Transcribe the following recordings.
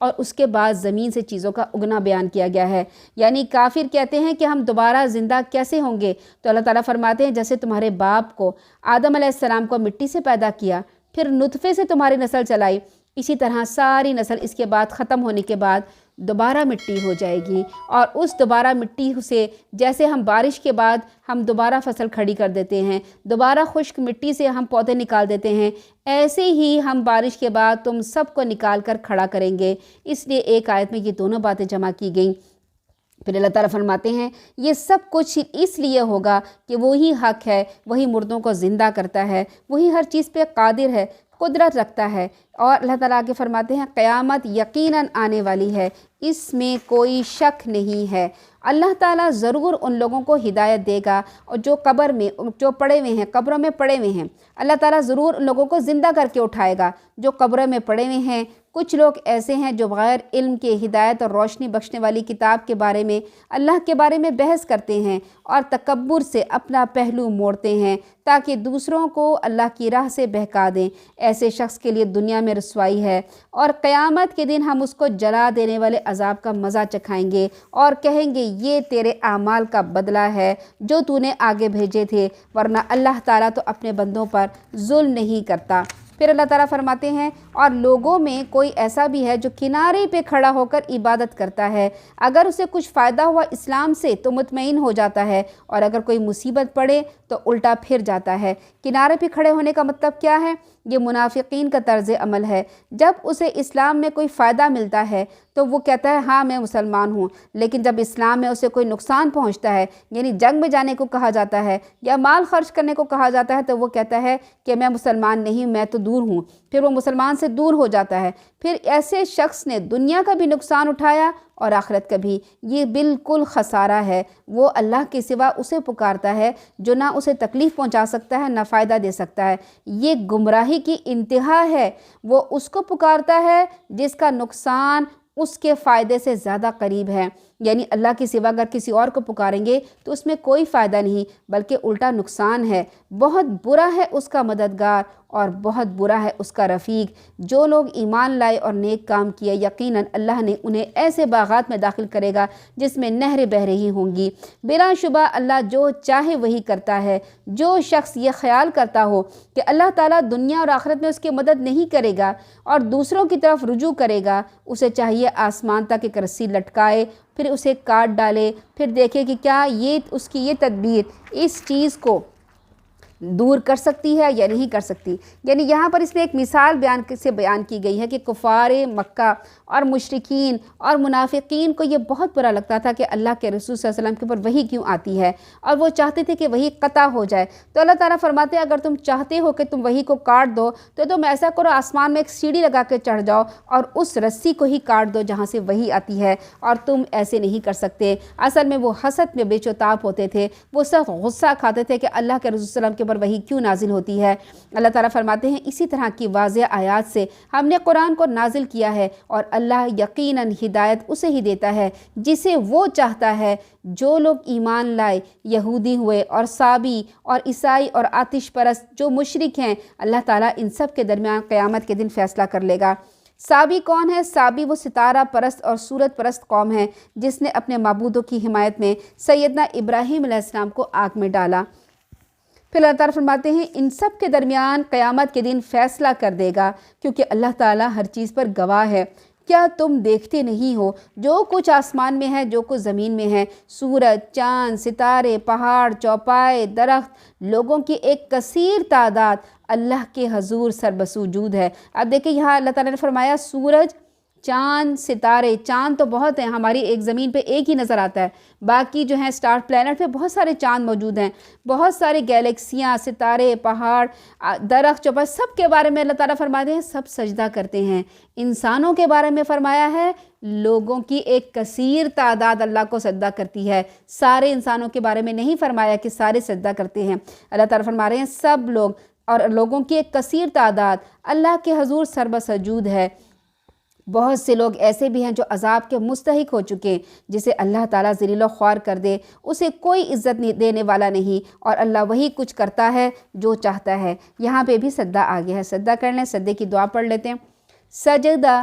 اور اس کے بعد زمین سے چیزوں کا اگنا بیان کیا گیا ہے۔ یعنی کافر کہتے ہیں کہ ہم دوبارہ زندہ کیسے ہوں گے؟ تو اللہ تعالیٰ فرماتے ہیں جیسے تمہارے باپ کو آدم علیہ السلام کو مٹی سے پیدا کیا، پھر نطفے سے تمہاری نسل چلائی، اسی طرح ساری نسل اس کے بعد ختم ہونے کے بعد دوبارہ مٹی ہو جائے گی، اور اس دوبارہ مٹی سے جیسے ہم بارش کے بعد ہم دوبارہ فصل کھڑی کر دیتے ہیں، دوبارہ خشک مٹی سے ہم پودے نکال دیتے ہیں، ایسے ہی ہم بارش کے بعد تم سب کو نکال کر کھڑا کریں گے۔ اس لیے ایک آیت میں یہ دونوں باتیں جمع کی گئیں۔ پھر اللہ تعالیٰ فرماتے ہیں یہ سب کچھ اس لیے ہوگا کہ وہی حق ہے، وہی مردوں کو زندہ کرتا ہے، وہی ہر چیز پہ قادر ہے، قدرت رکھتا ہے۔ اور اللہ تعالیٰ آگے فرماتے ہیں قیامت یقیناً آنے والی ہے، اس میں کوئی شک نہیں ہے۔ اللہ تعالیٰ ضرور ان لوگوں کو ہدایت دے گا اور جو قبر میں جو پڑے ہوئے ہیں، قبروں میں پڑے ہوئے ہیں، اللہ تعالیٰ ضرور ان لوگوں کو زندہ کر کے اٹھائے گا جو قبروں میں پڑے ہوئے ہیں۔ کچھ لوگ ایسے ہیں جو بغیر علم کے ہدایت اور روشنی بخشنے والی کتاب کے بارے میں، اللہ کے بارے میں بحث کرتے ہیں اور تکبر سے اپنا پہلو موڑتے ہیں تاکہ دوسروں کو اللہ کی راہ سے بہکا دیں۔ ایسے شخص کے لیے دنیا میں رسوائی ہے، اور قیامت کے دن ہم اس کو جلا دینے والے عذاب کا مزہ چکھائیں گے اور کہیں گے یہ تیرے اعمال کا بدلہ ہے جو تو نے آگے بھیجے تھے، ورنہ اللہ تعالیٰ تو اپنے بندوں پر ظلم نہیں کرتا۔ پھر اللہ تعالیٰ فرماتے ہیں اور لوگوں میں کوئی ایسا بھی ہے جو کنارے پہ کھڑا ہو کر عبادت کرتا ہے، اگر اسے کچھ فائدہ ہوا اسلام سے تو مطمئن ہو جاتا ہے، اور اگر کوئی مصیبت پڑے تو الٹا پھر جاتا ہے۔ کنارے پہ کھڑے ہونے کا مطلب کیا ہے؟ یہ منافقین کا طرز عمل ہے۔ جب اسے اسلام میں کوئی فائدہ ملتا ہے تو وہ کہتا ہے ہاں میں مسلمان ہوں، لیکن جب اسلام میں اسے کوئی نقصان پہنچتا ہے، یعنی جنگ میں جانے کو کہا جاتا ہے یا مال خرچ کرنے کو کہا جاتا ہے، تو وہ کہتا ہے کہ میں مسلمان نہیں، میں تو دور ہوں، پھر وہ مسلمان سے دور ہو جاتا ہے۔ پھر ایسے شخص نے دنیا کا بھی نقصان اٹھایا اور آخرت کا بھی، یہ بالکل خسارہ ہے۔ وہ اللہ کے سوا اسے پکارتا ہے جو نہ اسے تکلیف پہنچا سکتا ہے نہ فائدہ دے سکتا ہے، یہ گمراہی کی انتہا ہے۔ وہ اس کو پکارتا ہے جس کا نقصان اس کے فائدے سے زیادہ قریب ہے، یعنی اللہ کے سوا اگر کسی اور کو پکاریں گے تو اس میں کوئی فائدہ نہیں بلکہ الٹا نقصان ہے۔ بہت برا ہے اس کا مددگار اور بہت برا ہے اس کا رفیق۔ جو لوگ ایمان لائے اور نیک کام کیے، یقیناً اللہ نے انہیں ایسے باغات میں داخل کرے گا جس میں نہریں بہہ رہی ہوں گی۔ بلا شبہ اللہ جو چاہے وہی کرتا ہے۔ جو شخص یہ خیال کرتا ہو کہ اللہ تعالیٰ دنیا اور آخرت میں اس کی مدد نہیں کرے گا اور دوسروں کی طرف رجوع کرے گا، اسے چاہیے آسمان تک ایک رسی لٹکائے، پھر اسے کاٹ ڈالے، پھر دیکھے کہ کیا یہ اس کی یہ تدبیر اس چیز کو دور کر سکتی ہے یا نہیں کر سکتی۔ یعنی یہاں پر اس میں ایک مثال بیان کی گئی ہے کہ کفار مکہ اور مشرکین اور منافقین کو یہ بہت برا لگتا تھا کہ اللہ کے رسول صلی اللہ علیہ وسلم کے اوپر وحی کیوں آتی ہے، اور وہ چاہتے تھے کہ وحی قطع ہو جائے۔ تو اللہ تعالیٰ فرماتے ہیں اگر تم چاہتے ہو کہ تم وحی کو کاٹ دو تو تم ایسا کرو، آسمان میں ایک سیڑھی لگا کے چڑھ جاؤ اور اس رسی کو ہی کاٹ دو جہاں سے وحی آتی ہے، اور تم ایسے نہیں کر سکتے۔ اصل میں وہ حسد میں بے چوتاب ہوتے تھے، وہ سخت غصہ کھاتے تھے کہ اللہ کے رسول صلی اللہ علیہ وسلم کے پر وحی کیوں نازل ہوتی ہے۔ اللہ تعالیٰ فرماتے ہیں اسی طرح کی واضح آیات سے ہم نے قرآن کو نازل کیا ہے، اور اللہ یقیناً ہدایت اسے ہی دیتا ہے جسے وہ چاہتا ہے۔ جو لوگ ایمان لائے، یہودی ہوئے اور صابی اور عیسائی اور آتش پرست جو مشرک ہیں، اللہ تعالیٰ ان سب کے درمیان قیامت کے دن فیصلہ کر لے گا۔ صابی کون ہے؟ صابی وہ ستارہ پرست اور صورت پرست قوم ہے جس نے اپنے معبودوں کی حمایت میں سیدنا ابراہیم علیہ السلام کو آگ میں ڈالا۔ پھر اللہ تعالیٰ فرماتے ہیں ان سب کے درمیان قیامت کے دن فیصلہ کر دے گا، کیونکہ اللہ تعالیٰ ہر چیز پر گواہ ہے۔ کیا تم دیکھتے نہیں ہو جو کچھ آسمان میں ہے، جو کچھ زمین میں ہے، سورج، چاند، ستارے، پہاڑ، چوپائے، درخت، لوگوں کی ایک کثیر تعداد اللہ کے حضور سربسوجود ہے۔ اب دیکھیں یہاں اللہ تعالیٰ نے فرمایا سورج، چاند، ستارے۔ چاند تو بہت ہیں، ہماری ایک زمین پہ ایک ہی نظر آتا ہے، باقی جو ہیں سٹار پلینٹ پہ بہت سارے چاند موجود ہیں، بہت سارے گیلیکسیاں، ستارے، پہاڑ، درخت، چوپائے، سب کے بارے میں اللہ تعالیٰ فرماتے ہیں سب سجدہ کرتے ہیں۔ انسانوں کے بارے میں فرمایا ہے لوگوں کی ایک کثیر تعداد اللہ کو سجدہ کرتی ہے، سارے انسانوں کے بارے میں نہیں فرمایا کہ سارے سجدہ کرتے ہیں۔ اللہ تعالیٰ فرما رہے ہیں سب لوگ، اور لوگوں کی ایک کثیر تعداد اللہ کے حضور سربسجود ہے۔ بہت سے لوگ ایسے بھی ہیں جو عذاب کے مستحق ہو چکے ہیں، جسے اللہ تعالیٰ ذلیل و خوار کر دے، اسے کوئی عزت دینے والا نہیں، اور اللہ وہی کچھ کرتا ہے جو چاہتا ہے۔ یہاں پہ بھی سجدہ آ گیا ہے، سجدہ کر لیں، سجدے کی دعا پڑھ لیتے ہیں۔ سجدہ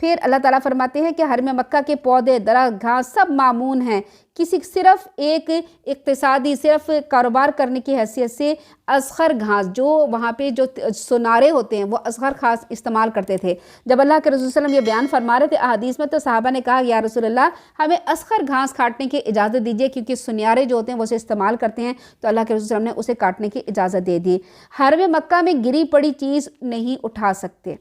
پھر اللہ تعالیٰ فرماتے ہیں کہ حرم مکہ کے پودے، درخت، گھاس سب مامون ہیں، کسی صرف ایک اقتصادی صرف کاروبار کرنے کی حیثیت سے اصغر گھاس، جو وہاں پہ جو سنارے ہوتے ہیں وہ اصغر گھاس استعمال کرتے تھے۔ جب اللہ کے رسول صلی اللہ علیہ وسلم یہ بیان فرما رہے تھے احادیث میں، تو صحابہ نے کہا یا رسول اللہ ہمیں اصغر گھاس کاٹنے کی اجازت دیجیے، کیونکہ سنارے جو ہوتے ہیں وہ اسے استعمال کرتے ہیں۔ تو اللہ کے رسول صلی اللہ علیہ وسلم نے اسے کاٹنے کی اجازت دے دی۔ حرم مکہ میں گری پڑی چیز نہیں اٹھا سکتے،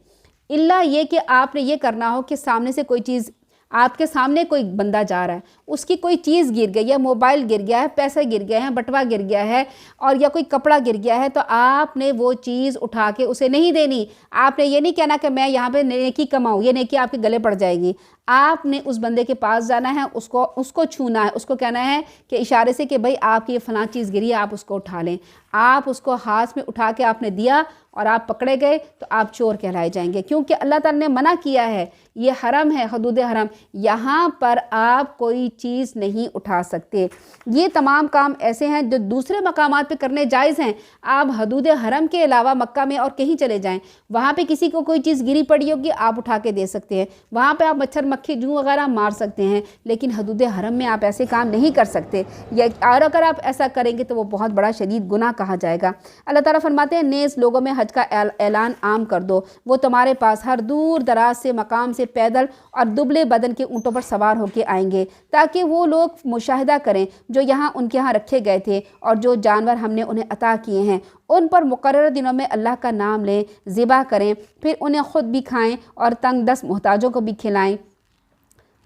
الا یہ کہ آپ نے یہ کرنا ہو کہ سامنے سے کوئی چیز، آپ کے سامنے کوئی بندہ جا رہا ہے، اس کی کوئی چیز گر گئی ہے، موبائل گر گیا ہے، پیسے گر گئے ہیں، بٹوا گر گیا ہے، اور یا کوئی کپڑا گر گیا ہے، تو آپ نے وہ چیز اٹھا کے اسے نہیں دینی۔ آپ نے یہ نہیں کہنا کہ میں یہاں پہ نیکی کماؤں، یہ نیکی آپ کے گلے پڑ جائے گی۔ آپ نے اس بندے کے پاس جانا ہے، اس کو چھونا ہے، اس کو کہنا ہے کہ اشارے سے کہ بھائی آپ کی یہ فلاں چیز گری ہے، آپ اس کو اٹھا لیں۔ آپ اس کو ہاتھ میں اٹھا کے آپ نے دیا اور آپ پکڑے گئے تو آپ چور کہلائے جائیں گے، کیونکہ اللہ تعالیٰ نے منع کیا ہے، یہ حرم ہے، حدود حرم، یہاں پر آپ کوئی چیز نہیں اٹھا سکتے۔ یہ تمام کام ایسے ہیں جو دوسرے مقامات پہ کرنے جائز ہیں۔ آپ حدود حرم کے علاوہ مکہ میں اور کہیں چلے جائیں، وہاں پہ کسی کو کوئی چیز گری پڑی ہوگی آپ اٹھا کے دے سکتے ہیں، وہاں پہ آپ مچھر مکھی جو وغیرہ مار سکتے ہیں، لیکن حدود حرم میں آپ ایسے کام نہیں کر سکتے، اور اگر آپ ایسا کریں گے تو وہ بہت بڑا شدید گناہ کہا جائے گا۔ اللہ تعالیٰ فرماتے ہیں نیز لوگوں میں حج کا اعلان عام کر دو، وہ تمہارے پاس ہر دور دراز سے مقام سے پیدل اور دبلے بدن کے اونٹوں پر سوار ہو کے آئیں گے، تاکہ وہ لوگ مشاہدہ کریں جو یہاں ان کے یہاں رکھے گئے تھے، اور جو جانور ہم نے انہیں عطا کیے ہیں ان پر مقررہ دنوں میں اللہ کا نام لیں، ذبح کریں، پھر انہیں خود بھی کھائیں اور تنگ دست محتاجوں کو بھی کھلائیں،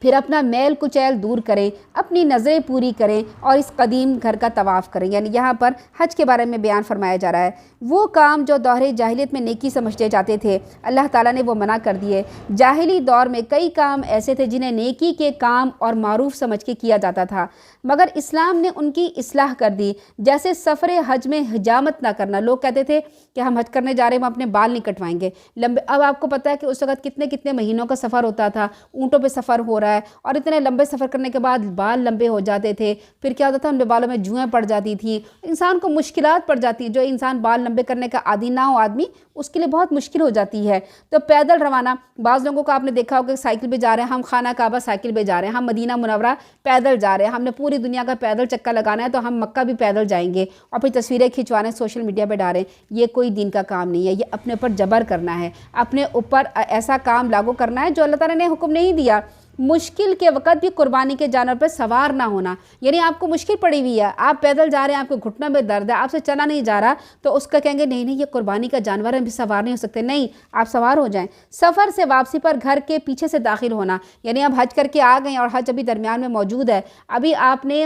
پھر اپنا میل کچیل دور کریں، اپنی نظریں پوری کریں اور اس قدیم گھر کا طواف کریں۔ یعنی یہاں پر حج کے بارے میں بیان فرمایا جا رہا ہے، وہ کام جو دور جاہلیت میں نیکی سمجھتے جاتے تھے اللہ تعالیٰ نے وہ منع کر دیے۔ جاہلی دور میں کئی کام ایسے تھے جنہیں نیکی کے کام اور معروف سمجھ کے کیا جاتا تھا، مگر اسلام نے ان کی اصلاح کر دی۔ جیسے سفر حج میں حجامت نہ کرنا، لوگ کہتے تھے کہ ہم حج کرنے جا رہے ہیں، ہم اپنے بال نہیں کٹوائیں گے لمبے۔ اب آپ کو پتہ ہے کہ اس وقت کتنے مہینوں کا سفر ہوتا تھا، اونٹوں پہ سفر ہو رہا ہے، اور اتنے لمبے سفر کرنے کے بعد بال لمبے ہو جاتے تھے، پھر کیا ہوتا تھا ان بالوں میں جوئیں پڑ جاتی تھیں، انسان کو مشکلات پڑ جاتی، جو انسان بال لمبے کرنے کا عادی نہ ہو آدمی، اس کے لیے بہت مشکل ہو جاتی ہے۔ تو پیدل روانہ، بعض لوگوں کو آپ نے دیکھا ہوگا کہ سائیکل پہ جا رہے ہیں، ہم خانہ کعبہ سائیکل پہ جا رہے ہیں، ہم مدینہ منورہ پیدل جا رہے ہیں، ہم نے پوری دنیا کا پیدل چکر لگانا ہے تو ہم مکہ بھی پیدل جائیں گے، اور پھر تصویریں کھنچوانے سوشل میڈیا پہ ڈالیں۔ یہ کوئی دین کا کام نہیں ہے، یہ اپنے اوپر جبر کرنا ہے، اپنے اوپر ایسا کام لاگو کرنا ہے جو اللہ تعالیٰ نے حکم نہیں دیا۔ مشکل کے وقت بھی قربانی کے جانور پر سوار نہ ہونا، یعنی آپ کو مشکل پڑی ہوئی ہے، آپ پیدل جا رہے ہیں، آپ کو گھٹنوں میں درد ہے، آپ سے چلا نہیں جا رہا، تو اس کا کہیں گے نہیں یہ قربانی کا جانور ہے، بھی سوار نہیں ہو سکتے، نہیں آپ سوار ہو جائیں۔ سفر سے واپسی پر گھر کے پیچھے سے داخل ہونا، یعنی اب حج کر کے آ گئے اور حج ابھی درمیان میں موجود ہے، ابھی آپ نے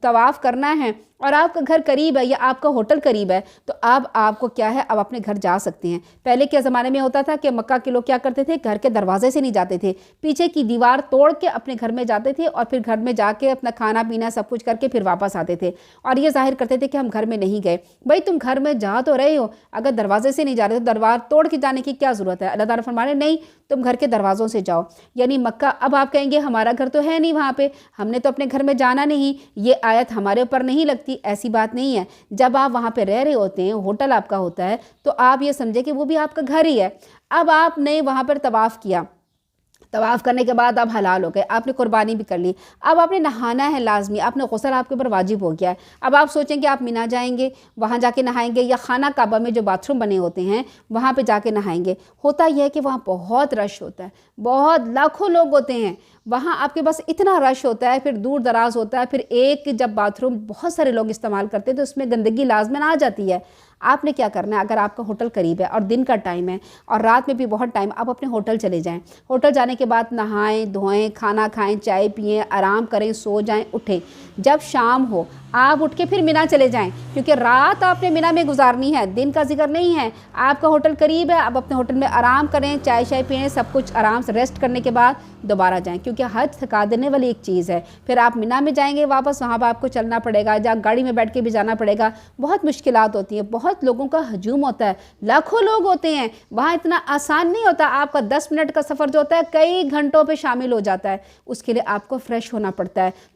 طواف کرنا ہے اور آپ کا گھر قریب ہے یا آپ کا ہوٹل قریب ہے، تو اب آپ کو کیا ہے، اب اپنے گھر جا سکتے ہیں۔ پہلے کے زمانے میں ہوتا تھا کہ مکہ کے لوگ کیا کرتے تھے، گھر کے دروازے سے نہیں جاتے تھے، پیچھے کی دیوار توڑ کے اپنے گھر میں جاتے تھے، اور پھر گھر میں جا کے اپنا کھانا پینا سب کچھ کر کے پھر واپس آتے تھے، اور یہ ظاہر کرتے تھے کہ ہم گھر میں نہیں گئے۔ بھائی تم گھر میں جا تو رہے ہو، اگر دروازے سے نہیں جا رہے تو دروازہ توڑ کے جانے کی کیا ضرورت ہے؟ اللہ تعالیٰ فرما رہے نہیں، تم گھر کے دروازوں سے جاؤ، یعنی مکہ۔ اب آپ کہیں گے ہمارا گھر تو ہے نہیں وہاں پہ، ہم نے تو اپنے گھر میں جانا نہیں، یہ آیت ہمارے اوپر نہیں لگتی، ایسی بات نہیں ہے۔ جب آپ وہاں پہ رہ رہے ہوتے ہیں، ہوٹل آپ کا ہوتا ہے، تو آپ یہ سمجھے کہ وہ بھی آپ کا گھر ہی ہے۔ اب آپ نے وہاں پر طواف کیا، طواف کرنے کے بعد آپ حلال ہو گئے، آپ نے قربانی بھی کر لی، اب آپ نے نہانا ہے لازمی، آپ نے غسل آپ کے اوپر واجب ہو گیا ہے۔ اب آپ سوچیں کہ آپ مینا جائیں گے، وہاں جا کے نہائیں گے، یا خانہ کعبہ میں جو باتھ روم بنے ہوتے ہیں وہاں پہ جا کے نہائیں گے۔ ہوتا یہ ہے کہ وہاں بہت رش ہوتا ہے، بہت لاکھوں لوگ ہوتے ہیں وہاں، آپ کے پاس اتنا رش ہوتا ہے، پھر دور دراز ہوتا ہے، پھر ایک جب باتھ روم بہت سارے لوگ استعمال کرتے ہیں تو اس میں گندگی لازماً آ جاتی ہے۔ آپ نے کیا کرنا ہے، اگر آپ کا ہوٹل قریب ہے اور دن کا ٹائم ہے اور رات میں بھی بہت ٹائم، آپ اپنے ہوٹل چلے جائیں، ہوٹل جانے کے بعد نہائیں دھوئیں، کھانا کھائیں، چائے پئیں، آرام کریں، سو جائیں، اٹھیں۔ جب شام ہو آپ اٹھ کے پھر مینا چلے جائیں، کیونکہ رات آپ نے مینا میں گزارنی ہے، دن کا ذکر نہیں ہے۔ آپ کا ہوٹل قریب ہے، آپ اپنے ہوٹل میں آرام کریں، چائے شائے پئیں، سب کچھ آرام سے ریسٹ کرنے کے بعد دوبارہ جائیں، کیونکہ حج تھکا دینے والی ایک چیز ہے۔ پھر آپ مینا میں جائیں گے واپس، وہاں پہ آپ کو چلنا پڑے گا، یا گاڑی میں بیٹھ کے بھی جانا پڑے گا، بہت مشکلات ہوتی ہیں، بہت لوگوں کا ہجوم ہوتا ہے، لاکھوں لوگ ہوتے ہیں وہاں، اتنا آسان نہیں ہوتا۔ آپ کا 10 منٹ کا سفر جو ہوتا ہے کئی گھنٹوں پہ شامل ہو جاتا ہے، اس کے لیے آپ کو فریش ہونا پڑتا ہے۔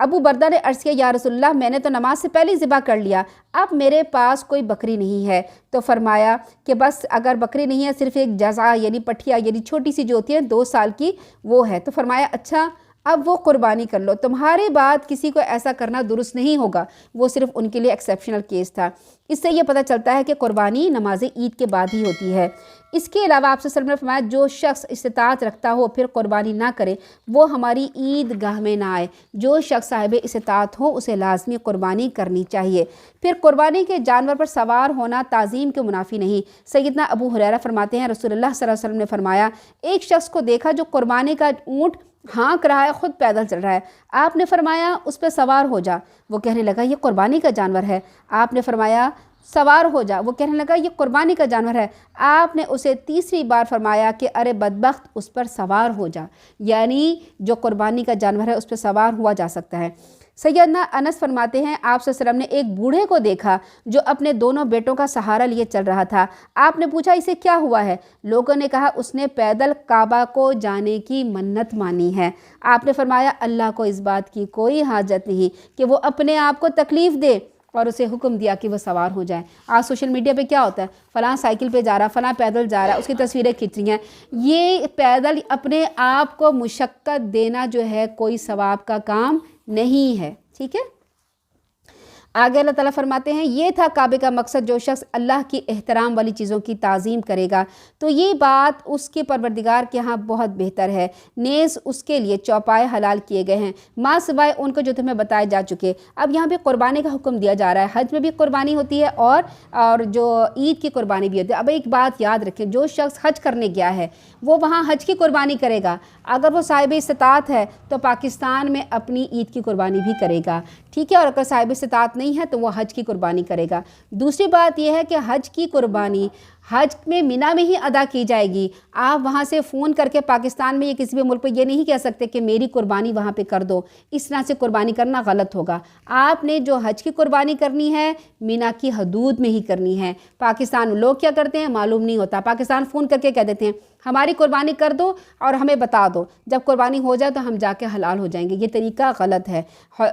ابو بردہ نے عرض کیا یا رسول اللہ میں نے تو نماز سے پہلے ذبح کر لیا، اب میرے پاس کوئی بکری نہیں ہے۔ تو فرمایا کہ بس اگر بکری نہیں ہے، صرف ایک جزع یعنی پٹھیا یعنی چھوٹی سی جو ہوتی ہے 2 سال کی وہ ہے۔ تو فرمایا اچھا اب وہ قربانی کر لو، تمہارے بعد کسی کو ایسا کرنا درست نہیں ہوگا، وہ صرف ان کے لیے ایکسیپشنل کیس تھا۔ اس سے یہ پتہ چلتا ہے کہ قربانی نماز عید کے بعد ہی ہوتی ہے۔ اس کے علاوہ آپ صلی اللہ علیہ وسلم نے فرمایا جو شخص استطاعت رکھتا ہو پھر قربانی نہ کرے وہ ہماری عید گاہ میں نہ آئے۔ جو شخص صاحب استطاعت ہو اسے لازمی قربانی کرنی چاہیے۔ پھر قربانی کے جانور پر سوار ہونا تعظیم کے منافی نہیں۔ سیدنا ابو ہریرہ فرماتے ہیں رسول اللہ صلی اللہ علیہ وسلم نے فرمایا ایک شخص کو دیکھا جو قربانی کا اونٹ ہانک رہا ہے، خود پیدل چل رہا ہے۔ آپ نے فرمایا اس پہ سوار ہو جا، وہ کہنے لگا یہ قربانی کا جانور ہے۔ آپ نے فرمایا سوار ہو جا، وہ کہنے لگا یہ قربانی کا جانور ہے۔ آپ نے اسے تیسری بار فرمایا کہ ارے بدبخت اس پر سوار ہو جا، یعنی جو قربانی کا جانور ہے اس پہ سوار ہوا جا سکتا ہے۔ سیدنا انس فرماتے ہیں آپ صلی اللہ علیہ وسلم نے ایک بوڑھے کو دیکھا جو اپنے دونوں بیٹوں کا سہارا لیے چل رہا تھا۔ آپ نے پوچھا اسے کیا ہوا ہے؟ لوگوں نے کہا اس نے پیدل کعبہ کو جانے کی منت مانی ہے۔ آپ نے فرمایا اللہ کو اس بات کی کوئی حاجت نہیں کہ وہ اپنے آپ کو تکلیف دے، اور اسے حکم دیا کہ وہ سوار ہو جائے۔ آج سوشل میڈیا پہ کیا ہوتا ہے، فلاں سائیکل پہ جا رہا، فلاں پیدل جا رہا، اس کی تصویریں کھینچ رہی ہیں۔ یہ پیدل اپنے آپ کو مشقت دینا جو ہے کوئی ثواب کا کام نہیں ہے، ٹھیک ہے۔ آگے اللہ تعالیٰ فرماتے ہیں یہ تھا کعبے کا مقصد، جو شخص اللہ کی احترام والی چیزوں کی تعظیم کرے گا تو یہ بات اس کے پروردگار کے ہاں بہت بہتر ہے، نیز اس کے لیے چوپائے حلال کیے گئے ہیں ماں سوائے ان کو جو تمہیں بتائے جا چکے۔ اب یہاں پہ قربانی کا حکم دیا جا رہا ہے، حج میں بھی قربانی ہوتی ہے اور جو عید کی قربانی بھی ہوتی ہے۔ اب ایک بات یاد رکھیں، جو شخص حج کرنے گیا ہے وہ وہاں حج کی قربانی کرے گا، اگر وہ صاحب استطاعت ہے تو پاکستان میں اپنی عید کی قربانی بھی کرے گا، ٹھیک ہے، اور اگر صاحب استطاعت نہیں ہے تو وہ حج کی قربانی کرے گا۔ دوسری بات یہ ہے کہ حج کی قربانی حج میں مینا میں ہی ادا کی جائے گی۔ آپ وہاں سے فون کر کے پاکستان میں یا کسی بھی ملک پہ یہ نہیں کہہ سکتے کہ میری قربانی وہاں پہ کر دو، اس طرح سے قربانی کرنا غلط ہوگا۔ آپ نے جو حج کی قربانی کرنی ہے مینا کی حدود میں ہی کرنی ہے۔ پاکستان میں لوگ کیا کرتے ہیں معلوم نہیں ہوتا، پاکستان فون کر کے کہہ دیتے ہیں ہماری قربانی کر دو اور ہمیں بتا دو، جب قربانی ہو جائے تو ہم جا کے حلال ہو جائیں گے۔ یہ طریقہ غلط ہے۔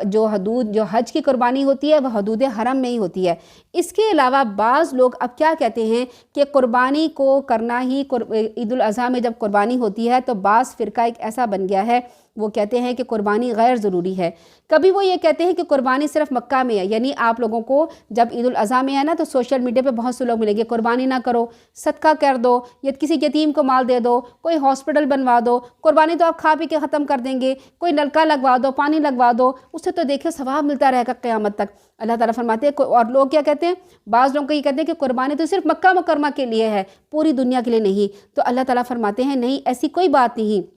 جو حج کی قربانی ہوتی ہے وہ حدود حرم میں ہی ہوتی ہے۔ اس کے علاوہ بعض لوگ اب کیا کہتے ہیں کہ قربانی کو کرنا ہی عید الاضحیٰ میں جب قربانی ہوتی ہے تو بعض فرقہ ایک ایسا بن گیا ہے، وہ کہتے ہیں کہ قربانی غیر ضروری ہے۔ کبھی وہ یہ کہتے ہیں کہ قربانی صرف مکہ میں ہے، یعنی آپ لوگوں کو جب عید الاضحیٰ میں ہے نا تو سوشل میڈیا پہ بہت سے لوگ ملیں گے قربانی نہ کرو، صدقہ کر دو یا کسی یتیم کو مال دے دو، کوئی ہاسپٹل بنوا دو، قربانی تو آپ کھا پی کے ختم کر دیں گے، کوئی نلکا لگوا دو، پانی لگوا دو، اس سے تو دیکھیں ثواب ملتا رہے گا قیامت تک۔ اللہ تعالیٰ فرماتے ہیں، اور لوگ کیا کہتے ہیں، بعض لوگ یہ کہتے ہیں کہ قربانی تو صرف مکہ مکرمہ کے لیے ہے، پوری دنیا کے لیے نہیں۔ تو اللہ تعالیٰ فرماتے ہیں نہیں، ایسی کوئی بات نہیں،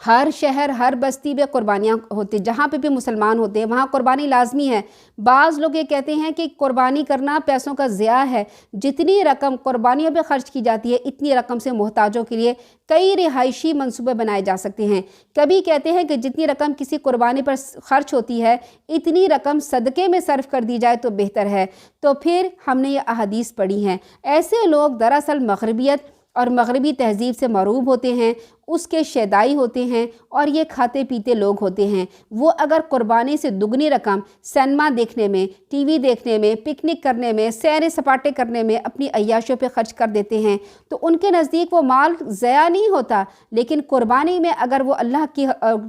ہر شہر ہر بستی میں قربانیاں ہوتی، جہاں پہ بھی مسلمان ہوتے ہیں وہاں قربانی لازمی ہے۔ بعض لوگ یہ کہتے ہیں کہ قربانی کرنا پیسوں کا ضیاع ہے، جتنی رقم قربانیوں پہ خرچ کی جاتی ہے اتنی رقم سے محتاجوں کے لیے کئی رہائشی منصوبے بنائے جا سکتے ہیں۔ کبھی کہتے ہیں کہ جتنی رقم کسی قربانی پر خرچ ہوتی ہے اتنی رقم صدقے میں صرف کر دی جائے تو بہتر ہے۔ تو پھر ہم نے یہ احادیث پڑھی ہیں۔ ایسے لوگ دراصل مغربیت اور مغربی تہذیب سے مروب ہوتے ہیں، اس کے شیدائی ہوتے ہیں اور یہ کھاتے پیتے لوگ ہوتے ہیں۔ وہ اگر قربانی سے دگنی رقم سینما دیکھنے میں، ٹی وی دیکھنے میں، پکنک کرنے میں، سیر سپاٹے کرنے میں، اپنی عیاشوں پہ خرچ کر دیتے ہیں تو ان کے نزدیک وہ مال ضیاع نہیں ہوتا، لیکن قربانی میں اگر وہ اللہ کی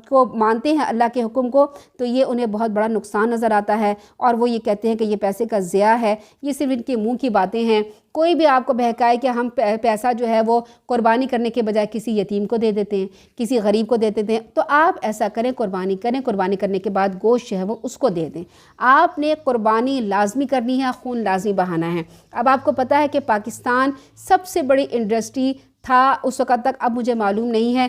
کو مانتے ہیں، اللہ کے حکم کو، تو یہ انہیں بہت بڑا نقصان نظر آتا ہے اور وہ یہ کہتے ہیں کہ یہ پیسے کا ضیاع ہے۔ یہ صرف ان کے منہ کی باتیں ہیں۔ کوئی بھی آپ کو بہکائے کہ ہم پیسہ جو ہے وہ قربانی کرنے کے بجائے کسی یتیم کو دے دیتے ہیں، کسی غریب کو دے دیتے ہیں، تو آپ ایسا کریں، قربانی کریں، قربانی کرنے کے بعد گوشت جو ہے وہ اس کو دے دیں۔ آپ نے قربانی لازمی کرنی ہے، خون لازمی بہانا ہے۔ اب آپ کو پتہ ہے کہ پاکستان سب سے بڑی انڈسٹری تھا اس وقت تک، اب مجھے معلوم نہیں ہے،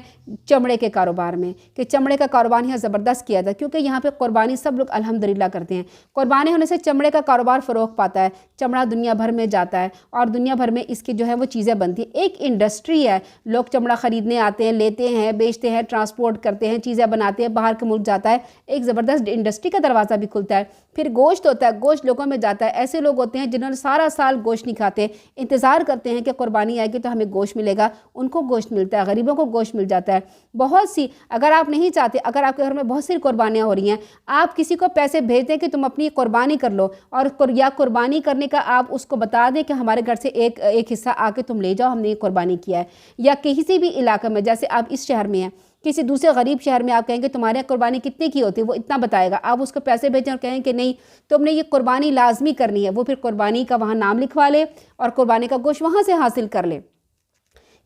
چمڑے کے کاروبار میں، کہ چمڑے کا کاروبار یہاں زبردست کیا تھا، کیونکہ یہاں پہ قربانی سب لوگ الحمدللہ کرتے ہیں۔ قربانی ہونے سے چمڑے کا کاروبار فروغ پاتا ہے، چمڑا دنیا بھر میں جاتا ہے اور دنیا بھر میں اس کی جو ہے وہ چیزیں بنتی ہیں۔ ایک انڈسٹری ہے، لوگ چمڑا خریدنے آتے ہیں، لیتے ہیں، بیچتے ہیں، ٹرانسپورٹ کرتے ہیں، چیزیں بناتے ہیں، باہر کے ملک جاتا ہے، ایک زبردست انڈسٹری کا دروازہ بھی کھلتا ہے۔ پھر گوشت ہوتا ہے، گوشت لوگوں میں جاتا ہے۔ ایسے لوگ ہوتے ہیں جنہوں نے سارا سال گوشت نہیں کھاتے، انتظار کرتے ہیں کہ قربانی آئے گی تو ہمیں گوشت ملے گا، ان کو گوشت ملتا ہے، غریبوں کو گوشت مل جاتا ہے۔ بہت سی، اگر آپ نہیں چاہتے، اگر آپ کے گھر میں بہت سی قربانیاں ہو رہی ہیں، آپ کسی کو پیسے بھیج دیں کہ تم اپنی قربانی کر لو، اور یا قربانی کرنے کا آپ اس کو بتا دیں کہ ہمارے گھر سے ایک حصہ آ کے تم لے جاؤ، ہم نے یہ قربانی کیا ہے۔ یا کسی بھی علاقے میں، جیسے آپ اس شہر میں ہیں، کسی دوسرے غریب شہر میں آپ کہیں گے تمہارے قربانی کتنے کی ہوتی ہے، وہ اتنا بتائے گا، آپ اس کو پیسے بھیجیں اور کہیں کہ نہیں تم نے یہ قربانی لازمی کرنی ہے، وہ پھر قربانی کا وہاں نام لکھوا لے اور قربانی کا گوشت وہاں سے حاصل کر لے۔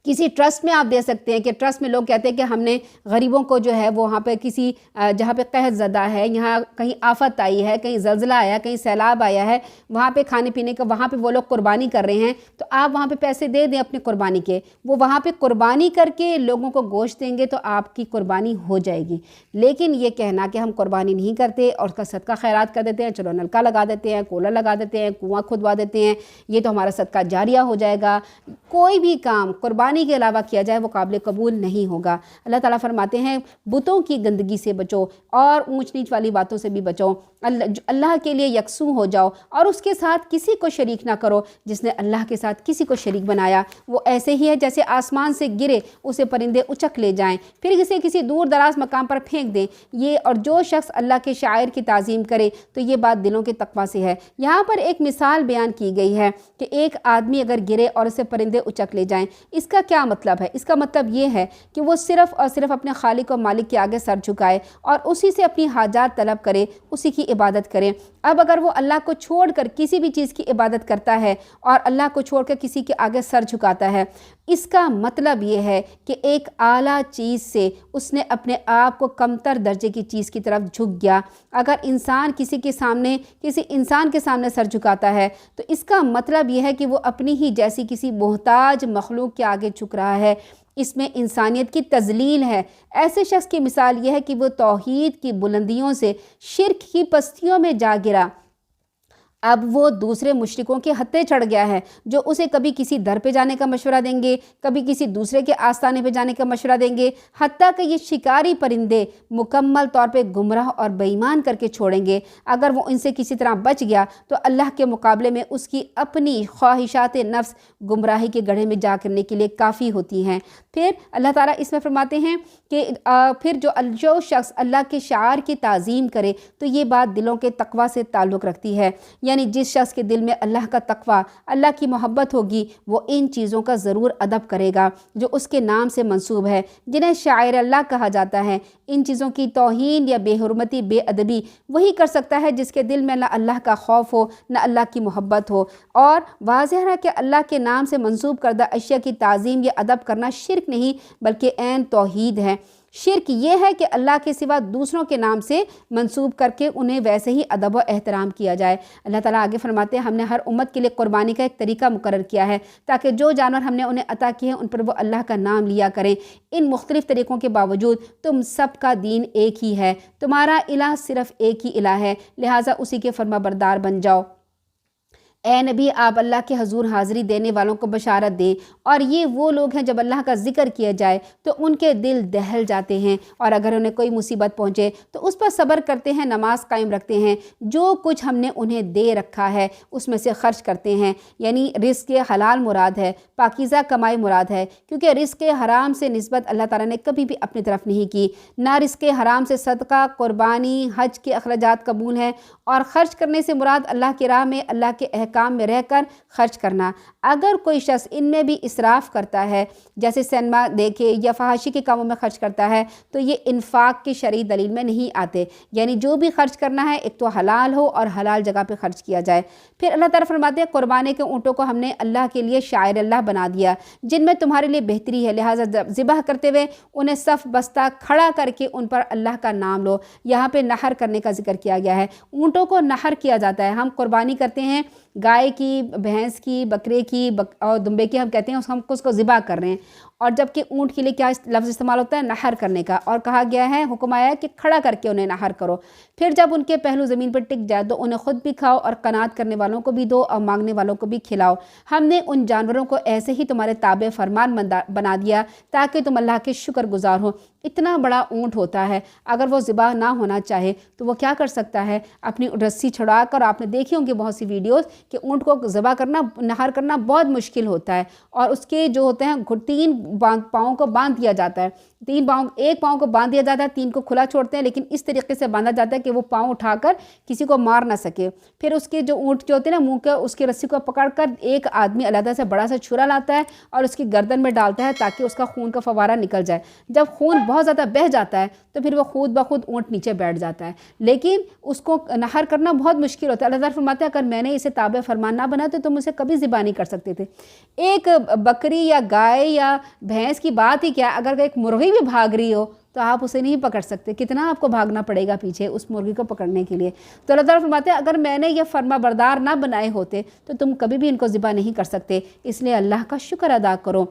کسی ٹرسٹ میں آپ دے سکتے ہیں کہ ٹرسٹ میں لوگ کہتے ہیں کہ ہم نے غریبوں کو جو ہے وہاں پہ کسی جہاں پہ قحط زدہ ہے، یہاں کہیں آفت آئی ہے، کہیں زلزلہ آیا، کہیں سیلاب آیا ہے، وہاں پہ کھانے پینے کا، وہاں پہ وہ لوگ قربانی کر رہے ہیں، تو آپ وہاں پہ پیسے دے دیں اپنی قربانی کے، وہ وہاں پہ قربانی کر کے لوگوں کو گوشت دیں گے تو آپ کی قربانی ہو جائے گی۔ لیکن یہ کہنا کہ ہم قربانی نہیں کرتے اور اس کا صدقہ خیرات کر دیتے ہیں، چلو نلکا لگا دیتے ہیں، کولر لگا دیتے ہیں، کنواں کھدوا دیتے ہیں، یہ تو ہمارا صدقہ جاریہ ہو جائے گا، کوئی بھی کام قربانی کے علاوہ کیا جائے وہ قابل قبول نہیں ہوگا۔ اللہ تعالیٰ فرماتے ہیں بتوں کی گندگی سے بچو اور اونچ نیچ والی باتوں سے بھی بچو، اللہ کے لیے یکسو ہو جاؤ اور اس کے ساتھ کسی کو شریک نہ کرو۔ جس نے اللہ کے ساتھ کسی کو شریک بنایا وہ ایسے ہی ہے جیسے آسمان سے گرے اسے پرندے اچک لے جائیں، پھر اسے کسی دور دراز مقام پر پھینک دیں۔ یہ اور جو شخص اللہ کے شاعر کی تعظیم کرے تو یہ بات دلوں کے تقویٰ سے ہے۔ یہاں پر ایک مثال بیان کی گئی ہے کہ ایک آدمی اگر گرے اور اسے پرندے اچک لے جائیں، اس کا کیا مطلب ہے؟ اس کا مطلب یہ ہے کہ وہ صرف اور صرف اپنے خالق و مالک کے آگے سر جھکائے اور اسی سے اپنی حاجات طلب کرے، اسی کی عبادت کرے۔ اب اگر وہ اللہ کو چھوڑ کر کسی بھی چیز کی عبادت کرتا ہے اور اللہ کو چھوڑ کر کسی کے آگے سر جھکاتا ہے، اس کا مطلب یہ ہے کہ ایک اعلیٰ چیز سے اس نے اپنے آپ کو کمتر درجے کی چیز کی طرف جھک گیا۔ اگر انسان کسی انسان کے سامنے سر جھکاتا ہے تو اس کا مطلب یہ ہے کہ وہ اپنی ہی جیسی کسی محتاج مخلوق کے آگے جھک رہا ہے۔ اس میں انسانیت کی تذلیل ہے۔ ایسے شخص کی مثال یہ ہے کہ وہ توحید کی بلندیوں سے شرک کی پستیوں میں جا گرا۔ اب وہ دوسرے مشرکوں کے ہتھے چڑھ گیا ہے جو اسے کبھی کسی در پہ جانے کا مشورہ دیں گے، کبھی کسی دوسرے کے آستانے پہ جانے کا مشورہ دیں گے، حتیٰ کہ یہ شکاری پرندے مکمل طور پہ گمراہ اور بے ایمان کر کے چھوڑیں گے۔ اگر وہ ان سے کسی طرح بچ گیا تو اللہ کے مقابلے میں اس کی اپنی خواہشات نفس گمراہی کے گڑھے میں جا کرنے کے لیے کافی ہوتی ہیں۔ پھر اللہ تعالیٰ اس میں فرماتے ہیں کہ پھر جو شخص اللہ کے شعار کی تعظیم کرے تو یہ بات دلوں کے تقویٰ سے تعلق رکھتی ہے، یعنی جس شخص کے دل میں اللہ کا تقویٰ، اللہ کی محبت ہوگی وہ ان چیزوں کا ضرور ادب کرے گا جو اس کے نام سے منسوب ہے، جنہیں شاعر اللہ کہا جاتا ہے۔ ان چیزوں کی توہین یا بے حرمتی، بے ادبی وہی کر سکتا ہے جس کے دل میں نہ اللہ کا خوف ہو نہ اللہ کی محبت ہو۔ اور واضح ہے کہ اللہ کے نام سے منسوب کردہ اشیاء کی تعظیم یا ادب کرنا شرک نہیں بلکہ عین توحید ہے۔ شرک یہ ہے کہ اللہ کے سوا دوسروں کے نام سے منسوب کر کے انہیں ویسے ہی ادب و احترام کیا جائے۔ اللہ تعالیٰ آگے فرماتے ہیں ہم نے ہر امت کے لیے قربانی کا ایک طریقہ مقرر کیا ہے تاکہ جو جانور ہم نے انہیں عطا کیے ہیں ان پر وہ اللہ کا نام لیا کریں۔ ان مختلف طریقوں کے باوجود تم سب کا دین ایک ہی ہے، تمہارا الہ صرف ایک ہی الہ ہے، لہٰذا اسی کے فرما بردار بن جاؤ۔ اے نبی آپ اللہ کے حضور حاضری دینے والوں کو بشارت دیں، اور یہ وہ لوگ ہیں جب اللہ کا ذکر کیا جائے تو ان کے دل دہل جاتے ہیں، اور اگر انہیں کوئی مصیبت پہنچے تو اس پر صبر کرتے ہیں، نماز قائم رکھتے ہیں، جو کچھ ہم نے انہیں دے رکھا ہے اس میں سے خرچ کرتے ہیں۔ یعنی رزق حلال مراد ہے، پاکیزہ کمائی مراد ہے، کیونکہ رزق حرام سے نسبت اللہ تعالیٰ نے کبھی بھی اپنی طرف نہیں کی۔ نہ رزق حرام سے صدقہ، قربانی، حج کے اخراجات قبول ہیں، اور خرچ کرنے سے مراد اللہ کی راہ میں اللہ کے احکام میں رہ کر خرچ کرنا۔ اگر کوئی شخص ان میں بھی اسراف کرتا ہے، جیسے سینما دیکھے یا فحاشی کے کاموں میں خرچ کرتا ہے، تو یہ انفاق کی شرعی دلیل میں نہیں آتے۔ یعنی جو بھی خرچ کرنا ہے ایک تو حلال ہو اور حلال جگہ پہ خرچ کیا جائے۔ پھر اللہ تعالیٰ فرماتے ہیں قربانے کے اونٹوں کو ہم نے اللہ کے لیے شاعر اللہ بنا دیا جن میں تمہارے لیے بہتری ہے، لہٰذا ذبح کرتے ہوئے انہیں صف بستہ کھڑا کر کے ان پر اللہ کا نام لو۔ یہاں پہ نحر کرنے کا ذکر کیا گیا ہے، اونٹوں کو نحر کیا جاتا ہے۔ ہم قربانی کرتے ہیں گائے کی، بھینس کی، بکرے کی اور دمبے کی، ہم کہتے ہیں ہم اس کو ذبح کر رہے ہیں، اور جبکہ اونٹ کے لیے کیا لفظ استعمال ہوتا ہے؟ نہر کرنے کا، اور کہا گیا ہے، حکم آیا ہے کہ کھڑا کر کے انہیں نہر کرو، پھر جب ان کے پہلو زمین پر ٹک جائے تو انہیں خود بھی کھاؤ اور قناعت کرنے والوں کو بھی دو اور مانگنے والوں کو بھی کھلاؤ۔ ہم نے ان جانوروں کو ایسے ہی تمہارے تابع فرمان بنا دیا تاکہ تم اللہ کے شکر گزار ہو۔ اتنا بڑا اونٹ ہوتا ہے، اگر وہ ذبح نہ ہونا چاہے تو وہ کیا کر سکتا ہے؟ اپنی رسی چھڑا کر، آپ نے دیکھی ہوں گی بہت سی ویڈیوز کہ اونٹ کو ذبح کرنا، نہر کرنا بہت مشکل ہوتا ہے، اور اس کے جو ہوتے ہیں 3 پاؤں کو باندھ دیا جاتا ہے، ایک پاؤں کو باندھ دیا جاتا ہے، 3 کو کھلا چھوڑتے ہیں، لیکن اس طریقے سے باندھا جاتا ہے کہ وہ پاؤں اٹھا کر کسی کو مار نہ سکے۔ پھر اس کے جو اونٹ جو ہوتے ہیں نا، منہ کے اس کی رسی کو پکڑ کر ایک آدمی علیحدہ سے بڑا سا چھرا لاتا ہے اور اس کی گردن میں ڈالتا ہے تاکہ اس کا خون کا فوارہ نکل جائے۔ جب خون بہت زیادہ بہہ جاتا ہے تو پھر وہ خود بخود اونٹ نیچے بیٹھ جاتا ہے، لیکن اس کو نہر کرنا بہت مشکل ہوتا ہے۔ اللہ تعالیٰ فرماتے ہیں اگر میں نے اسے تابع فرمان نہ بنا تو تم اسے کبھی ذبح نہیں کر سکتے تھے۔ ایک بکری یا گائے یا بھینس کی بات ہی کیا، اگر ایک مرغی بھی بھاگ رہی ہو تو آپ اسے نہیں پکڑ سکتے، کتنا آپ کو بھاگنا پڑے گا پیچھے اس مرغی کو پکڑنے کے لیے۔ تو اللہ تعالیٰ فرماتے ہیں اگر میں نے یہ فرما بردار نہ بنائے ہوتے تو تم کبھی بھی ان کو ذبح نہیں کر سکتے، اس لیے اللہ کا شکر ادا کرو۔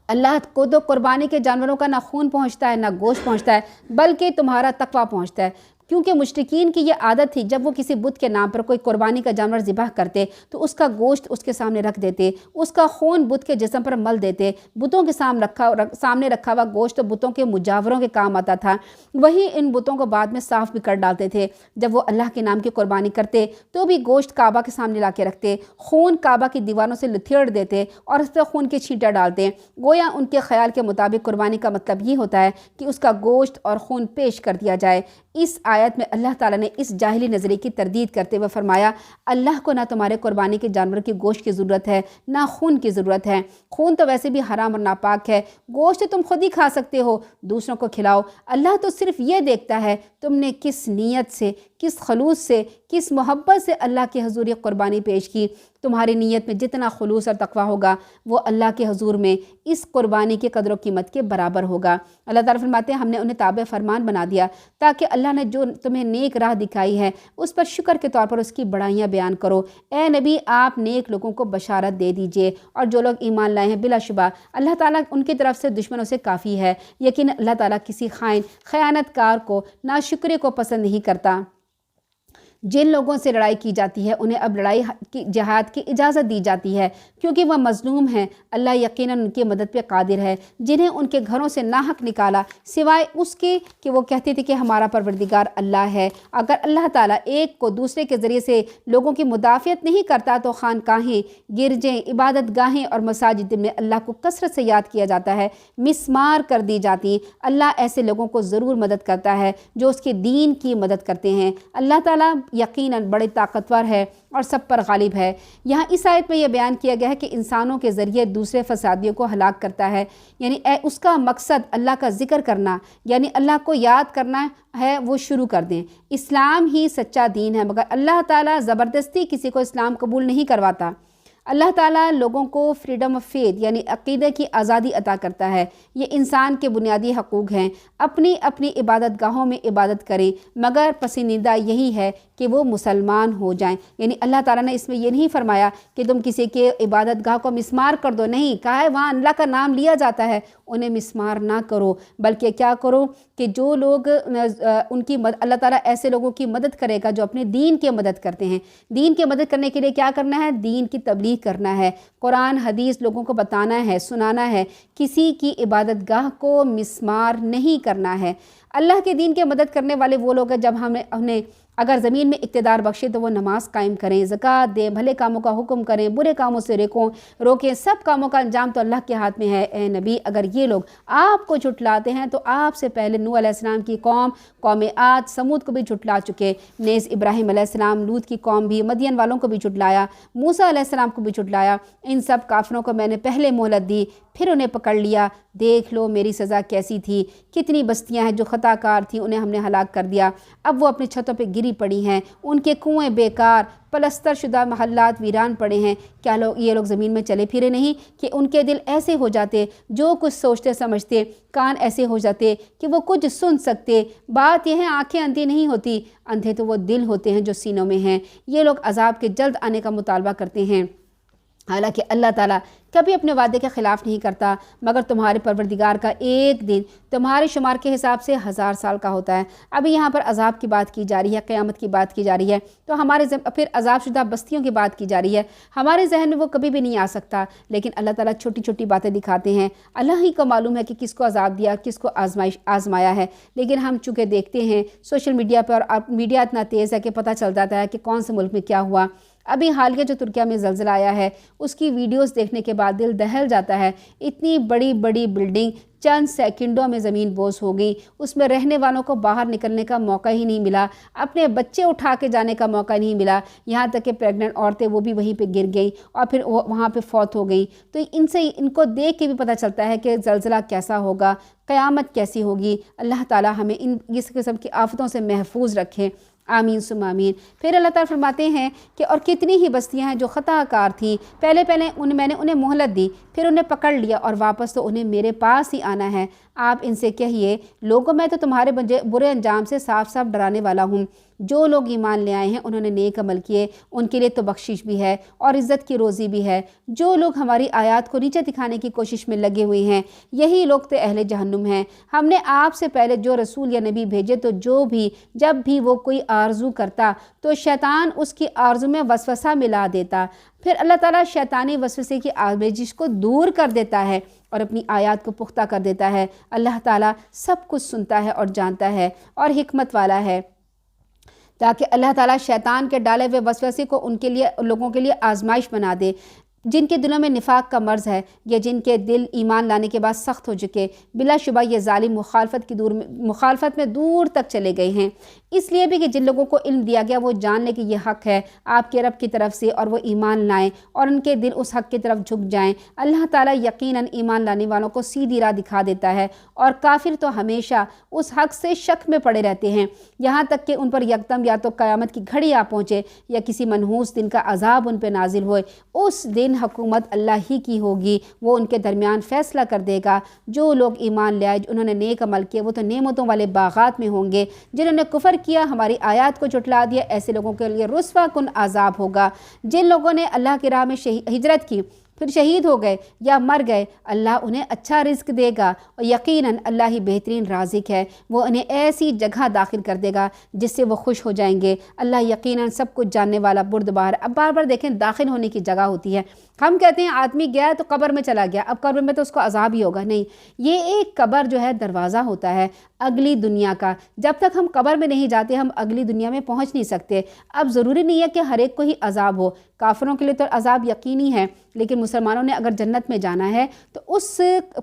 اللہ کو تو قربانی کے جانوروں کا نہ خون پہنچتا ہے نہ گوشت پہنچتا ہے، بلکہ تمہارا تقویٰ پہنچتا ہے، کیونکہ مشرکین کی یہ عادت تھی جب وہ کسی بت کے نام پر کوئی قربانی کا جانور ذبح کرتے تو اس کا گوشت اس کے سامنے رکھ دیتے، اس کا خون بت کے جسم پر مل دیتے۔ بتوں کے سامنے رکھا ہوا گوشت تو بتوں کے مجاوروں کے کام آتا تھا، وہی ان بتوں کو بعد میں صاف بھی کر ڈالتے تھے۔ جب وہ اللہ کے نام کی قربانی کرتے تو بھی گوشت کعبہ کے سامنے لا کے رکھتے، خون کعبہ کی دیواروں سے لتھیڑ دیتے اور اس پر خون کے چھینٹے ڈالتے، گویا ان کے خیال کے مطابق قربانی کا مطلب یہ ہوتا ہے کہ اس کا گوشت اور خون پیش کر دیا جائے۔ اس آیت میں اللہ تعالیٰ نے اس جاہلی نظریے کی تردید کرتے ہوئے فرمایا اللہ کو نہ تمہارے قربانی کے جانور کی گوشت کی ضرورت ہے نہ خون کی ضرورت ہے، خون تو ویسے بھی حرام اور ناپاک ہے، گوشت تم خود ہی کھا سکتے ہو، دوسروں کو کھلاؤ۔ اللہ تو صرف یہ دیکھتا ہے تم نے کس نیت سے، کس خلوص سے، کس محبت سے اللہ کے حضور یہ قربانی پیش کی۔ تمہاری نیت میں جتنا خلوص اور تقویٰ ہوگا وہ اللہ کے حضور میں اس قربانی کی قدر و قیمت کے برابر ہوگا۔ اللہ تعالیٰ فرماتے ہیں ہم نے انہیں تابع فرمان بنا دیا تاکہ اللہ نے جو تمہیں نیک راہ دکھائی ہے اس پر شکر کے طور پر اس کی بڑائیاں بیان کرو۔ اے نبی آپ نیک لوگوں کو بشارت دے دیجئے، اور جو لوگ ایمان لائے ہیں بلا شبہ اللہ تعالیٰ ان کی طرف سے دشمنوں سے کافی ہے، یقین اللہ تعالیٰ کسی خیانت کار کو، ناشکرے کو پسند نہیں کرتا۔ جن لوگوں سے لڑائی کی جاتی ہے انہیں اب لڑائی کی جہاد کی اجازت دی جاتی ہے کیونکہ وہ مظلوم ہیں، اللہ یقیناً ان کی مدد پہ قادر ہے۔ جنہیں ان کے گھروں سے ناحق نکالا سوائے اس کے کہ وہ کہتے تھے کہ ہمارا پروردگار اللہ ہے، اگر اللہ تعالیٰ ایک کو دوسرے کے ذریعے سے لوگوں کی مدافعت نہیں کرتا تو خانقاہیں، گرجیں، عبادت گاہیں اور مساجد میں اللہ کو کثرت سے یاد کیا جاتا ہے مسمار کر دی جاتی۔ اللہ ایسے لوگوں کو ضرور مدد کرتا ہے جو اس کے دین کی مدد کرتے ہیں۔ اللہ تعالیٰ یقیناً بڑے طاقتور ہے اور سب پر غالب ہے۔ یہاں اس آیت میں یہ بیان کیا گیا ہے کہ انسانوں کے ذریعے دوسرے فسادیوں کو ہلاک کرتا ہے، یعنی اس کا مقصد اللہ کا ذکر کرنا، یعنی اللہ کو یاد کرنا ہے، وہ شروع کر دیں۔ اسلام ہی سچا دین ہے، مگر اللہ تعالیٰ زبردستی کسی کو اسلام قبول نہیں کرواتا۔ اللہ تعالیٰ لوگوں کو فریڈم آف فیتھ یعنی عقیدے کی آزادی عطا کرتا ہے، یہ انسان کے بنیادی حقوق ہیں۔ اپنی اپنی عبادت گاہوں میں عبادت کریں، مگر پسندیدہ یہی ہے کہ وہ مسلمان ہو جائیں۔ یعنی اللہ تعالیٰ نے اس میں یہ نہیں فرمایا کہ تم کسی کے عبادت گاہ کو مسمار کر دو، نہیں کہا ہے وہاں اللہ کا نام لیا جاتا ہے انہیں مسمار نہ کرو، بلکہ کیا کرو کہ جو لوگ ان کی اللہ تعالیٰ ایسے لوگوں کی مدد کرے گا جو اپنے دین کی مدد کرتے ہیں۔ دین کی مدد کرنے کے لیے کیا کرنا ہے؟ دین کی تبلیغ کرنا ہے، قرآن حدیث لوگوں کو بتانا ہے، سنانا ہے، کسی کی عبادت گاہ کو مسمار نہیں کرنا ہے۔ اللہ کے دین کی مدد کرنے والے وہ لوگ ہیں جب ہمیں اگر زمین میں اقتدار بخشے تو وہ نماز قائم کریں، زکوٰۃ دیں، بھلے کاموں کا حکم کریں، برے کاموں سے روکیں، سب کاموں کا انجام تو اللہ کے ہاتھ میں ہے۔ اے نبی اگر یہ لوگ آپ کو جھٹلاتے ہیں تو آپ سے پہلے نوح علیہ السلام کی قوم عاد سمود کو بھی جھٹلا چکے، نیز ابراہیم علیہ السلام، لوط کی قوم بھی، مدین والوں کو بھی جھٹلایا، موسیٰ علیہ السلام کو بھی جھٹلایا۔ ان سب کافروں کو میں نے پہلے مہلت دی پھر انہیں پکڑ لیا، دیکھ لو میری سزا کیسی تھی۔ کتنی بستیاں ہیں جو خطا کار تھیں انہیں ہم نے ہلاک کر دیا، اب وہ اپنی چھتوں پہ گری پڑی ہیں، ان کے کنویں بیکار، پلستر شدہ محلات ویران پڑے ہیں۔ کیا یہ لوگ زمین میں چلے پھرے نہیں کہ ان کے دل ایسے ہو جاتے، جو کچھ سوچتے سمجھتے، کان ایسے ہو جاتے کہ وہ کچھ سن سکتے۔ بات یہ ہے آنکھیں اندھی نہیں ہوتی، اندھے تو وہ دل ہوتے ہیں جو سینوں میں ہیں۔ یہ لوگ عذاب کے جلد آنے کا مطالبہ کرتے ہیں۔ حالانکہ اللہ تعالیٰ کبھی اپنے وعدے کے خلاف نہیں کرتا، مگر تمہارے پروردگار کا ایک دن تمہارے شمار کے حساب سے 1000 سال کا ہوتا ہے۔ ابھی یہاں پر عذاب کی بات کی جا رہی ہے، قیامت کی بات کی جا رہی ہے، تو ہمارے پھر عذاب شدہ بستیوں کی بات کی جا رہی ہے۔ ہمارے ذہن میں وہ کبھی بھی نہیں آ سکتا، لیکن اللہ تعالیٰ چھوٹی چھوٹی باتیں دکھاتے ہیں۔ اللہ ہی کو معلوم ہے کہ کس کو عذاب دیا، کس کو آزمایا ہے، لیکن ہم چونکہ دیکھتے ہیں سوشل میڈیا پر، اور میڈیا اتنا تیز ہے کہ پتہ چل جاتا ہے کہ کون سے ملک میں کیا ہوا۔ ابھی حالیہ جو ترکیہ میں زلزلہ آیا ہے، اس کی ویڈیوز دیکھنے کے بعد دل دہل جاتا ہے۔ اتنی بڑی بڑی بلڈنگ چند سیکنڈوں میں زمین بوس ہو گئی، اس میں رہنے والوں کو باہر نکلنے کا موقع ہی نہیں ملا، اپنے بچے اٹھا کے جانے کا موقع نہیں ملا، یہاں تک کہ پریگننٹ عورتیں وہ بھی وہیں پہ گر گئیں اور پھر وہاں پہ فوت ہو گئیں۔ تو ان کو دیکھ کے بھی پتہ چلتا ہے کہ زلزلہ کیسا ہوگا، قیامت کیسی ہوگی۔ اللہ تعالیٰ ہمیں اس قسم کی آفتوں سے محفوظ رکھے، آمین ثم آمین۔ پھر اللہ تعالیٰ فرماتے ہیں کہ اور کتنی ہی بستیاں ہیں جو خطا کار تھیں، پہلے میں نے انہیں مہلت دی، پھر انہیں پکڑ لیا، اور واپس تو انہیں میرے پاس ہی آنا ہے۔ آپ ان سے کہیے، لوگوں میں تو تمہارے برے انجام سے صاف صاف ڈرانے والا ہوں۔ جو لوگ ایمان لے آئے ہیں، انہوں نے نیک عمل کیے، ان کے لیے تو بخشش بھی ہے اور عزت کی روزی بھی ہے۔ جو لوگ ہماری آیات کو نیچے دکھانے کی کوشش میں لگے ہوئے ہیں، یہی لوگ تو اہل جہنم ہیں۔ ہم نے آپ سے پہلے جو رسول یا نبی بھیجے، تو جب بھی وہ کوئی آرزو کرتا تو شیطان اس کی آرزو میں وسوسہ ملا دیتا، پھر اللہ تعالیٰ شیطانی وسوسے کی آمیزش کو دور کر دیتا ہے اور اپنی آیات کو پختہ کر دیتا ہے۔ اللہ تعالیٰ سب کچھ سنتا ہے اور جانتا ہے اور حکمت والا ہے، تاکہ اللہ تعالیٰ شیطان کے ڈالے ہوئے وسوسے کو لوگوں کے لیے آزمائش بنا دے۔ جن کے دلوں میں نفاق کا مرض ہے، یا جن کے دل ایمان لانے کے بعد سخت ہو چکے، بلا شبہ یہ ظالم مخالفت میں دور تک چلے گئے ہیں۔ اس لیے بھی کہ جن لوگوں کو علم دیا گیا وہ جان لے کہ یہ حق ہے آپ کے رب کی طرف سے، اور وہ ایمان لائیں اور ان کے دل اس حق کی طرف جھک جائیں۔ اللہ تعالیٰ یقیناً ایمان لانے والوں کو سیدھی راہ دکھا دیتا ہے، اور کافر تو ہمیشہ اس حق سے شک میں پڑے رہتے ہیں، یہاں تک کہ ان پر یکدم یا تو قیامت کی گھڑی آ پہنچے یا کسی منحوس دن کا عذاب ان پہ نازل ہوئے۔ اس دن حکومت اللہ ہی کی ہوگی، وہ ان کے درمیان فیصلہ کر دے گا۔ جو لوگ ایمان لے آئے، انہوں نے نیک عمل کیے، وہ تو نعمتوں والے باغات میں ہوں گے۔ جنہوں نے کفر کیا، ہماری آیات کو جھٹلا دیا، ایسے لوگوں کے لیے رسوا کن عذاب ہوگا۔ جن لوگوں نے اللہ کی راہ میں ہجرت کی، پھر شہید ہو گئے یا مر گئے، اللہ انہیں اچھا رزق دے گا، اور یقیناً اللہ ہی بہترین رازق ہے، وہ انہیں ایسی جگہ داخل کر دے گا جس سے وہ خوش ہو جائیں گے۔ اللہ یقیناً سب کچھ جاننے والا بردبار۔ اب بار بار دیکھیں، داخل ہونے کی جگہ ہوتی ہے۔ ہم کہتے ہیں آدمی گیا تو قبر میں چلا گیا، اب قبر میں تو اس کو عذاب ہی ہوگا، نہیں، یہ ایک قبر جو ہے دروازہ ہوتا ہے اگلی دنیا کا۔ جب تک ہم قبر میں نہیں جاتے، ہم اگلی دنیا میں پہنچ نہیں سکتے۔ اب ضروری نہیں ہے کہ ہر ایک کو ہی عذاب ہو، کافروں کے لیے تو عذاب یقینی ہے، لیکن مسلمانوں نے اگر جنت میں جانا ہے تو اس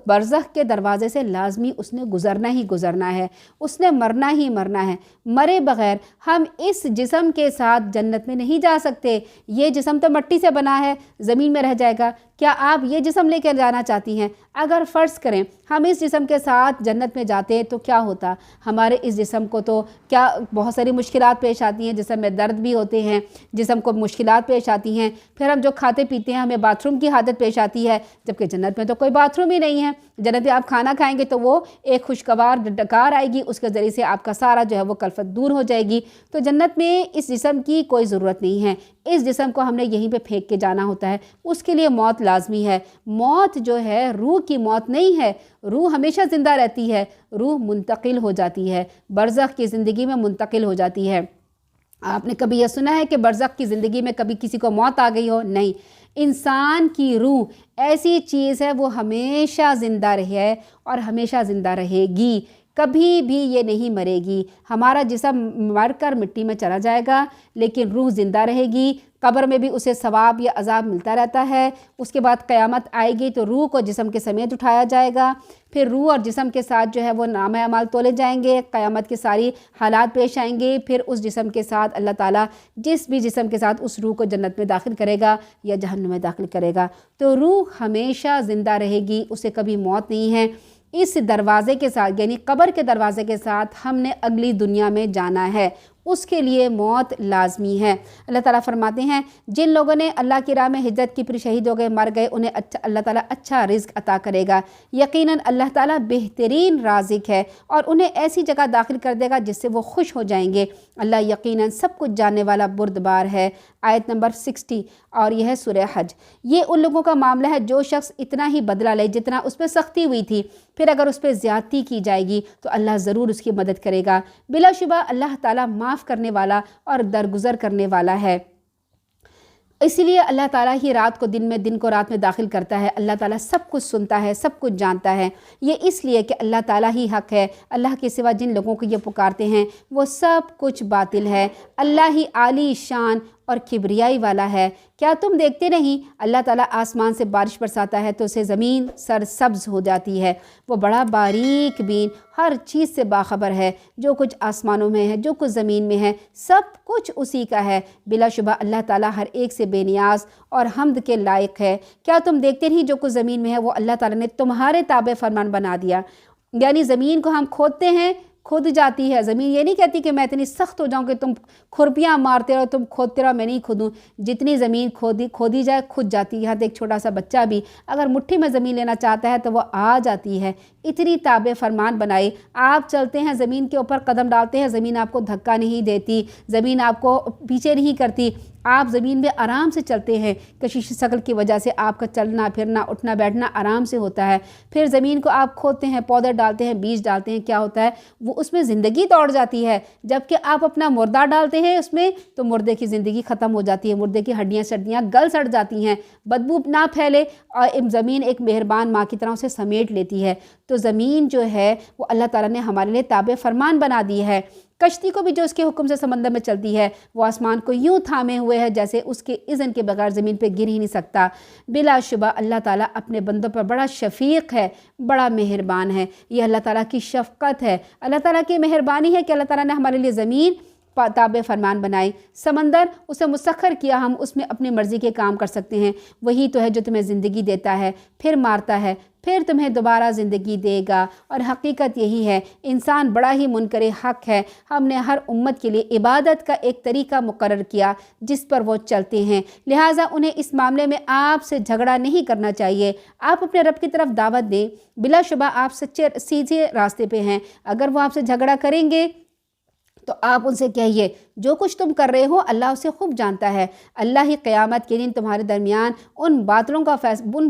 برزخ کے دروازے سے لازمی اس نے گزرنا ہی گزرنا ہے، اس نے مرنا ہی مرنا ہے۔ مرے بغیر ہم اس جسم کے ساتھ جنت میں نہیں جا سکتے۔ یہ جسم تو مٹی سے بنا ہے، زمین میں رہ جائے گا۔ کیا آپ یہ جسم لے کے جانا چاہتی ہیں؟ اگر فرض کریں ہم اس جسم کے ساتھ جنت میں جاتے تو کیا ہوتا؟ ہمارے اس جسم کو تو کیا بہت ساری مشکلات پیش آتی ہیں، جسم میں درد بھی ہوتے ہیں، جسم کو مشکلات پیش آتی ہیں، پھر ہم جو کھاتے پیتے ہیں ہمیں باتھ روم کی حاجت پیش آتی ہے، جبکہ جنت میں تو کوئی باتھ روم ہی نہیں ہے۔ جنت میں آپ کھانا کھائیں گے تو وہ ایک خوشگوار ڈکار آئے گی، اس کے ذریعے سے آپ کا سارا جو ہے وہ کلفت دور ہو جائے گی۔ تو جنت میں اس جسم کی کوئی ضرورت نہیں ہے، اس جسم کو ہم نے یہیں پہ پھینک کے جانا ہوتا ہے، اس کے لیے موت لازمی ہے۔ موت جو ہے روح کی موت نہیں ہے، روح ہمیشہ زندہ رہتی ہے، روح منتقل ہو جاتی ہے، برزخ کی زندگی میں منتقل ہو جاتی ہے۔ آپ نے کبھی یہ سنا ہے کہ برزخ کی زندگی میں کبھی کسی کو موت آ گئی ہو؟ نہیں، انسان کی روح ایسی چیز ہے، وہ ہمیشہ زندہ رہے اور ہمیشہ زندہ رہے گی، کبھی بھی یہ نہیں مرے گی۔ ہمارا جسم مر کر مٹی میں چلا جائے گا، لیکن روح زندہ رہے گی، قبر میں بھی اسے ثواب یا عذاب ملتا رہتا ہے۔ اس کے بعد قیامت آئے گی تو روح کو جسم کے سمیت اٹھایا جائے گا، پھر روح اور جسم کے ساتھ جو ہے وہ نامہ اعمال تولے جائیں گے، قیامت کی ساری حالات پیش آئیں گے، پھر اس جسم کے ساتھ اللہ تعالیٰ جس بھی جسم کے ساتھ اس روح کو جنت میں داخل کرے گا یا جہنم میں داخل کرے گا، تو روح ہمیشہ زندہ رہے گی، اسے کبھی موت نہیں ہے۔ اس دروازے کے ساتھ، یعنی قبر کے دروازے کے ساتھ ہم نے اگلی دنیا میں جانا ہے، اس کے لیے موت لازمی ہے۔ اللہ تعالیٰ فرماتے ہیں جن لوگوں نے اللہ کی راہ میں ہجرت کی پھر شہید ہو گئے مر گئے انہیں اللہ تعالیٰ اچھا رزق عطا کرے گا، یقیناً اللہ تعالیٰ بہترین رازق ہے اور انہیں ایسی جگہ داخل کر دے گا جس سے وہ خوش ہو جائیں گے۔ اللہ یقیناً سب کچھ جاننے والا بردبار ہے۔ آیت نمبر 60 اور یہ ہے سورہ حج۔ یہ ان لوگوں کا معاملہ ہے جو شخص اتنا ہی بدلہ لے جتنا اس پہ سختی ہوئی تھی، پھر اگر اس پہ زیادتی کی جائے گی تو اللہ ضرور اس کی مدد کرے گا۔ بلا شبہ اللہ تعالیٰ معاف کرنے والا اور درگزر کرنے والا ہے۔ اسی لیے اللہ تعالیٰ ہی رات کو دن میں، دن کو رات میں داخل کرتا ہے۔ اللہ تعالیٰ سب کچھ سنتا ہے، سب کچھ جانتا ہے۔ یہ اس لیے کہ اللہ تعالیٰ ہی حق ہے، اللہ کے سوا جن لوگوں کو یہ پکارتے ہیں وہ سب کچھ باطل ہے۔ اللہ ہی عالی شان اور کبریائی والا ہے۔ کیا تم دیکھتے نہیں اللہ تعالیٰ آسمان سے بارش برساتا ہے تو اسے زمین سرسبز ہو جاتی ہے۔ وہ بڑا باریک بین ہر چیز سے باخبر ہے، جو کچھ آسمانوں میں ہے، جو کچھ زمین میں ہے، سب کچھ اسی کا ہے۔ بلا شبہ اللہ تعالیٰ ہر ایک سے بے نیاز اور حمد کے لائق ہے۔ کیا تم دیکھتے نہیں جو کچھ زمین میں ہے وہ اللہ تعالیٰ نے تمہارے تابع فرمان بنا دیا۔ یعنی زمین کو ہم کھودتے ہیں، کھود جاتی ہے۔ زمین یہ نہیں کہتی کہ میں اتنی سخت ہو جاؤں کہ تم کھرپیاں مارتے رہو، تم کھودتے رہو، میں نہیں کھودوں۔ جتنی زمین کھودی جائے کھود جاتی ہے۔ یہاں ایک چھوٹا سا بچہ بھی اگر مٹھی میں زمین لینا چاہتا ہے تو وہ آ جاتی ہے۔ اتنی تابع فرمان بنائے۔ آپ چلتے ہیں زمین کے اوپر قدم ڈالتے ہیں، زمین آپ کو دھکا نہیں دیتی، زمین آپ کو پیچھے نہیں کرتی، آپ زمین میں آرام سے چلتے ہیں۔ کشش ثقل کی وجہ سے آپ کا چلنا پھرنا اٹھنا بیٹھنا آرام سے ہوتا ہے۔ پھر زمین کو آپ کھودتے ہیں، پودے ڈالتے ہیں، بیج ڈالتے ہیں، کیا ہوتا ہے وہ اس میں زندگی دوڑ جاتی ہے۔ جبکہ آپ اپنا مردہ ڈالتے ہیں اس میں تو مردے کی زندگی ختم ہو جاتی ہے، مردے کی ہڈیاں سڈیاں گل سڑ جاتی ہیں، بدبو نہ پھیلے اور زمین ایک مہربان ماں کی طرح اسے سمیٹ لیتی ہے۔ تو زمین جو ہے وہ اللہ تعالیٰ نے ہمارے لیے تابع فرمان بنا دی ہے۔ کشتی کو بھی جو اس کے حکم سے سمندر میں چلتی ہے وہ آسمان کو یوں تھامے ہوئے ہے جیسے اس کے اذن کے بغیر زمین پہ گر ہی نہیں سکتا۔ بلا شبہ اللہ تعالیٰ اپنے بندوں پر بڑا شفیق ہے، بڑا مہربان ہے۔ یہ اللہ تعالیٰ کی شفقت ہے، اللہ تعالیٰ کی مہربانی ہے کہ اللہ تعالیٰ نے ہمارے لیے زمین تابع فرمان بنائے، سمندر اسے مسخر کیا، ہم اس میں اپنی مرضی کے کام کر سکتے ہیں۔ وہی تو ہے جو تمہیں زندگی دیتا ہے، پھر مارتا ہے، پھر تمہیں دوبارہ زندگی دے گا۔ اور حقیقت یہی ہے، انسان بڑا ہی منکر حق ہے۔ ہم نے ہر امت کے لیے عبادت کا ایک طریقہ مقرر کیا جس پر وہ چلتے ہیں، لہٰذا انہیں اس معاملے میں آپ سے جھگڑا نہیں کرنا چاہیے۔ آپ اپنے رب کی طرف دعوت دیں، بلا شبہ آپ سچے سیدھے راستے پہ ہیں۔ اگر وہ آپ سے جھگڑا کریں گے تو آپ ان سے کہیے جو کچھ تم کر رہے ہو اللہ اسے خوب جانتا ہے۔ اللہ ہی قیامت کے دن تمہارے درمیان ان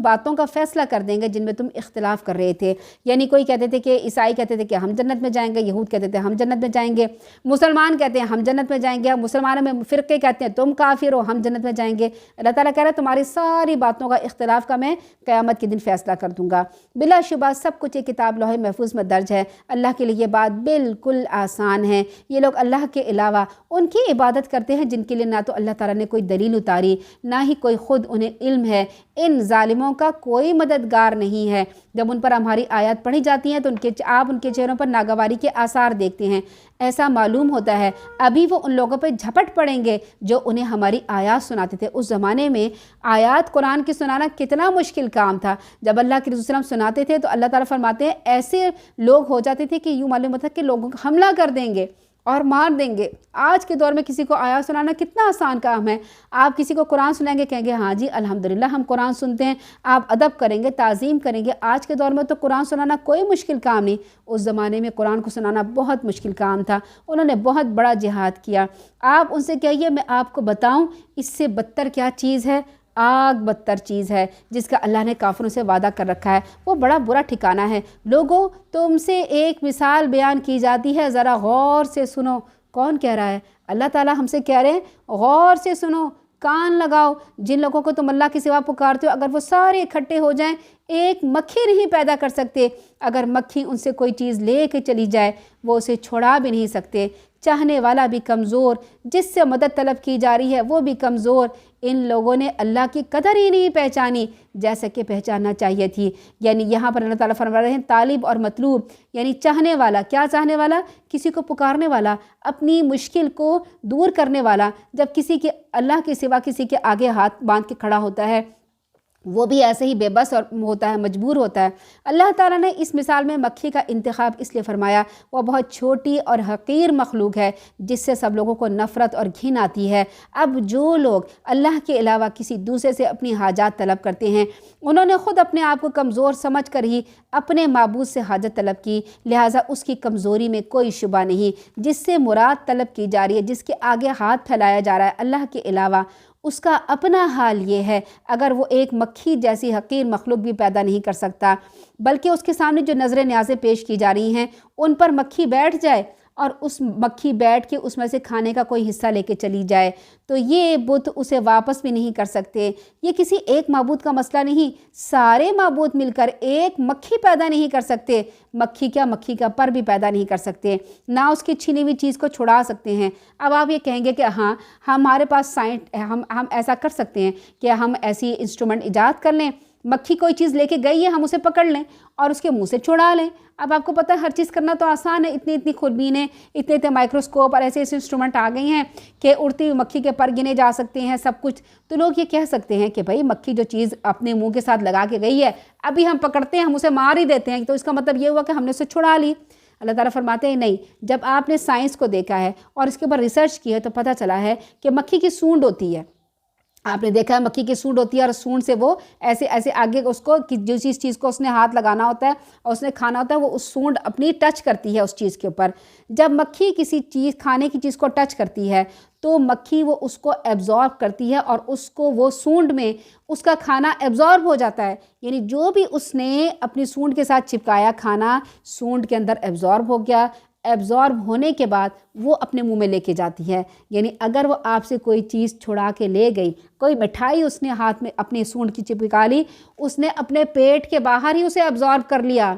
باتوں کا فیصلہ کر دیں گے جن میں تم اختلاف کر رہے تھے۔ یعنی کوئی کہتے تھے کہ عیسائی کہتے تھے کہ ہم جنت میں جائیں گے، یہود کہتے تھے ہم جنت میں جائیں گے، مسلمان کہتے ہیں ہم جنت میں جائیں گے، مسلمانوں میں فرقے کہتے ہیں تم کافر ہو ہم جنت میں جائیں گے۔ اللہ تعالیٰ کہہ رہا ہے تمہاری ساری باتوں کا اختلاف کا میں قیامت کے دن فیصلہ کر دوں گا۔ بلا شبہ سب کچھ ایک کتاب لوح محفوظ میں درج ہے۔ اللہ کے لیے یہ بات بالکل آسان ہے۔ یہ لوگ اللہ کے علاوہ ان کی عبادت کرتے ہیں جن کے لیے نہ تو اللہ تعالیٰ نے کوئی دلیل اتاری، نہ ہی کوئی خود انہیں علم ہے۔ ان ظالموں کا کوئی مددگار نہیں ہے۔ جب ان پر ہماری آیات پڑھی جاتی ہیں تو آپ ان کے چہروں پر ناگواری کے آثار دیکھتے ہیں۔ ایسا معلوم ہوتا ہے ابھی وہ ان لوگوں پہ جھپٹ پڑیں گے جو انہیں ہماری آیات سناتے تھے۔ اس زمانے میں آیات قرآن کی سنانا کتنا مشکل کام تھا۔ جب اللہ کے رسول صلی اللہ علیہ وسلم سناتے تھے تو اللہ تعالیٰ فرماتے ہیں ایسے لوگ ہو جاتے تھے کہ یوں معلوم ہوتا ہے کہ لوگوں کو حملہ کر دیں گے اور مار دیں گے۔ آج کے دور میں کسی کو آیات سنانا کتنا آسان کام ہے۔ آپ کسی کو قرآن سنائیں گے کہیں گے ہاں جی الحمدللہ ہم قرآن سنتے ہیں، آپ ادب کریں گے، تعظیم کریں گے۔ آج کے دور میں تو قرآن سنانا کوئی مشکل کام نہیں۔ اس زمانے میں قرآن کو سنانا بہت مشکل کام تھا، انہوں نے بہت بڑا جہاد کیا۔ آپ ان سے کہیے میں آپ کو بتاؤں اس سے بدتر کیا چیز ہے؟ آگ بدتر چیز ہے جس کا اللہ نے کافروں سے وعدہ کر رکھا ہے، وہ بڑا برا ٹھکانہ ہے۔ لوگوں تم سے ایک مثال بیان کی جاتی ہے، ذرا غور سے سنو۔ کون کہہ رہا ہے؟ اللہ تعالیٰ ہم سے کہہ رہے ہیں غور سے سنو، کان لگاؤ۔ جن لوگوں کو تم اللہ کے سوا پکارتے ہو اگر وہ سارے اکٹھے ہو جائیں ایک مکھی نہیں پیدا کر سکتے۔ اگر مکھی ان سے کوئی چیز لے کے چلی جائے وہ اسے چھڑا بھی نہیں سکتے۔ چاہنے والا بھی کمزور، جس سے مدد طلب کی جا رہی ہے وہ بھی کمزور۔ ان لوگوں نے اللہ کی قدر ہی نہیں پہچانی جیسا کہ پہچاننا چاہیے تھی۔ یعنی یہاں پر اللہ تعالیٰ فرما رہے ہیں طالب اور مطلوب، یعنی چاہنے والا، کیا چاہنے والا؟ کسی کو پکارنے والا، اپنی مشکل کو دور کرنے والا۔ جب کسی کے اللہ کے سوا کسی کے آگے ہاتھ باندھ کے کھڑا ہوتا ہے وہ بھی ایسے ہی بے بس اور ہوتا ہے، مجبور ہوتا ہے۔ اللہ تعالیٰ نے اس مثال میں مکھی کا انتخاب اس لیے فرمایا، وہ بہت چھوٹی اور حقیر مخلوق ہے جس سے سب لوگوں کو نفرت اور گھن آتی ہے۔ اب جو لوگ اللہ کے علاوہ کسی دوسرے سے اپنی حاجات طلب کرتے ہیں، انہوں نے خود اپنے آپ کو کمزور سمجھ کر ہی اپنے معبود سے حاجت طلب کی، لہٰذا اس کی کمزوری میں کوئی شبہ نہیں۔ جس سے مراد طلب کی جا رہی ہے، جس کے آگے ہاتھ پھیلایا جا رہا ہے اللہ کے علاوہ، اس کا اپنا حال یہ ہے، اگر وہ ایک مکھی جیسی حقیر مخلوق بھی پیدا نہیں کر سکتا، بلکہ اس کے سامنے جو نظر نیازیں پیش کی جا رہی ہیں ان پر مکھی بیٹھ جائے اور اس مکھی بیٹھ کے اس میں سے کھانے کا کوئی حصہ لے کے چلی جائے، تو یہ بت اسے واپس بھی نہیں کر سکتے۔ یہ کسی ایک معبود کا مسئلہ نہیں، سارے معبود مل کر ایک مکھی پیدا نہیں کر سکتے۔ مکھی کیا، مکھی کا پر بھی پیدا نہیں کر سکتے، نہ اس کی چھینی ہوئی چیز کو چھڑا سکتے ہیں۔ اب آپ یہ کہیں گے کہ ہاں ہمارے پاس ہم ایسا کر سکتے ہیں کہ ہم ایسی انسٹرومنٹ ایجاد کر لیں، مکھی کوئی چیز لے کے گئی ہے، ہم اسے پکڑ لیں اور اس کے منہ سے چھڑا لیں۔ اب آپ کو پتہ ہے ہر چیز کرنا تو آسان ہے، اتنی خوربینیں، اتنے مائکروسکوپ اور ایسے انسٹرومنٹ آ گئی ہیں کہ اڑتی ہوئی مکھی کے پر گنے جا سکتے ہیں، سب کچھ۔ تو لوگ یہ کہہ سکتے ہیں کہ بھائی مکھی جو چیز اپنے منہ کے ساتھ لگا کے گئی ہے، ابھی ہم پکڑتے ہیں، ہم اسے مار ہی دیتے ہیں، تو اس کا مطلب یہ ہوا کہ ہم نے اسے چھڑا لی۔ اللہ تعالیٰ فرماتے ہیں نہیں، جب آپ نے سائنس کو دیکھا ہے اور اس کے اوپر ریسرچ کی ہے تو پتہ چلا ہے کہ مکھی کی سونڈ ہوتی ہے۔ آپ نے دیکھا ہے مکھی کی سونڈ ہوتی ہے اور سونڈ سے وہ ایسے آگے اس کو جو چیز کو اس نے ہاتھ لگانا ہوتا ہے اور اس نے کھانا ہوتا ہے، وہ اس سونڈ اپنی ٹچ کرتی ہے اس چیز کے اوپر۔ جب مکھی کسی چیز کھانے کی چیز کو ٹچ کرتی ہے تو مکھی وہ اس کو ایبزارب کرتی ہے اور اس کو وہ سونڈ میں اس کا کھانا ایبزارب ہو جاتا ہے، یعنی جو بھی اس نے اپنی سونڈ کے ساتھ چپکایا کھانا سونڈ کے اندر ایبزارب ہو گیا۔ ایبزارب ہونے کے بعد وہ اپنے منہ میں لے کے جاتی ہے۔ یعنی اگر وہ آپ سے کوئی چیز چھڑا کے لے گئی، کوئی مٹھائی اس نے ہاتھ میں اپنی سونڈ کی چپکا لی، اس نے اپنے پیٹ کے باہر ہی اسے ایبزارب کر لیا۔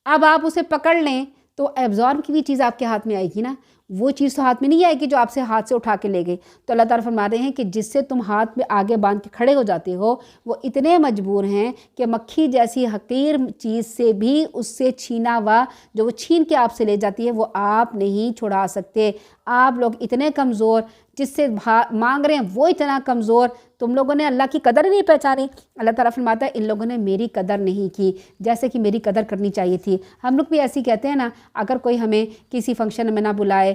اب آپ اسے پکڑ لیں تو ایبزارب کی بھی چیز آپ کے ہاتھ میں آئے گی نا، وہ چیز تو ہاتھ میں نہیں آئے گی جو آپ سے ہاتھ سے اٹھا کے لے گئے۔ تو اللہ تعالیٰ فرما رہے ہیں کہ جس سے تم ہاتھ میں آگے باندھ کے کھڑے ہو جاتے ہو، وہ اتنے مجبور ہیں کہ مکھی جیسی حقیر چیز سے بھی اس سے چھینا ہوا جو وہ چھین کے آپ سے لے جاتی ہے وہ آپ نہیں چھڑا سکتے۔ آپ لوگ اتنے کمزور، جس سے مانگ رہے ہیں وہ اتنا کمزور، تم لوگوں نے اللہ کی قدر نہیں پہچانی۔ اللہ تعالیٰ فرماتا ہے ان لوگوں نے میری قدر نہیں کی جیسے کہ میری قدر کرنی چاہیے تھی۔ ہم لوگ بھی ایسی کہتے ہیں نا، اگر کوئی ہمیں کسی فنکشن میں نہ بلائے،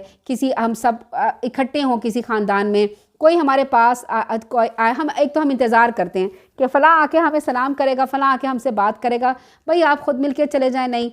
ہم سب اکٹھے ہوں کسی خاندان میں، کوئی ہمارے پاس ہم انتظار کرتے ہیں کہ فلاں آ کے ہمیں سلام کرے گا، فلاں آ کے ہم سے بات کرے گا، بھئی آپ خود مل کے چلے جائیں، نہیں،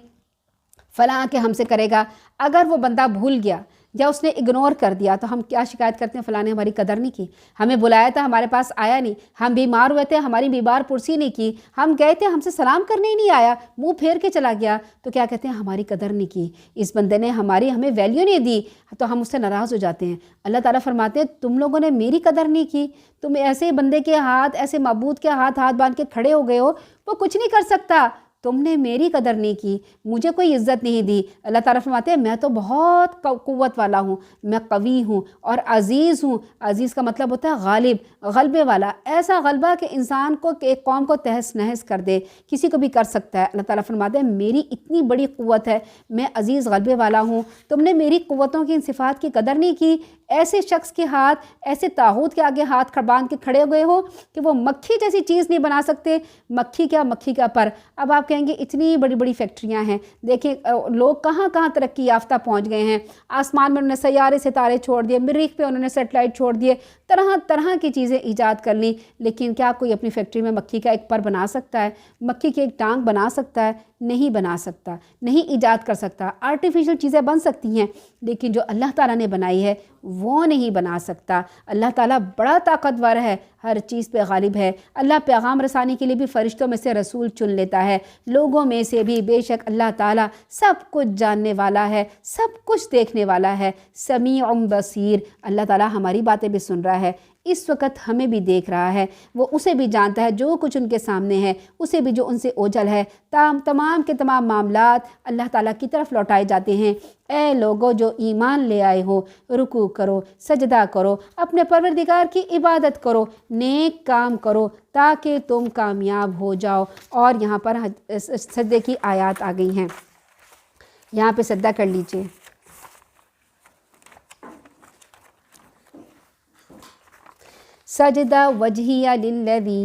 فلاں آ کے ہم سے کرے گا۔ اگر وہ بندہ بھول گیا یا اس نے اگنور کر دیا تو ہم کیا شکایت کرتے ہیں، فلاں نے ہماری قدر نہیں کی، ہمیں بلایا تھا ہمارے پاس آیا نہیں، ہم بیمار ہوئے تھے ہماری بیمار پرسی نہیں کی، ہم گئے تھے ہم سے سلام کرنے ہی نہیں آیا، منہ پھیر کے چلا گیا، تو کیا کہتے ہیں، ہماری قدر نہیں کی، اس بندے نے ہمیں ویلیو نہیں دی، تو ہم اس سے ناراض ہو جاتے ہیں۔ اللہ تعالیٰ فرماتے ہیں تم لوگوں نے میری قدر نہیں کی، تم ایسے بندے کے ہاتھ، ایسے معبود کے ہاتھ باندھ کے کھڑے ہو گئے ہو، وہ کچھ نہیں کر سکتا، تم نے میری قدر نہیں کی، مجھے کوئی عزت نہیں دی۔ اللہ تعالیٰ فرماتے ہیں میں تو بہت قوت والا ہوں، میں قوی ہوں اور عزیز ہوں۔ عزیز کا مطلب ہوتا ہے غالب، غلبے والا، ایسا غلبہ کہ انسان کو، کہ ایک قوم کو تہس نہس کر دے، کسی کو بھی کر سکتا ہے۔ اللہ تعالیٰ فرماتے ہیں میری اتنی بڑی قوت ہے، میں عزیز غلبے والا ہوں، تم نے میری قوتوں کی، ان صفات کی قدر نہیں کی۔ ایسے شخص کے ہاتھ، ایسے طاغوت کے آگے ہاتھ باندھ کے کھڑے ہوئے ہو کہ وہ مکھی جیسی چیز نہیں بنا سکتے۔ مکھی کیا، مکھی کا پر۔ اب آپ کہیں گے اتنی بڑی بڑی فیکٹریاں ہیں، دیکھیں لوگ کہاں کہاں ترقی یافتہ پہنچ گئے ہیں، آسمان میں انہوں نے سیارے ستارے چھوڑ دیے، مریخ پہ انہوں نے سیٹلائٹ چھوڑ دیے، طرح طرح کی چیزیں ایجاد کر لیں، لیکن کیا کوئی اپنی فیکٹری میں مکھی کا ایک پر بنا سکتا ہے؟ مکھی کی ایک ٹانگ بنا سکتا ہے؟ نہیں بنا سکتا، نہیں ایجاد کر سکتا۔ آرٹیفیشل چیزیں بن سکتی ہیں لیکن جو اللہ تعالیٰ نے بنائی ہے وہ نہیں بنا سکتا۔ اللہ تعالیٰ بڑا طاقتور ہے، ہر چیز پہ غالب ہے۔ اللہ پیغام رسانی کے لیے بھی فرشتوں میں سے رسول چن لیتا ہے، لوگوں میں سے بھی، بے شک اللہ تعالیٰ سب کچھ جاننے والا ہے، سب کچھ دیکھنے والا ہے، سمیع بصیر۔ اللہ تعالیٰ ہماری باتیں بھی سن رہا ہے، اس وقت ہمیں بھی دیکھ رہا ہے، وہ اسے بھی جانتا ہے جو کچھ ان کے سامنے ہے، اسے بھی جو ان سے اوجھل ہے۔ تمام کے تمام معاملات اللہ تعالیٰ کی طرف لوٹائے جاتے ہیں۔ اے لوگو جو ایمان لے آئے ہو، رکوع کرو، سجدہ کرو، اپنے پروردگار کی عبادت کرو، نیک کام کرو تاکہ تم کامیاب ہو جاؤ۔ اور یہاں پر سجدے کی آیات آ گئی ہیں، یہاں پہ سجدہ کر لیجئے۔ سجدہ وجہیہ للذی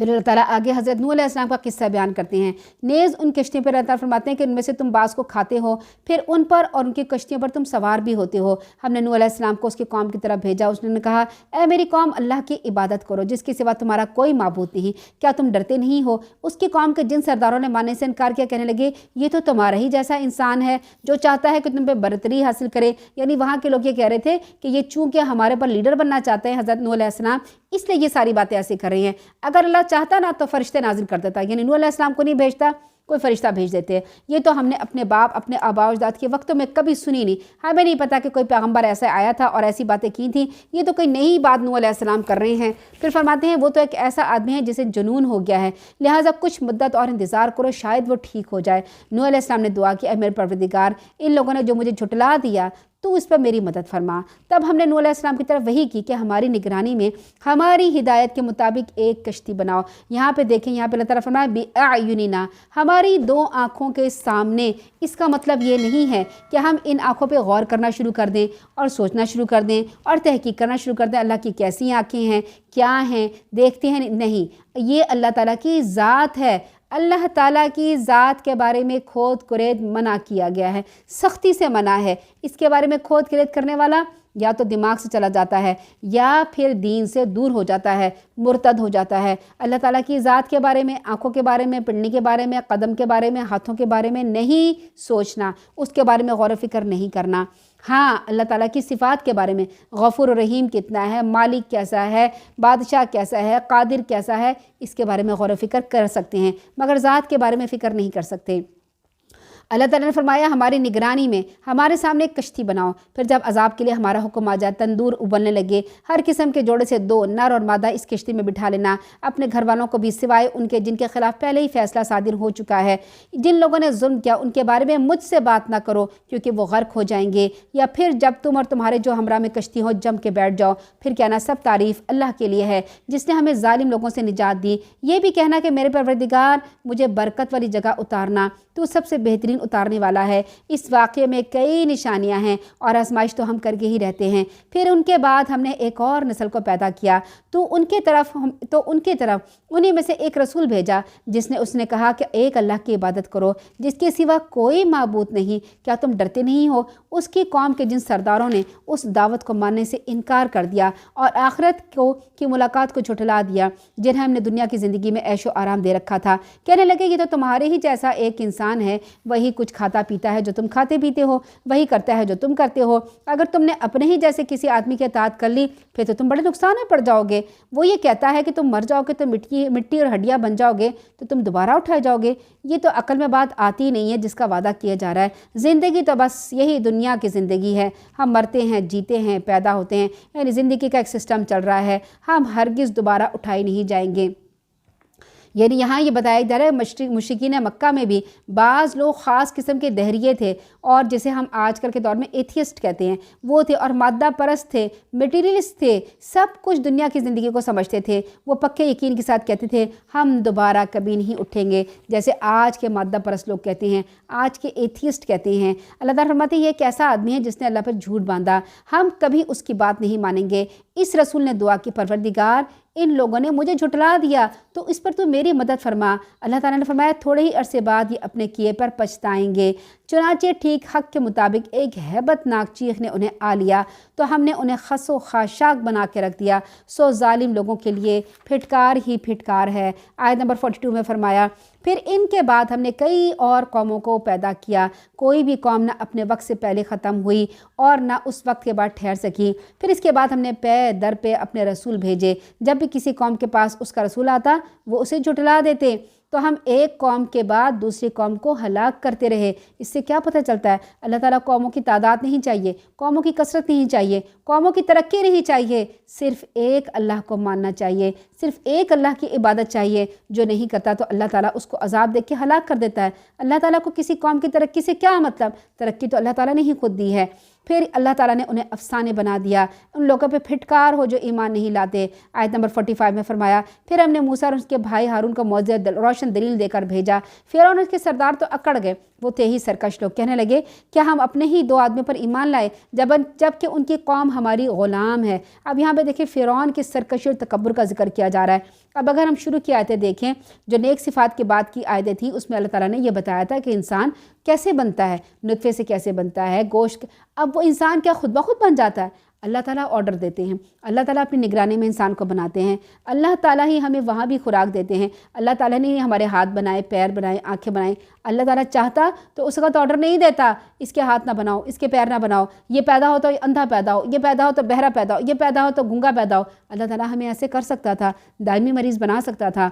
پھر اللہ تعالیٰ آگے حضرت نوح علیہ السلام کا قصہ بیان کرتے ہیں۔ نیز ان کشتیوں پر اللہ تعالیٰ فرماتے ہیں کہ ان میں سے تم بعض کو کھاتے ہو، پھر ان پر اور ان کی کشتیوں پر تم سوار بھی ہوتے ہو۔ ہم نے نوح علیہ السلام کو اس کی قوم کی طرف بھیجا، اس نے کہا اے میری قوم اللہ کی عبادت کرو جس کے سوا تمہارا کوئی معبود نہیں، کیا تم ڈرتے نہیں ہو؟ اس کی قوم کے جن سرداروں نے ماننے سے انکار کیا کہنے لگے یہ تو تمہارا ہی جیسا انسان ہے جو چاہتا ہے کہ تم پہ برتری حاصل کرے، یعنی وہاں کے لوگ یہ کہہ رہے تھے کہ یہ چونکہ ہمارے پر لیڈر بننا چاہتے ہیں حضرت نوح علیہ السلام، اس لیے یہ ساری باتیں ایسے کر رہی ہیں۔ اگر اللہ چاہتا نا تو فرشتے نازل کر دیتا، یعنی نوح علیہ السلام کو نہیں بھیجتا، کوئی فرشتہ بھیج دیتے ہیں۔ یہ تو ہم نے اپنے باپ اپنے آباء و اجداد کے وقتوں میں کبھی سنی نہیں، ہمیں نہیں پتہ کہ کوئی پیغمبر ایسا آیا تھا اور ایسی باتیں کی تھیں، یہ تو کوئی نئی بات نوح علیہ السلام کر رہے ہیں۔ پھر فرماتے ہیں وہ تو ایک ایسا آدمی ہے جسے جنون ہو گیا ہے، لہٰذا کچھ مدت اور انتظار کرو شاید وہ ٹھیک ہو جائے۔ نوح علیہ السلام نے دعا کی اے میرے پروردگار ان لوگوں نے جو مجھے جھٹلا دیا تو اس پر میری مدد فرما۔ تب ہم نے نوح علیہ السلام کی طرف وحی کی کہ ہماری نگرانی میں ہماری ہدایت کے مطابق ایک کشتی بناؤ۔ یہاں پہ دیکھیں، یہاں پہ اللہ تعالیٰ فرمایا بِأَعْيُنِنَا، ہماری دو آنکھوں کے سامنے۔ اس کا مطلب یہ نہیں ہے کہ ہم ان آنکھوں پہ غور کرنا شروع کر دیں اور سوچنا شروع کر دیں اور تحقیق کرنا شروع کر دیں اللہ کی کیسی آنکھیں ہیں، کیا ہیں، دیکھتے ہیں، نہیں، یہ اللہ تعالیٰ کی ذات ہے۔ اللہ تعالیٰ کی ذات کے بارے میں کھود کرید منع کیا گیا ہے، سختی سے منع ہے۔ اس کے بارے میں کھود کرید کرنے والا یا تو دماغ سے چلا جاتا ہے یا پھر دین سے دور ہو جاتا ہے، مرتد ہو جاتا ہے۔ اللہ تعالیٰ کی ذات کے بارے میں، آنکھوں کے بارے میں، پنڈلی کے بارے میں، قدم کے بارے میں، ہاتھوں کے بارے میں نہیں سوچنا، اس کے بارے میں غور و فکر نہیں کرنا۔ ہاں، اللہ تعالیٰ کی صفات کے بارے میں، غفور و رحیم کتنا ہے، مالک کیسا ہے، بادشاہ کیسا ہے، قادر کیسا ہے، اس کے بارے میں غور و فکر کر سکتے ہیں، مگر ذات کے بارے میں فکر نہیں کر سکتے۔ اللہ تعالیٰ نے فرمایا ہماری نگرانی میں ہمارے سامنے ایک کشتی بناؤ، پھر جب عذاب کے لیے ہمارا حکم آ جائے، تندور ابلنے لگے، ہر قسم کے جوڑے سے دو نر اور مادہ اس کشتی میں بٹھا لینا، اپنے گھر والوں کو بھی سوائے ان کے جن کے خلاف پہلے ہی فیصلہ صادر ہو چکا ہے۔ جن لوگوں نے ظلم کیا ان کے بارے میں مجھ سے بات نہ کرو کیونکہ وہ غرق ہو جائیں گے، یا پھر جب تم اور تمہارے جو ہمراہ میں کشتی ہو جم کے بیٹھ جاؤ، پھر کہنا سب تعریف اللہ کے لیے ہے جس نے ہمیں ظالم لوگوں سے نجات دی۔ یہ بھی کہنا کہ میرے پروردگار مجھے برکت والی جگہ اتارنا، تو سب سے بہترین اتارنے والا ہے۔ اس واقعے میں کئی نشانیاں ہیں اور آزمائش تو ہم کر کے ہی رہتے ہیں۔ پھر ان کے بعد ہم نے ایک اور نسل کو پیدا کیا تو ان کی طرف انہی میں سے ایک رسول بھیجا جس نے اس نے کہا کہ ایک اللہ کی عبادت کرو جس کے سوا کوئی معبود نہیں، کیا تم ڈرتے نہیں ہو؟ اس کی قوم کے جن سرداروں نے اس دعوت کو ماننے سے انکار کر دیا اور آخرت کی ملاقات کو جھٹلا دیا جنہیں ہم نے دنیا کی زندگی میں عیش و آرام دے رکھا تھا، کہنے لگے یہ تو تمہارے ہی جیسا ایک انسان ہے، وہی کچھ کھاتا پیتا ہے جو تم کھاتے پیتے ہو، وہی کرتا ہے جو تم کرتے ہو۔ اگر تم نے اپنے ہی جیسے کسی آدمی کی اطاعت کر لی پھر تو تم بڑے نقصان میں پڑ جاؤ گے۔ وہ یہ کہتا ہے کہ تم مر جاؤ گے تو مٹی اور ہڈیاں بن جاؤ گے تو تم دوبارہ اٹھائے جاؤ گے۔ یہ تو عقل میں بات آتی ہی نہیں ہے جس کا وعدہ کیا جا رہا ہے۔ زندگی تو بس یہی دنیا کی زندگی ہے، ہم مرتے ہیں، جیتے ہیں، پیدا ہوتے ہیں، یعنی زندگی کا ایک سسٹم چل رہا ہے، ہم ہرگز دوبارہ اٹھائے نہیں جائیں گے۔ یعنی یہاں یہ بتایا جا رہا ہے مشرکین مکہ میں بھی بعض لوگ خاص قسم کے دہریے تھے اور جسے ہم آج کل کے دور میں ایتھیسٹ کہتے ہیں، وہ تھے اور مادہ پرست تھے، میٹیریلسٹ تھے، سب کچھ دنیا کی زندگی کو سمجھتے تھے۔ وہ پکے یقین کے ساتھ کہتے تھے ہم دوبارہ کبھی نہیں اٹھیں گے، جیسے آج کے مادہ پرست لوگ کہتے ہیں، آج کے ایتھیسٹ کہتے ہیں۔ اللہ تعالیٰ فرماتے ہیں یہ ایک ایسا آدمی ہے جس نے اللہ پر جھوٹ باندھا، ہم کبھی اس کی بات نہیں مانیں گے۔ اس رسول نے دعا کی پروردگار ان لوگوں نے مجھے جھٹلا دیا تو اس پر تو میری مدد فرما۔ اللہ تعالیٰ نے فرمایا تھوڑے ہی عرصے بعد یہ اپنے کیے پر پچھتائیں گے۔ چنانچہ ٹھیک حق کے مطابق ایک ہیبت ناک چیخ نے انہیں آ لیا تو ہم نے انہیں خس و خاشاک بنا کے رکھ دیا، سو ظالم لوگوں کے لیے پھٹکار ہی پھٹکار ہے۔ آیت نمبر 42 میں فرمایا پھر ان کے بعد ہم نے کئی اور قوموں کو پیدا کیا، کوئی بھی قوم نہ اپنے وقت سے پہلے ختم ہوئی اور نہ اس وقت کے بعد ٹھہر سکی۔ پھر اس کے بعد ہم نے پے در پہ اپنے رسول بھیجے، جب بھی کسی قوم کے پاس اس کا رسول آتا وہ اسے جھٹلا دیتے، تو ہم ایک قوم کے بعد دوسری قوم کو ہلاک کرتے رہے۔ اس سے کیا پتہ چلتا ہے؟ اللہ تعالیٰ قوموں کی تعداد نہیں چاہیے، قوموں کی کثرت نہیں چاہیے، قوموں کی ترقی نہیں چاہیے، صرف ایک اللہ کو ماننا چاہیے، صرف ایک اللہ کی عبادت چاہیے۔ جو نہیں کرتا تو اللہ تعالیٰ اس کو عذاب دے کے ہلاک کر دیتا ہے۔ اللہ تعالیٰ کو کسی قوم کی ترقی سے کیا مطلب؟ ترقی تو اللہ تعالیٰ نے ہی خود دی ہے۔ پھر اللہ تعالیٰ نے انہیں افسانے بنا دیا، ان لوگوں پہ پھٹکار ہو جو ایمان نہیں لاتے۔ آیت نمبر 45 میں فرمایا پھر ہم نے موسیٰ اور اس کے بھائی ہارون کو معجزہ روشن دلیل دے کر بھیجا۔ فرعون اور اس کے سردار تو اکڑ گئے، وہ تھے ہی سرکش لوگ، کہنے لگے کیا ہم اپنے ہی 2 آدمیوں پر ایمان لائے جب کہ ان کی قوم ہماری غلام ہے۔ اب یہاں پہ دیکھیں فرعون کی سرکشی اور تکبر کا ذکر کیا جا رہا ہے۔ اب اگر ہم شروع کی آیتیں دیکھیں جو نیک صفات کے بعد کی آیتیں تھیں، اس میں اللہ تعالیٰ نے یہ بتایا تھا کہ انسان کیسے بنتا ہے، نطفے سے کیسے بنتا ہے، گوشت۔ اب وہ انسان کیا خود بخود بن جاتا ہے؟ اللہ تعالیٰ آرڈر دیتے ہیں، اللہ تعالیٰ اپنی نگرانی میں انسان کو بناتے ہیں، اللہ تعالیٰ ہی ہمیں وہاں بھی خوراک دیتے ہیں، اللہ تعالیٰ نے ہمارے ہاتھ بنائے، پیر بنائے، آنکھیں بنائیں۔ اللہ تعالیٰ چاہتا تو اس وقت آرڈر نہیں دیتا اس کے ہاتھ نہ بناؤ، اس کے پیر نہ بناؤ، یہ پیدا ہو تو اندھا پیدا ہو، یہ پیدا ہو تو بہرا پیدا ہو، یہ پیدا ہو تو گونگا پیدا ہو۔ اللہ تعالیٰ ہمیں ایسے کر سکتا تھا، دائمی مریض بنا سکتا تھا۔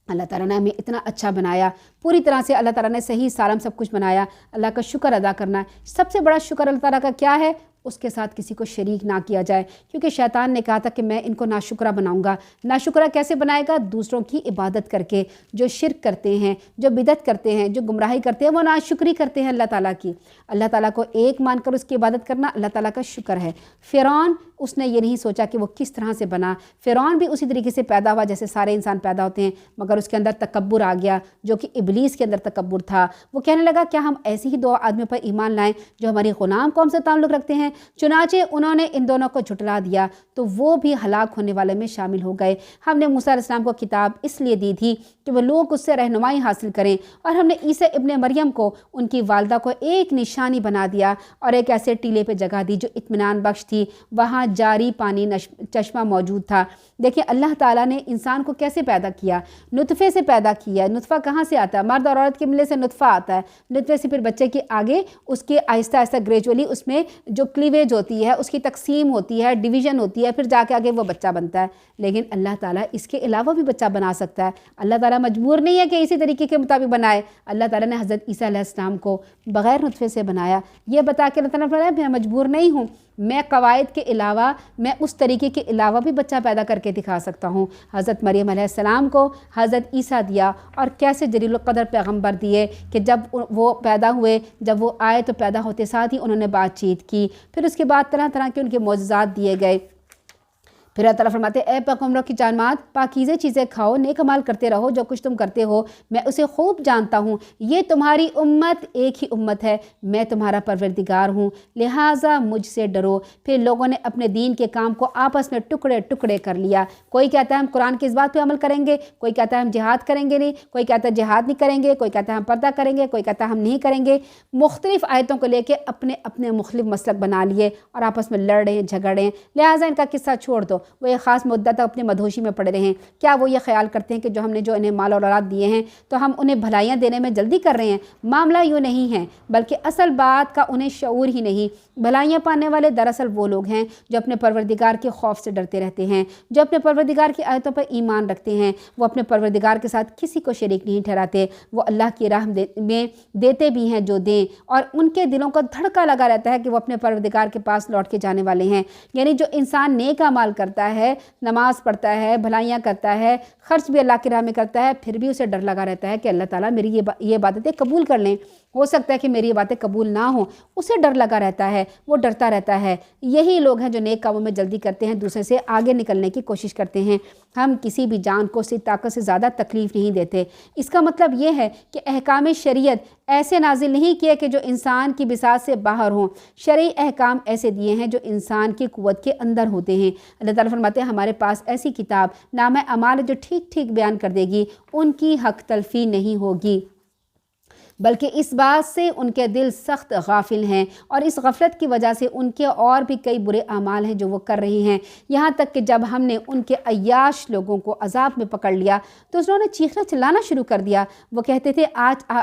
اللہ تعالیٰ نے ہمیں اتنا اچھا بنایا، پوری طرح سے اللہ تعالیٰ نے صحیح سالم سب کچھ بنایا۔ اللہ کا شکر ادا کرنا ہے۔ سب سے بڑا شکر اللہ تعالیٰ کا کیا ہے؟ اس کے ساتھ کسی کو شریک نہ کیا جائے، کیونکہ شیطان نے کہا تھا کہ میں ان کو ناشکرہ بناؤں گا۔ ناشکرہ کیسے بنائے گا؟ دوسروں کی عبادت کر کے۔ جو شرک کرتے ہیں، جو بدعت کرتے ہیں، جو گمراہی کرتے ہیں، وہ ناشکری کرتے ہیں اللہ تعالیٰ کی۔ اللہ تعالیٰ کو ایک مان کر اس کی عبادت کرنا اللہ تعالیٰ کا شکر ہے۔ فرعون اس نے یہ نہیں سوچا کہ وہ کس طرح سے بنا۔ فرعون بھی اسی طریقے سے پیدا ہوا جیسے سارے انسان پیدا ہوتے ہیں، مگر اس کے اندر تکبر آ گیا، جو کہ ابلیس کے اندر تکبر تھا۔ وہ کہنے لگا کیا ہم ایسی ہی 2 آدمیوں پر ایمان لائیں جو ہماری غلام قوم سے تعلق رکھتے ہیں؟ چنانچہ انہوں نے ان دونوں کو جھٹلا دیا تو وہ بھی ہلاک ہونے والے میں شامل ہو گئے۔ ہم نے موسیٰ علیہ السلام کو کتاب اس لیے دی تھی کہ وہ لوگ اس سے رہنمائی حاصل کریں، اور ہم نے عیسیٰ ابن مریم کو ان کی والدہ کو ایک نشانی بنا دیا اور ایک ایسے ٹیلے پہ جگہ دی جو اطمینان بخش تھی، وہاں جاری پانی چشمہ موجود تھا۔ دیکھیں اللہ تعالیٰ نے انسان کو کیسے پیدا کیا؟ نطفے سے پیدا کیا۔ نطفہ کہاں سے آتا ہے؟ مرد اور عورت کے ملنے سے نطفہ آتا ہے۔ نطفے سے پھر بچے کے آگے اس کے آہستہ آہستہ گریجولی اس میں جو کلیویج ہوتی ہے، اس کی تقسیم ہوتی ہے، ڈویژن ہوتی ہے، پھر جا کے آگے وہ بچہ بنتا ہے۔ لیکن اللہ تعالیٰ اس کے علاوہ بھی بچہ بنا سکتا ہے۔ اللہ تعالیٰ مجبور نہیں ہے کہ اسی طریقے کے مطابق بنائے۔ اللہ تعالیٰ نے حضرت عیسیٰ علیہ السلام کو بغیر نطفے سے بنایا، یہ بتا کے اللہ تعالیٰ نے میں مجبور نہیں ہوں، میں قواعد کے علاوہ، میں اس طریقے کے علاوہ بھی بچہ پیدا کر کے دکھا سکتا ہوں۔ حضرت مریم علیہ السلام کو حضرت عیسیٰ دیا، اور کیسے جلیل القدر پیغمبر دیے کہ جب وہ پیدا ہوئے، جب وہ آئے تو پیدا ہوتے ساتھ ہی انہوں نے بات چیت کی۔ پھر اس کے بعد طرح طرح کے ان کے معجزات دیے گئے۔ پھر اللہ تعالیٰ فرماتے اے پیغمبروں کی جان مات، پاکیزہ چیزیں کھاؤ، نیک عمل کرتے رہو، جو کچھ تم کرتے ہو میں اسے خوب جانتا ہوں۔ یہ تمہاری امت ایک ہی امت ہے، میں تمہارا پروردگار ہوں، لہٰذا مجھ سے ڈرو۔ پھر لوگوں نے اپنے دین کے کام کو آپس میں ٹکڑے ٹکڑے کر لیا۔ کوئی کہتا ہے ہم قرآن کی اس بات پہ عمل کریں گے، کوئی کہتا ہے ہم جہاد کریں گے نہیں، کوئی کہتا ہے جہاد نہیں کریں گے، کوئی کہتا ہے ہم پردہ کریں گے، کوئی کہتا ہے ہم نہیں کریں گے۔ مختلف آیتوں کو لے کے اپنے اپنے مختلف مسلک بنا لیے اور آپس میں لڑ رہے ہیں، جھگڑ رہے ہیں۔ لہٰذا ان کا قصہ چھوڑ دو، وہ ایک خاص مدت تک اپنے مدہوشی میں پڑے رہے۔ کیا وہ یہ خیال کرتے ہیں کہ جو ہم نے جو انہیں مال اور اولاد دیے ہیں تو ہم انہیں بھلائیاں دینے میں جلدی کر رہے ہیں؟ معاملہ یوں نہیں ہے، بلکہ اصل بات کا انہیں شعور ہی نہیں۔ بھلائیاں پانے والے دراصل وہ لوگ ہیں جو اپنے پروردگار کے خوف سے ڈرتے رہتے ہیں، جو اپنے پروردگار کی آیتوں پر ایمان رکھتے ہیں۔ وہ اپنے پروردگار کے ساتھ کسی کو شریک نہیں ٹھہراتے، وہ اللہ کی راہ میں دیتے بھی ہیں جو دیں، اور ان کے دلوں کو دھڑکا لگا رہتا ہے کہ وہ اپنے پروردگار کے پاس لوٹ کے جانے والے ہیں۔ یعنی جو انسان نیک اعمال کرتا ہے، نماز پڑھتا ہے، بھلائیاں کرتا ہے، خرچ بھی اللہ کی راہ میں کرتا ہے، پھر بھی اسے ڈر لگا رہتا ہے کہ اللہ تعالیٰ میری یہ عبادتیں قبول کر لیں، ہو سکتا ہے کہ میری باتیں قبول نہ ہوں، اسے ڈر لگا رہتا ہے، وہ ڈرتا رہتا ہے۔ یہی لوگ ہیں جو نیک کاموں میں جلدی کرتے ہیں، دوسرے سے آگے نکلنے کی کوشش کرتے ہیں۔ ہم کسی بھی جان کو اس طاقت سے زیادہ تکلیف نہیں دیتے۔ اس کا مطلب یہ ہے کہ احکام شریعت ایسے نازل نہیں کیے کہ جو انسان کی بساط سے باہر ہوں، شرعی احکام ایسے دیے ہیں جو انسان کی قوت کے اندر ہوتے ہیں۔ اللہ تعالیٰ فرماتے ہیں ہمارے پاس ایسی کتاب نامہ اعمال جو ٹھیک ٹھیک بیان کر دے گی، ان کی حق تلفی نہیں ہوگی، بلکہ اس بات سے ان کے دل سخت غافل ہیں، اور اس غفلت کی وجہ سے ان کے اور بھی کئی برے اعمال ہیں جو وہ کر رہے ہیں۔ یہاں تک کہ جب ہم نے ان کے عیاش لوگوں کو عذاب میں پکڑ لیا تو انہوں نے چیخنا چلانا شروع کر دیا۔ وہ کہتے تھے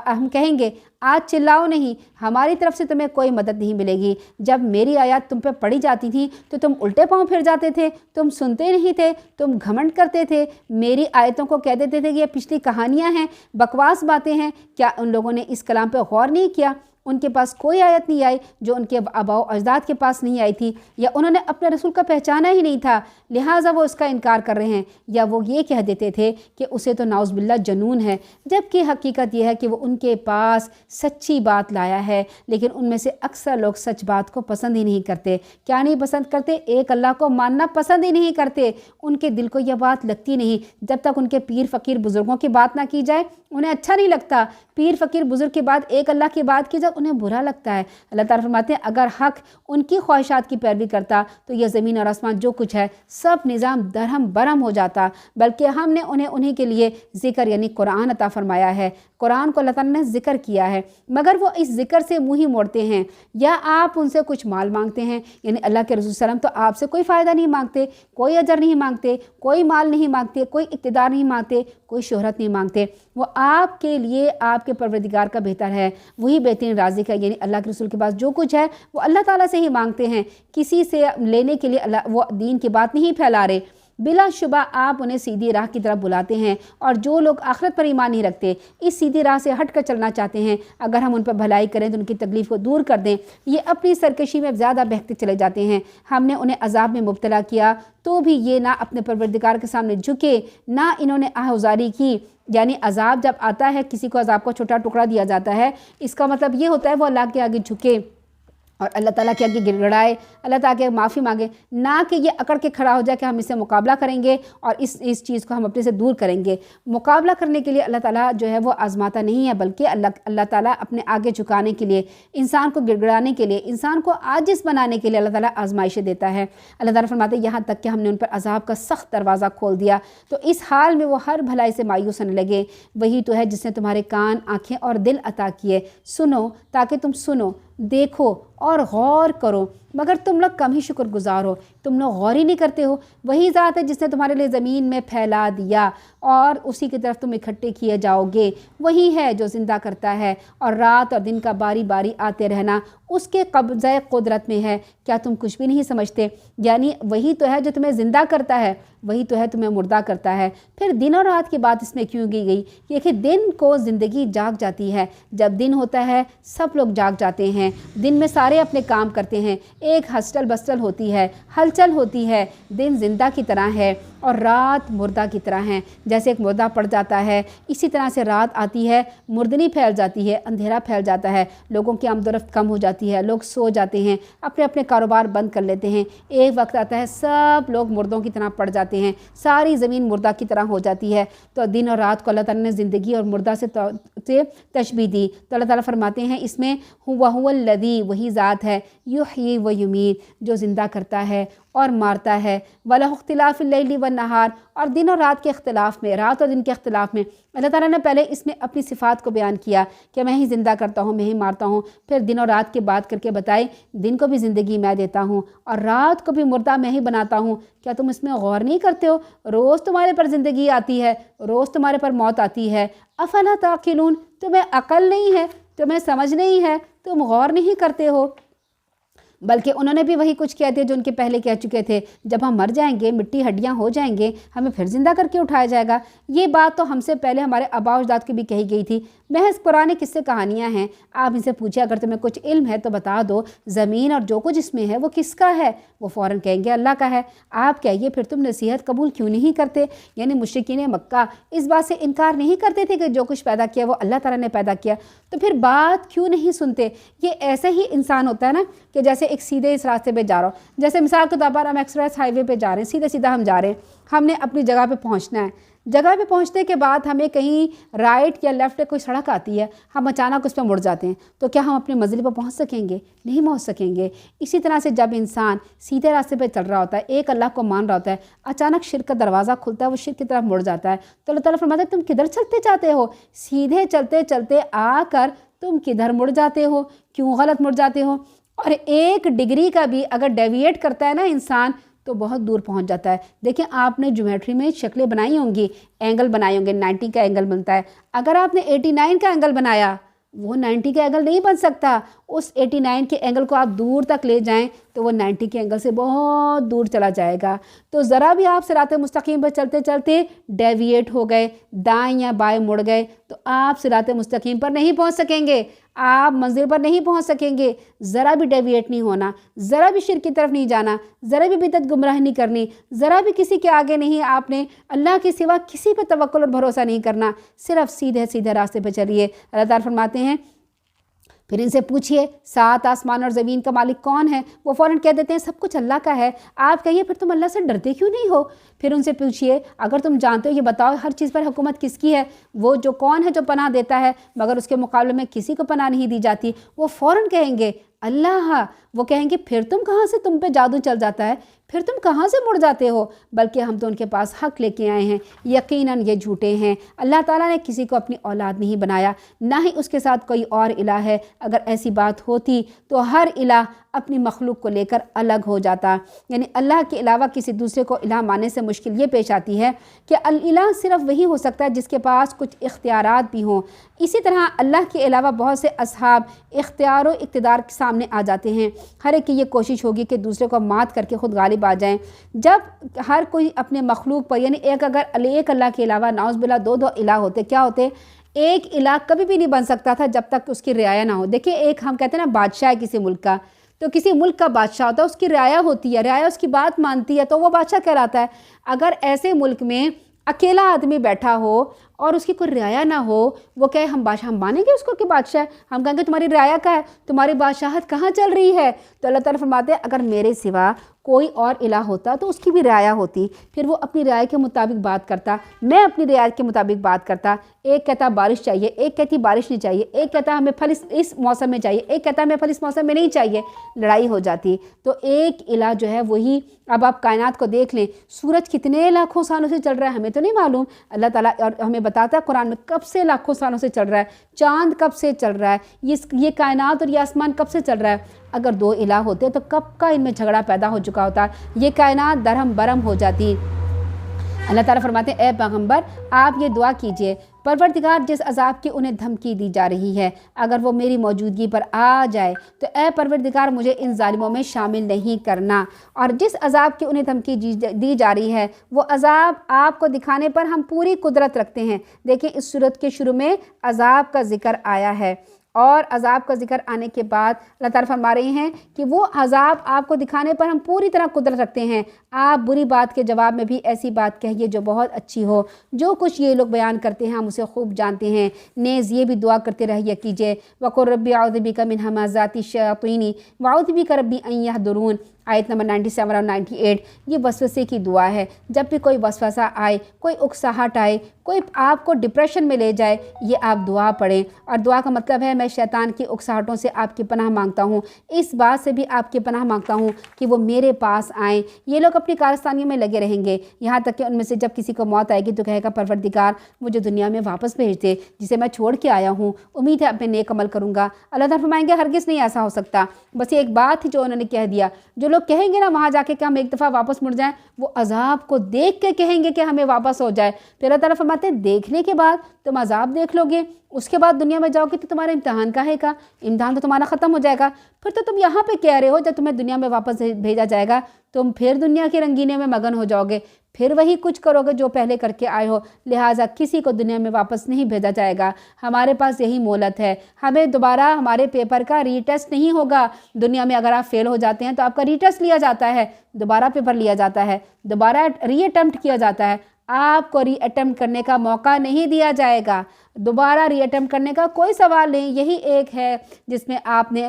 ہم کہیں گے آج چلاؤ نہیں، ہماری طرف سے تمہیں کوئی مدد نہیں ملے گی۔ جب میری آیات تم پہ پڑھی جاتی تھیں تو تم الٹے پاؤں پھر جاتے تھے، تم سنتے نہیں تھے، تم گھمنڈ کرتے تھے، میری آیتوں کو کہہ دیتے تھے کہ یہ پچھلی کہانیاں ہیں، بکواس باتیں ہیں۔ کیا ان لوگوں نے اس کلام پہ غور نہیں کیا؟ ان کے پاس کوئی آیت نہیں آئی جو ان کے آباء و اجداد کے پاس نہیں آئی تھی، یا انہوں نے اپنے رسول کا پہچانا ہی نہیں تھا لہٰذا وہ اس کا انکار کر رہے ہیں، یا وہ یہ کہہ دیتے تھے کہ اسے تو نعوذ باللہ جنون ہے، جبکہ حقیقت یہ ہے کہ وہ ان کے پاس سچی بات لایا ہے، لیکن ان میں سے اکثر لوگ سچ بات کو پسند ہی نہیں کرتے۔ کیا نہیں پسند کرتے؟ ایک اللہ کو ماننا پسند ہی نہیں کرتے، ان کے دل کو یہ بات لگتی نہیں، جب تک ان کے پیر فقیر بزرگوں کی بات نہ کی جائے انہیں اچھا نہیں لگتا، پیر فقیر بزرگ کے بعد ایک اللہ کی بات کی جائے انہیں برا لگتا ہے۔ اللہ تعالیٰ فرماتے ہیں اگر حق ان کی خواہشات کی پیروی کرتا تو یہ زمین اور آسمان جو کچھ ہے سب نظام درہم برہم ہو جاتا، بلکہ ہم نے انہیں کے لیے ذکر یعنی قرآن عطا فرمایا ہے، قرآن کو اللہ تعالیٰ نے ذکر کیا ہے، مگر وہ اس ذکر سے منہ ہی موڑتے ہیں، یا آپ ان سے کچھ مال مانگتے ہیں، یعنی اللہ کے رسول صلی اللہ علیہ وسلم تو آپ سے کوئی فائدہ نہیں مانگتے، کوئی اجر نہیں مانگتے، کوئی مال نہیں مانگتے، کوئی اقتدار نہیں مانگتے، کوئی شہرت نہیں مانگتے، وہ آپ کے لیے آپ کے پروردگار کا بہتر ہے، وہی بہترین رازق ہے، یعنی اللہ کے رسول کے پاس جو کچھ ہے وہ اللہ تعالیٰ سے ہی مانگتے ہیں، کسی سے لینے کے لیے وہ دین کی بات نہیں پھیلا رہے۔ بلا شبہ آپ انہیں سیدھی راہ کی طرف بلاتے ہیں، اور جو لوگ آخرت پر ایمان نہیں رکھتے اس سیدھی راہ سے ہٹ کر چلنا چاہتے ہیں، اگر ہم ان پر بھلائی کریں تو ان کی تکلیف کو دور کر دیں، یہ اپنی سرکشی میں زیادہ بہکتے چلے جاتے ہیں۔ ہم نے انہیں عذاب میں مبتلا کیا تو بھی یہ نہ اپنے پروردگار کے سامنے جھکے، نہ انہوں نے آہوزاری کی، یعنی عذاب جب آتا ہے کسی کو عذاب کا چھوٹا ٹکڑا دیا جاتا ہے، اس کا مطلب یہ ہوتا ہے وہ اللہ کے آگے جھکے اور اللہ تعالیٰ کے آگے گڑگڑائے، اللہ تعالیٰ کے معافی مانگے، نہ کہ یہ اکڑ کے کھڑا ہو جائے کہ ہم اس سے مقابلہ کریں گے اور اس چیز کو ہم اپنے سے دور کریں گے۔ مقابلہ کرنے کے لیے اللہ تعالیٰ جو ہے وہ آزماتا نہیں ہے، بلکہ اللہ تعالیٰ اپنے آگے جھکانے کے لیے، انسان کو گڑگڑانے کے لیے، انسان کو عاجز بنانے کے لیے اللہ تعالیٰ آزمائشیں دیتا ہے۔ اللہ تعالیٰ فرماتے ہیں یہاں تک کہ ہم نے ان پر عذاب کا سخت دروازہ کھول دیا تو اس حال میں وہ ہر بھلائی سے مایوس ہونے لگے۔ وہی تو ہے جس نے تمہارے کان، آنکھیں اور دل عطا کیے، سنو تاکہ تم سنو، دیکھو اور غور کرو، مگر تم لوگ کم ہی شکر گزار ہو، تم لوگ غور ہی نہیں کرتے ہو۔ وہی ذات ہے جس نے تمہارے لیے زمین میں پھیلا دیا اور اسی کی طرف تم اکٹھے کیے جاؤ گے، وہی ہے جو زندہ کرتا ہے اور رات اور دن کا باری باری آتے رہنا اس کے قبضۂ قدرت میں ہے، کیا تم کچھ بھی نہیں سمجھتے؟ یعنی وہی تو ہے جو تمہیں زندہ کرتا ہے، وہی تو ہے تمہیں مردہ کرتا ہے۔ پھر دن اور رات کی بات اس میں کیوں کی گئی؟ یہ کہ دن کو زندگی جاگ جاتی ہے، جب دن ہوتا ہے سب لوگ جاگ جاتے ہیں، دن میں سارے اپنے کام کرتے ہیں، ایک ہسٹل بسٹل ہوتی ہے، ہلچل ہوتی ہے، دن زندہ کی طرح ہے اور رات مردہ کی طرح ہے۔ جیسے ایک مردہ پڑ جاتا ہے اسی طرح سے رات آتی ہے، مردنی پھیل جاتی ہے، اندھیرا پھیل جاتا ہے، لوگوں کی آمد و رفت کم ہو جاتی ہے، لوگ سو جاتے ہیں، اپنے اپنے کاروبار بند کر لیتے ہیں، ایک وقت آتا ہے سب لوگ مردوں کی طرح پڑ جاتے ہیں، ساری زمین مردہ کی طرح ہو جاتی ہے۔ تو دن اور رات کو اللہ تعالیٰ نے زندگی اور مردہ سے تشبیہ دی، تو اللہ تعالیٰ فرماتے ہیں اس میں وَهُوَ الَّذِي، وہی ذات ہے، یحیی و یمیت، جو زندہ کرتا ہے اور مارتا ہے، وَلَهُ اخْتِلَافُ اللَّيْلِ وَالنَّهَارِ، اور دن اور رات کے اختلاف میں، رات اور دن کے اختلاف میں اللہ تعالیٰ نے پہلے اس میں اپنی صفات کو بیان کیا کہ میں ہی زندہ کرتا ہوں، میں ہی مارتا ہوں، پھر دن اور رات کی بات کر کے بتائے دن کو بھی زندگی میں دیتا ہوں اور رات کو بھی مردہ میں ہی بناتا ہوں، کیا تم اس میں غور نہیں کرتے ہو؟ روز تمہارے پر زندگی آتی ہے، روز تمہارے پر موت آتی ہے، افلا تعقلون، تمہیں عقل نہیں ہے، تمہیں سمجھ نہیں ہے، تم غور نہیں کرتے ہو۔ بلکہ انہوں نے بھی وہی کچھ کہہ دیا جو ان کے پہلے کہہ چکے تھے، جب ہم مر جائیں گے، مٹی ہڈیاں ہو جائیں گے، ہمیں پھر زندہ کر کے اٹھایا جائے گا۔ یہ بات تو ہم سے پہلے ہمارے آباء و اجداد کی بھی کہی گئی تھی، محض پرانے قصے کہانیاں ہیں۔ آپ ان سے پوچھیں اگر تمہیں کچھ علم ہے تو بتا دو، زمین اور جو کچھ اس میں ہے وہ کس کا ہے؟ وہ فوراً کہیں گے اللہ کا ہے۔ آپ کہیے پھر تم نصیحت قبول کیوں نہیں کرتے؟ یعنی مشرکین مکہ اس بات سے انکار نہیں کرتے تھے کہ جو کچھ پیدا کیا وہ اللہ تعالیٰ نے پیدا کیا، تو پھر بات کیوں نہیں سنتے؟ یہ ایسے ہی انسان ہوتا ہے نا کہ جیسے ایک سیدھے اس راستے پہ جا رہا ہو، جیسے مثال کے طور پر ہم ایکسپریس ہائی وے پہ جا رہے ہیں، سیدھے سیدھا ہم جا رہے ہیں، ہم نے اپنی جگہ پہ پہنچنا ہے، جگہ پہ پہنچنے کے بعد ہمیں کہیں رائٹ یا لیفٹ کوئی سڑک آتی ہے، ہم اچانک اس پہ مڑ جاتے ہیں، تو کیا ہم اپنے منزل پہ پہنچ سکیں گے؟ نہیں پہنچ سکیں گے۔ اسی طرح سے جب انسان سیدھے راستے پہ چل رہا ہوتا ہے، ایک اللہ کو مان رہا ہوتا ہے، اچانک شرک کا دروازہ کھلتا ہے، وہ شرک کی طرف مڑ جاتا ہے، تو اللہ تعالیٰ فرماتا ہے تم کدھر چلتے جاتے ہو؟ سیدھے چلتے چلتے آ کر تم کدھر مڑ جاتے ہو؟ کیوں غلط مڑ جاتے ہو؟ اور ایک ڈگری کا بھی اگر ڈیویٹ کرتا ہے نا انسان تو بہت دور پہنچ جاتا ہے۔ دیکھیں آپ نے جیومیٹری میں شکلیں بنائی ہوں گی، اینگل بنائے ہوں گے، 90 کا اینگل بنتا ہے، اگر آپ نے 89 کا اینگل بنایا وہ 90 کا اینگل نہیں بن سکتا، اس 89 کے اینگل کو آپ دور تک لے جائیں تو وہ 90 کے اینگل سے بہت دور چلا جائے گا۔ تو ذرا بھی آپ صراط مستقیم پر چلتے چلتے ڈیویٹ ہو گئے، دائیں یا بائیں مڑ گئے تو آپ صراط مستقیم پر نہیں پہنچ سکیں گے۔ آپ منزل پر نہیں پہنچ سکیں گے۔ ذرا بھی ڈیویٹ نہیں ہونا، ذرا بھی شرک کی طرف نہیں جانا، ذرا بھی بدعت گمراہ نہیں کرنی، ذرا بھی کسی کے آگے نہیں آپ نے اللہ کے سوا کسی پہ توکل اور بھروسہ نہیں کرنا، صرف سیدھے سیدھے راستے پہ چلیے۔ اللہ تعالیٰ فرماتے ہیں پھر ان سے پوچھئے 7 آسمان اور زمین کا مالک کون ہے؟ وہ فوراً کہہ دیتے ہیں سب کچھ اللہ کا ہے۔ آپ کہیے پھر تم اللہ سے ڈرتے کیوں نہیں ہو؟ پھر ان سے پوچھئے اگر تم جانتے ہو یہ بتاؤ ہر چیز پر حکومت کس کی ہے؟ وہ جو کون ہے جو پناہ دیتا ہے مگر اس کے مقابلے میں کسی کو پناہ نہیں دی جاتی؟ وہ فوراً کہیں گے اللہ۔ وہ کہیں گے پھر تم کہاں سے تم پہ جادو چل جاتا ہے؟ پھر تم کہاں سے مڑ جاتے ہو؟ بلکہ ہم تو ان کے پاس حق لے کے آئے ہیں، یقیناً یہ جھوٹے ہیں۔ اللہ تعالیٰ نے کسی کو اپنی اولاد نہیں بنایا، نہ ہی اس کے ساتھ کوئی اور الہ ہے۔ اگر ایسی بات ہوتی تو ہر الہ اپنی مخلوق کو لے کر الگ ہو جاتا۔ یعنی اللہ کے علاوہ کسی دوسرے کو الہ ماننے سے مشکل یہ پیش آتی ہے کہ الہ صرف وہی ہو سکتا ہے جس کے پاس کچھ اختیارات بھی ہوں۔ اسی طرح اللہ کے علاوہ بہت سے اصحاب اختیار و اقتدار کے سامنے آ جاتے ہیں، ہر ایک کی یہ کوشش ہوگی کہ دوسرے کو مات کر کے خود غالب آ جائیں۔ جب ہر کوئی اپنے مخلوق پر یعنی ایک اللہ کے علاوہ نعوذ باللہ دو الہ ہوتے، کیا ہوتے؟ ایک الہ کبھی بھی نہیں بن سکتا تھا جب تک اس کی رعایا نہ ہو۔ دیکھیں ایک ہم کہتے ہیں نا بادشاہ ہے کسی ملک کا، تو کسی ملک کا بادشاہ ہوتا ہے، اس کی رعایا ہوتی ہے، رعایا اس کی بات مانتی ہے تو وہ بادشاہ کہلاتا ہے۔ اگر ایسے ملک میں اکیلا آدمی بیٹھا ہو اور اس کی کوئی رعایا نہ ہو، وہ کہے ہم بادشاہ، ہم مانیں گے اس کو کہ بادشاہ ہے؟ ہم کہیں گے تمہاری رعایا کا ہے، تمہاری بادشاہت کہاں چل رہی ہے؟ تو اللہ تعالیٰ فرماتے ہیں اگر میرے سوا کوئی اور الہ ہوتا تو اس کی بھی رعایا ہوتی، پھر وہ اپنی رعایا کے مطابق بات کرتا، میں اپنی رعایا کے مطابق بات کرتا۔ ایک کہتا بارش چاہیے، ایک کہتی بارش نہیں چاہیے، ایک کہتا ہمیں پھل اس موسم میں چاہیے، ایک کہتا ہمیں پھل اس موسم میں نہیں چاہیے، لڑائی ہو جاتی۔ تو ایک الہ جو ہے وہی، اب آپ کائنات کو دیکھ لیں، سورج کتنے لاکھوں سالوں سے چل رہا ہے ہمیں تو نہیں معلوم، اللہ تعالیٰ اور ہمیں بتاتا ہے قرآن میں کب سے لاکھوں سالوں سے چل رہا ہے، چاند کب سے چل رہا ہے، یہ کائنات اور یہ آسمان کب سے چل رہا ہے۔ اگر دو الہ ہوتے تو کب کا ان میں جھگڑا پیدا ہو چکا ہوتا، یہ کائنات درہم برہم ہو جاتی۔ اللہ تعالیٰ فرماتے ہیں اے پیغمبر آپ یہ دعا کیجئے پروردگار جس عذاب کی انہیں دھمکی دی جا رہی ہے اگر وہ میری موجودگی پر آ جائے تو اے پروردگار مجھے ان ظالموں میں شامل نہیں کرنا، اور جس عذاب کی انہیں دھمکی دی جا رہی ہے وہ عذاب آپ کو دکھانے پر ہم پوری قدرت رکھتے ہیں۔ دیکھیں اس صورت کے شروع میں عذاب کا ذکر آیا ہے، اور عذاب کا ذکر آنے کے بعد اللہ تعالیٰ فرما رہے ہیں کہ وہ عذاب آپ کو دکھانے پر ہم پوری طرح قدرت رکھتے ہیں۔ آپ بری بات کے جواب میں بھی ایسی بات کہیے جو بہت اچھی ہو۔ جو کچھ یہ لوگ بیان کرتے ہیں ہم اسے خوب جانتے ہیں، نیز یہ بھی دعا کرتے رہیے کیجیے وَقُلْ رَبِّ أَعُوذُ بِكَ مِنْ هَمَزَاتِ الشَّيَاطِينِ وَأَعُوذُ بِكَ رَبِّ أَنْ يَحْضُرُونِ۔ آیت نمبر 97 اور 98 یہ وسوسے کی دعا ہے۔ جب بھی کوئی وسوسہ آئے، کوئی اکساہٹ آئے، کوئی آپ کو ڈپریشن میں لے جائے، یہ آپ دعا پڑھیں، اور دعا کا مطلب ہے میں شیطان کی اکساہٹوں سے آپ کی پناہ مانگتا ہوں، اس بات سے بھی آپ کی پناہ مانگتا ہوں کہ وہ میرے پاس آئیں۔ یہ لوگ اپنی کارستانیوں میں لگے رہیں گے یہاں تک کہ ان میں سے جب کسی کو موت آئے گی تو کہے گا پروردگار مجھے دنیا میں واپس بھیج دے جسے میں چھوڑ کے آیا ہوں، امید ہے اپنے نیک عمل کروں گا۔ اللہ تعالیٰ فرمائیں گے ہرگز نہیں ایسا ہو سکتا، بس یہ ایک بات ہی جو انہوں نے کہہ دیا۔ جو لوگ کہیں گے نا وہاں جا کے کہ ہم ایک دفعہ واپس مڑ جائیں، وہ عذاب کو دیکھ کے کہیں گے کہ ہمیں واپس ہو جائے۔ پھر اللہ تعالیٰ فرماتے ہیں دیکھنے کے بعد تم عذاب دیکھ لو گے، اس کے بعد دنیا میں جاؤ گے تو تمہارا امتحان کا ہے کا امتحان تو تمہارا ختم ہو جائے گا۔ پھر تو تم یہاں پہ کہہ رہے ہو جب تمہیں دنیا میں واپس بھیجا جائے گا تم پھر دنیا کے رنگینے میں مگن ہو جاؤ گے، پھر وہی کچھ کرو گے جو پہلے کر کے آئے ہو، لہٰذا کسی کو دنیا میں واپس نہیں بھیجا جائے گا۔ ہمارے پاس یہی مہلت ہے، ہمیں دوبارہ ہمارے پیپر کا ری ٹیسٹ نہیں ہوگا۔ دنیا میں اگر آپ فیل ہو جاتے ہیں تو آپ کا ری ٹیسٹ لیا جاتا ہے، دوبارہ پیپر لیا جاتا ہے، دوبارہ ری اٹیمپٹ کیا جاتا ہے۔ آپ کو ری اٹیمپٹ کرنے کا موقع نہیں دیا جائے گا، دوبارہ ری اٹیمپٹ کرنے کا کوئی سوال نہیں، یہی ایک ہے جس میں آپ نے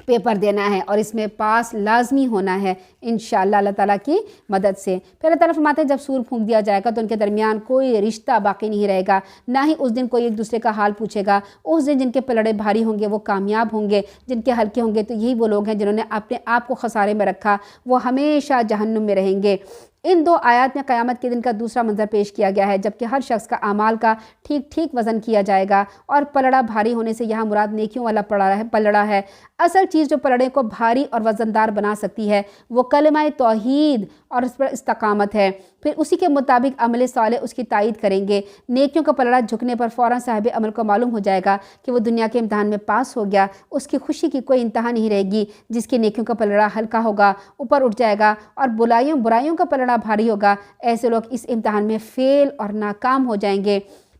پیپر دینا ہے اور اس میں پاس لازمی ہونا ہے انشاءاللہ اللہ تعالیٰ کی مدد سے۔ پھر اللہ تعالیٰ فرماتے ہیں جب سور پھونک دیا جائے گا تو ان کے درمیان کوئی رشتہ باقی نہیں رہے گا، نہ ہی اس دن کوئی ایک دوسرے کا حال پوچھے گا۔ اس دن جن کے پلڑے بھاری ہوں گے وہ کامیاب ہوں گے، جن کے ہلکے ہوں گے تو یہی وہ لوگ ہیں جنہوں نے اپنے آپ کو خسارے میں رکھا، وہ ہمیشہ جہنم میں رہیں گے۔ ان دو آیات میں قیامت کے دن کا دوسرا منظر پیش کیا گیا ہے جبکہ ہر شخص کا اعمال کا ٹھیک ٹھیک وزن کیا جائے گا، اور پلڑا بھاری ہونے سے یہاں مراد نیکیوں والا پلڑا ہے۔ اصل چیز جو پلڑے کو بھاری اور وزندار بنا سکتی ہے وہ کلمہ توحید اور اس پر استقامت ہے، پھر اسی کے مطابق عمل صالح اس کی تائید کریں گے۔ نیکیوں کا پلڑا جھکنے پر فوراً صاحب عمل کو معلوم ہو جائے گا کہ وہ دنیا کے امتحان میں پاس ہو گیا، اس کی خوشی کی کوئی انتہا نہیں رہے گی۔ جس کی نیکیوں کا پلڑا ہلکا ہوگا اوپر اٹھ جائے گا اور برائیوں کا پلڑا بھاری ہوگا، ایسے لوگ اس امتحان میں فیل اور ناکام ہو جائیں گے۔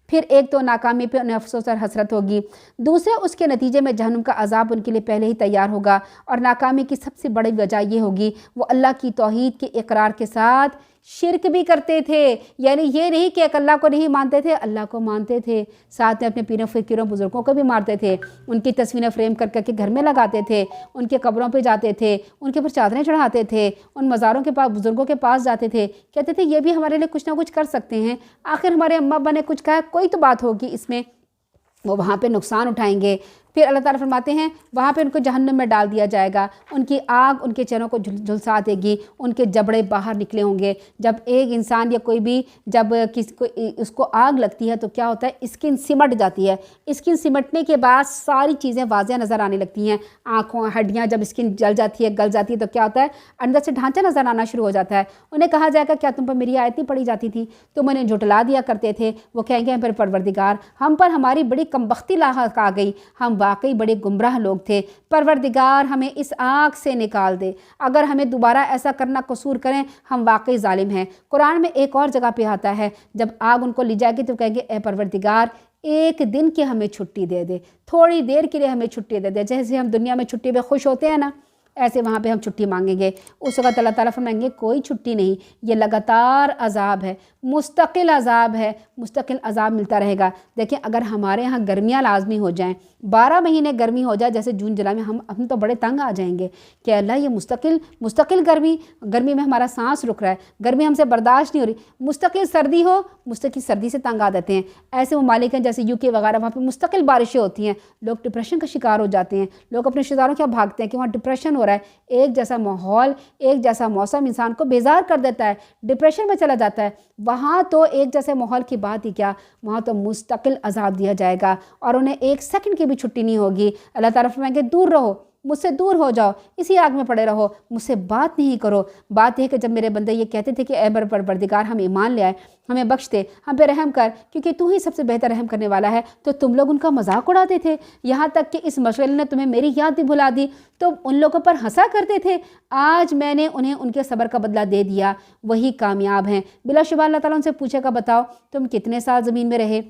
پھر ایک تو ناکامی پہ انہیں افسوس اور حسرت ہوگی، دوسرے اس کے نتیجے میں جہنم کا عذاب ان کے لیے پہلے ہی تیار ہوگا۔ اور ناکامی کی سب سے بڑی وجہ یہ ہوگی وہ اللہ کی توحید کے اقرار کے ساتھ شرک بھی کرتے تھے، یعنی یہ نہیں کہ ایک اللہ کو نہیں مانتے تھے، اللہ کو مانتے تھے، ساتھ میں اپنے پیروں فقیروں بزرگوں کو بھی مارتے تھے، ان کی تصویریں فریم کر کے گھر میں لگاتے تھے، ان کے قبروں پہ جاتے تھے، ان کے اوپر چادریں چڑھاتے تھے، ان مزاروں کے پاس بزرگوں کے پاس جاتے تھے، کہتے تھے یہ بھی ہمارے لیے کچھ نہ کچھ کر سکتے ہیں، آخر ہمارے اماں ابا نے کچھ کہا، کوئی تو بات ہوگی اس میں، وہ وہاں پہ نقصان اٹھائیں گے۔ پھر اللہ تعالیٰ فرماتے ہیں وہاں پہ ان کو جہنم میں ڈال دیا جائے گا، ان کی آگ ان کے چہروں کو جھلسا دے گی، ان کے جبڑے باہر نکلے ہوں گے۔ جب ایک انسان یا کوئی بھی جب کسی کو اس کو آگ لگتی ہے تو کیا ہوتا ہے، اسکن سمٹ جاتی ہے، اسکن سمٹنے کے بعد ساری چیزیں واضح نظر آنے لگتی ہیں، آنکھوں ہڈیاں جب اسکن جل جاتی ہے گل جاتی ہے تو کیا ہوتا ہے، اندر سے ڈھانچہ نظر آنا شروع ہو جاتا ہے۔ انہیں کہا جائے گا کیا تم پر میری آیت نہیں پڑھی جاتی تھی، تم انہیں جھٹلا دیا کرتے تھے؟ وہ کہیں گے پھر پروردگار ہم پر ہماری بڑی کمبختی لاحق آ گئی، ہم واقعی بڑے گمراہ لوگ تھے، پروردگار ہمیں اس آگ سے نکال دے، اگر ہمیں دوبارہ ایسا کرنا قصور کریں ہم واقعی ظالم ہیں۔ قرآن میں ایک اور جگہ پہ آتا ہے جب آگ ان کو لی جائے گی تو کہیں گے اے پروردگار ایک دن کی ہمیں چھٹی دے دے، تھوڑی دیر کے لیے ہمیں چھٹی دے دے، جیسے ہم دنیا میں چھٹی پہ خوش ہوتے ہیں نا، ایسے وہاں پہ ہم چھٹی مانگیں گے۔ اس وقت اللہ تعالیٰ فرمائیں گے کوئی چھٹی نہیں، یہ لگاتار عذاب ہے، مستقل عذاب ہے، مستقل عذاب ملتا رہے گا۔ دیکھیں اگر ہمارے ہاں گرمیاں لازمی ہو جائیں، 12 مہینے گرمی ہو جائے جیسے جون جولائی میں، ہم تو بڑے تنگ آ جائیں گے کہ اللہ یہ مستقل گرمی میں ہمارا سانس رک رہا ہے، گرمی ہم سے برداشت نہیں ہو رہی۔ مستقل سردی ہو، مستقل سردی سے تنگ آ جاتے ہیں۔ ایسے ممالک ہیں جیسے UK وغیرہ، وہاں پہ مستقل بارشیں ہوتی ہیں، لوگ ڈپریشن کا شکار ہو جاتے ہیں، لوگ اپنے رشتہ داروں کیا بھاگتے ہیں کہ وہاں ڈپریشن ہو رہا ہے۔ ایک جیسا ماحول، ایک جیسا موسم انسان کو بیزار کر دیتا ہے، ڈپریشن میں چلا جاتا ہے۔ وہاں تو ایک جیسے ماحول کی بات ہی کیا، وہاں تو مستقل عذاب دیا جائے گا اور انہیں ایک سیکنڈ کی بھی چھٹی نہیں ہوگی۔ اللہ تعالیٰ فرمائیں گے دور رہو، مجھ سے دور ہو جاؤ، اسی آگ میں پڑے رہو، مجھ سے بات نہیں کرو۔ بات یہ ہے کہ جب میرے بندے یہ کہتے تھے کہ اے پروردگار ہم ایمان لے آئے، ہمیں بخش دے، ہم پہ رحم کر کیونکہ تو ہی سب سے بہتر رحم کرنے والا ہے، تو تم لوگ ان کا مذاق اڑاتے تھے، یہاں تک کہ اس مشغلے نے تمہیں میری یاد بھی بھلا دی، تو ان لوگوں پر ہنسا کرتے تھے۔ آج میں نے انہیں ان کے صبر کا بدلہ دے دیا، وہی کامیاب ہیں۔ بلا شبہ اللہ تعالیٰ ان سے پوچھے گا بتاؤ تم کتنے سال زمین میں رہے؟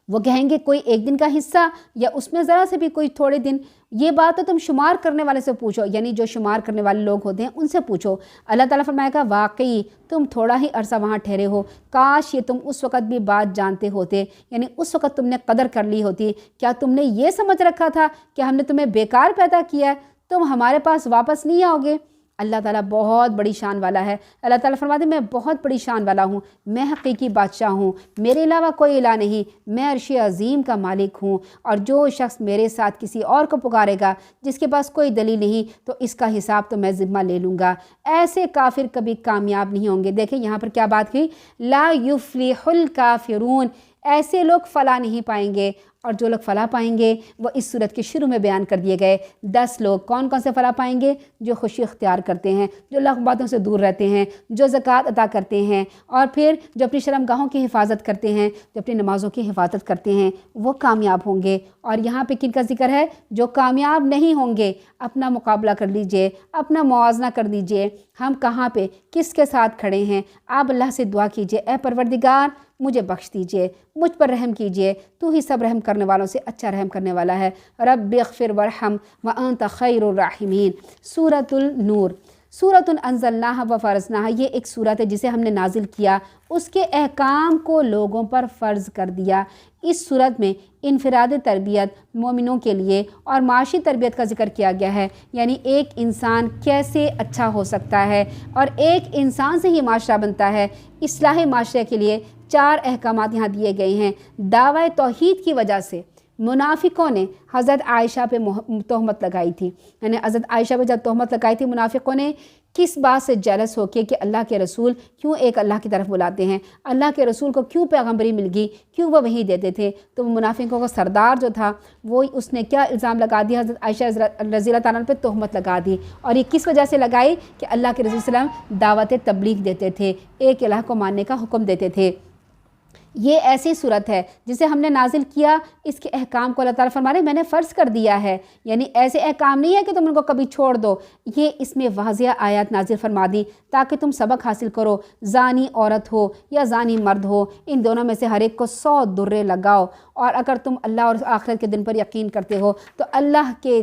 وہ کہیں گے کوئی ایک دن کا حصہ یا اس میں ذرا سے بھی کوئی تھوڑے دن۔ یہ بات تو تم شمار کرنے والے سے پوچھو، یعنی جو شمار کرنے والے لوگ ہوتے ہیں ان سے پوچھو۔ اللہ تعالیٰ فرمائے گا واقعی تم تھوڑا ہی عرصہ وہاں ٹھہرے ہو، کاش یہ تم اس وقت بھی بات جانتے ہوتے، یعنی اس وقت تم نے قدر کر لی ہوتی۔ کیا تم نے یہ سمجھ رکھا تھا کہ ہم نے تمہیں بیکار پیدا کیا ہے، تم ہمارے پاس واپس نہیں آؤ گے؟ اللہ تعالیٰ بہت بڑی شان والا ہے۔ اللہ تعالیٰ فرماتے ہیں میں بہت بڑی شان والا ہوں، میں حقیقی بادشاہ ہوں، میرے علاوہ کوئی الہ نہیں، میں عرش عظیم کا مالک ہوں، اور جو شخص میرے ساتھ کسی اور کو پکارے گا جس کے پاس کوئی دلیل نہیں تو اس کا حساب تو میں ذمہ لے لوں گا۔ ایسے کافر کبھی کامیاب نہیں ہوں گے۔ دیکھیں یہاں پر کیا بات ہوئی، لا یفلح الکافرون، ایسے لوگ فلاح نہیں پائیں گے، اور جو لوگ فلاح پائیں گے وہ اس صورت کے شروع میں بیان کر دیے گئے 10 لوگ۔ کون کون سے فلاح پائیں گے؟ جو خوشی اختیار کرتے ہیں، جو لغو باتوں سے دور رہتے ہیں، جو زکوٰۃ ادا کرتے ہیں، اور پھر جو اپنی شرم گاہوں کی حفاظت کرتے ہیں، جو اپنی نمازوں کی حفاظت کرتے ہیں، وہ کامیاب ہوں گے۔ اور یہاں پہ کن کا ذکر ہے؟ جو کامیاب نہیں ہوں گے۔ اپنا مقابلہ کر لیجئے، اپنا موازنہ کر لیجئے، ہم کہاں پہ کس کے ساتھ کھڑے ہیں۔ آپ اللہ سے دعا کیجئے اے پروردگار مجھے بخش دیجئے، مجھ پر رحم کیجئے، تو ہی سب رحم کرنے والوں سے اچھا رحم کرنے والا ہے۔ رب اغفر وارحم وانت خیر الراحمین۔ سورۃ النور، سورۃ انزلناها وفرضناها، یہ ایک سورت ہے جسے ہم نے نازل کیا، اس کے احکام کو لوگوں پر فرض کر دیا۔ اس سورت میں انفرادی تربیت مومنوں کے لیے اور معاشی تربیت کا ذکر کیا گیا ہے، یعنی ایک انسان کیسے اچھا ہو سکتا ہے اور ایک انسان سے ہی معاشرہ بنتا ہے۔ اصلاح معاشرے کے لیے 4 احکامات یہاں دیے گئے ہیں۔ دعوی توحید کی وجہ سے منافقوں نے حضرت عائشہ پہ تہمت لگائی تھی، یعنی حضرت عائشہ پہ جب تہمت لگائی تھی منافقوں نے، کس بات سے جیلس ہو کے کہ اللہ کے رسول کیوں ایک اللہ کی طرف بلاتے ہیں، اللہ کے رسول کو کیوں پیغمبری مل گئی، کیوں وہ وہی دیتے تھے۔ تو منافقوں کا سردار جو تھا وہ اس نے کیا الزام لگا دیا، حضرت عائشہ رضی اللہ تعالیٰ پہ تہمت لگا دی، اور یہ کس وجہ سے لگائی کہ اللہ کے رسول صلی اللہ علیہ وسلم دعوت تبلیغ دیتے تھے، ایک الہ کو ماننے کا حکم دیتے تھے۔ یہ ایسی صورت ہے جسے ہم نے نازل کیا، اس کے احکام کو اللہ تعالیٰ فرما رہے ہیں میں نے فرض کر دیا ہے، یعنی ایسے احکام نہیں ہے کہ تم ان کو کبھی چھوڑ دو، یہ اس میں واضح آیات نازل فرما دی تاکہ تم سبق حاصل کرو۔ زانی عورت ہو یا زانی مرد ہو، ان دونوں میں سے ہر ایک کو 100 درے لگاؤ، اور اگر تم اللہ اور آخرت کے دن پر یقین کرتے ہو تو اللہ کے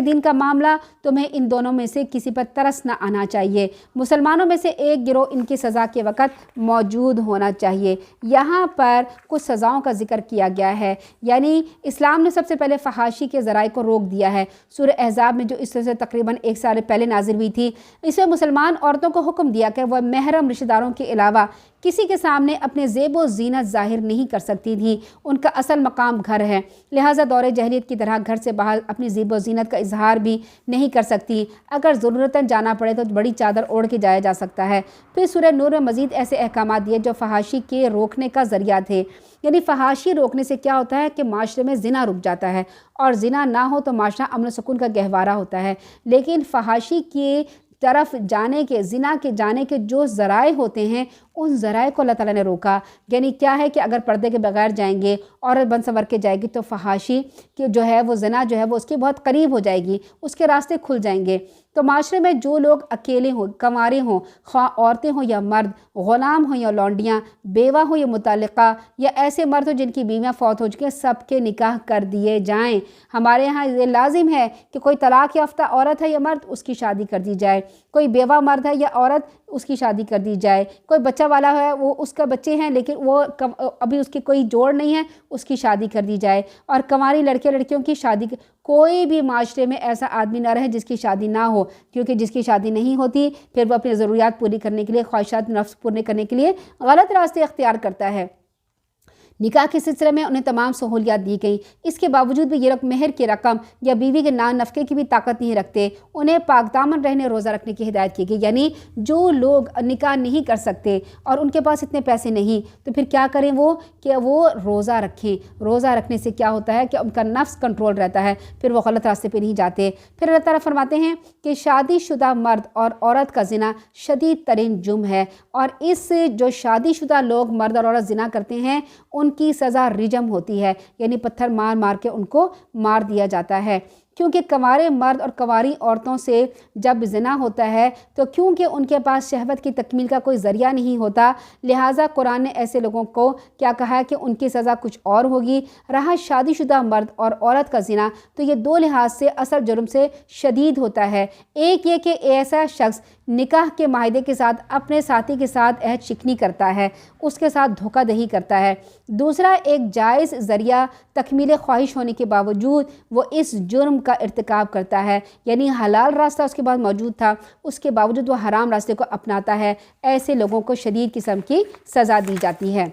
دین کا معاملہ تمہیں ان دونوں میں سے کسی پر ترس نہ آنا چاہیے۔ مسلمانوں میں سے ایک گروہ ان کی سزا کے وقت موجود ہونا چاہیے۔ یہاں پر کچھ سزاؤں کا ذکر کیا گیا ہے، یعنی اسلام نے سب سے پہلے فحاشی کے ذرائع کو روک دیا ہے۔ سورہ احزاب میں جو اس سے تقریباً 1 سال پہلے نازل ہوئی تھی، اس میں مسلمان عورتوں کو حکم دیا کہ وہ محرم رشتہ داروں کے علاوہ کسی کے سامنے اپنے زیب و زینت ظاہر نہیں کر سکتی تھیں۔ ان کا اصل مقام گھر ہے، لہٰذا دور جاہلیت کی طرح گھر سے باہر اپنی زیب و زینت کا اظہار بھی نہیں کر سکتی۔ اگر ضرورتاً جانا پڑے تو بڑی چادر اوڑھ کے جایا جا سکتا ہے۔ پھر سورہ نور میں مزید ایسے احکامات دیے جو فحاشی کے روکنے کا ذریعہ تھے، یعنی فحاشی روکنے سے کیا ہوتا ہے کہ معاشرے میں زنا رک جاتا ہے، اور زنا نہ ہو تو معاشرہ امن و سکون کا گہوارہ ہوتا ہے۔ لیکن فحاشی کی طرف جانے کے، زنا کے جانے کے جو ذرائع ہوتے ہیں، ان ذرائع کو اللہ تعالیٰ نے روکا۔ یعنی کیا ہے کہ اگر پردے کے بغیر جائیں گے، عورت بن سنور کے جائے گی تو فحاشی کی جو ہے وہ زنا جو ہے وہ اس کے بہت قریب ہو جائے گی، اس کے راستے کھل جائیں گے۔ تو معاشرے میں جو لوگ اکیلے ہوں، کنوارے ہوں، خواہ عورتیں ہوں یا مرد، غلام ہوں یا لونڈیاں، بیوہ ہوں یا متعلقہ، یا ایسے مرد ہوں جن کی بیویاں فوت ہو چکی ہیں، سب کے نکاح کر دیے جائیں۔ ہمارے ہاں یہ لازم ہے کہ کوئی طلاق یافتہ عورت ہے یا مرد، اس کی شادی کر دی جائے، کوئی بیوہ مرد ہے یا عورت، اس کی شادی کر دی جائے، کوئی بچہ والا ہے، وہ اس کا بچے ہیں لیکن وہ ابھی اس کی کوئی جوڑ نہیں ہے، اس کی شادی کر دی جائے، اور کنواری لڑکیوں کی شادی، کوئی بھی معاشرے میں ایسا آدمی نہ رہے جس کی شادی نہ ہو، کیونکہ جس کی شادی نہیں ہوتی پھر وہ اپنی ضروریات پوری کرنے کے لیے، خواہشات نفس پورے کرنے کے لیے غلط راستے اختیار کرتا ہے۔ نکاح کے سلسلے میں انہیں تمام سہولیات دی گئیں، اس کے باوجود بھی یہ لوگ مہر کی رقم یا بیوی کے نفقے کی بھی طاقت نہیں رکھتے، انہیں پاک دامن رہنے، روزہ رکھنے کی ہدایت کی گئی۔ یعنی جو لوگ نکاح نہیں کر سکتے اور ان کے پاس اتنے پیسے نہیں تو پھر کیا کریں وہ کہ وہ روزہ رکھیں۔ روزہ رکھنے سے کیا ہوتا ہے کہ ان کا نفس کنٹرول رہتا ہے، پھر وہ غلط راستے پہ نہیں جاتے۔ پھر اللہ تعالیٰ فرماتے ہیں کہ شادی شدہ مرد اور عورت کا زنا شدید ترین جرم ہے، اور اس جو شادی شدہ لوگ مرد اور عورت زنا کرتے ہیں ان کی سزا رجم ہوتی ہے، یعنی پتھر مار مار کے ان کو مار دیا جاتا ہے۔ کیونکہ کنوارے مرد اور کنواری عورتوں سے جب زنا ہوتا ہے تو کیونکہ ان کے پاس شہوت کی تکمیل کا کوئی ذریعہ نہیں ہوتا، لہٰذا قرآن نے ایسے لوگوں کو کیا کہا ہے کہ ان کی سزا کچھ اور ہوگی۔ رہا شادی شدہ مرد اور عورت کا زنا، تو یہ دو لحاظ سے اثر جرم سے شدید ہوتا ہے۔ ایک یہ کہ ایسا شخص نکاح کے معاہدے کے ساتھ اپنے ساتھی کے ساتھ عہد شکنی کرتا ہے، اس کے ساتھ دھوکہ دہی کرتا ہے۔ دوسرا، ایک جائز ذریعہ تکمیل خواہش ہونے کے باوجود وہ اس جرم کا ارتکاب کرتا ہے، یعنی حلال راستہ اس کے بعد موجود تھا، اس کے باوجود وہ حرام راستے کو اپناتا ہے۔ ایسے لوگوں کو شدید قسم کی سزا دی جاتی ہے۔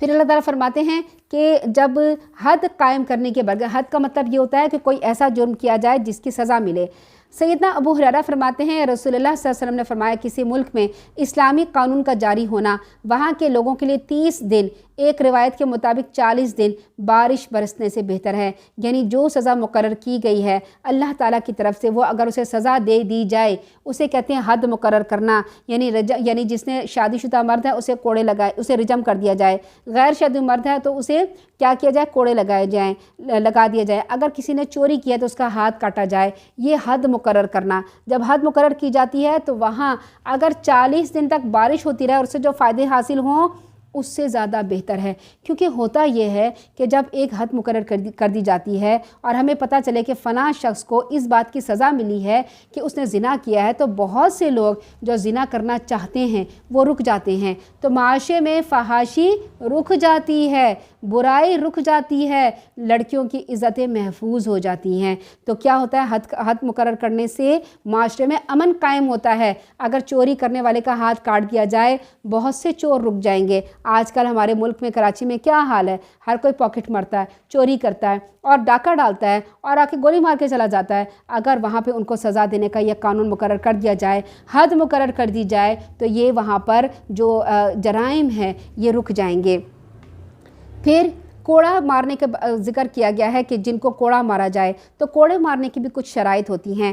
پھر اللہ تعالیٰ فرماتے ہیں کہ جب حد قائم کرنے کے بغیر، حد کا مطلب یہ ہوتا ہے کہ کوئی ایسا جرم کیا جائے جس کی سزا ملے۔ سیدنا ابو ہریرہ فرماتے ہیں رسول اللہ صلی اللہ علیہ وسلم نے فرمایا کسی ملک میں اسلامی قانون کا جاری ہونا وہاں کے لوگوں کے لیے 30 دن، ایک روایت کے مطابق 40 دن بارش برسنے سے بہتر ہے۔ یعنی جو سزا مقرر کی گئی ہے اللہ تعالیٰ کی طرف سے، وہ اگر اسے سزا دے دی جائے، اسے کہتے ہیں حد مقرر کرنا، یعنی جس نے شادی شدہ مرد ہے اسے کوڑے لگائے، اسے رجم کر دیا جائے، غیر شادی مرد ہے تو اسے کیا کیا جائے، کوڑے لگا دیا جائے، اگر کسی نے چوری کیا تو اس کا ہاتھ کاٹا جائے۔ یہ حد مقرر کرنا، جب حد مقرر کی جاتی ہے تو وہاں اگر 40 دن تک بارش ہوتی رہے اور اس سے جو فائدے حاصل ہوں اس سے زیادہ بہتر ہے۔ کیونکہ ہوتا یہ ہے کہ جب ایک حد مقرر کر دی جاتی ہے اور ہمیں پتہ چلے کہ فلاں شخص کو اس بات کی سزا ملی ہے کہ اس نے زنا کیا ہے، تو بہت سے لوگ جو زنا کرنا چاہتے ہیں وہ رک جاتے ہیں، تو معاشرے میں فحاشی رک جاتی ہے، برائی رک جاتی ہے، لڑکیوں کی عزتیں محفوظ ہو جاتی ہیں۔ تو کیا ہوتا ہے، حد مقرر کرنے سے معاشرے میں امن قائم ہوتا ہے۔ اگر چوری کرنے والے کا ہاتھ کاٹ دیا جائے بہت سے چور رک جائیں گے۔ آج کل ہمارے ملک میں کراچی میں کیا حال ہے، ہر کوئی پاکٹ مارتا ہے، چوری کرتا ہے اور ڈاکہ ڈالتا ہے اور آ کے گولی مار کے چلا جاتا ہے۔ اگر وہاں پہ ان کو سزا دینے کا یہ قانون مقرر کر دیا جائے، حد مقرر کر دی جائے، تو یہ وہاں پر جو جرائم ہیں یہ رک جائیں گے۔ پھر کوڑا مارنے کا ذکر کیا گیا ہے کہ جن کو کوڑا مارا جائے، تو کوڑے مارنے کی بھی کچھ شرائط ہوتی ہیں۔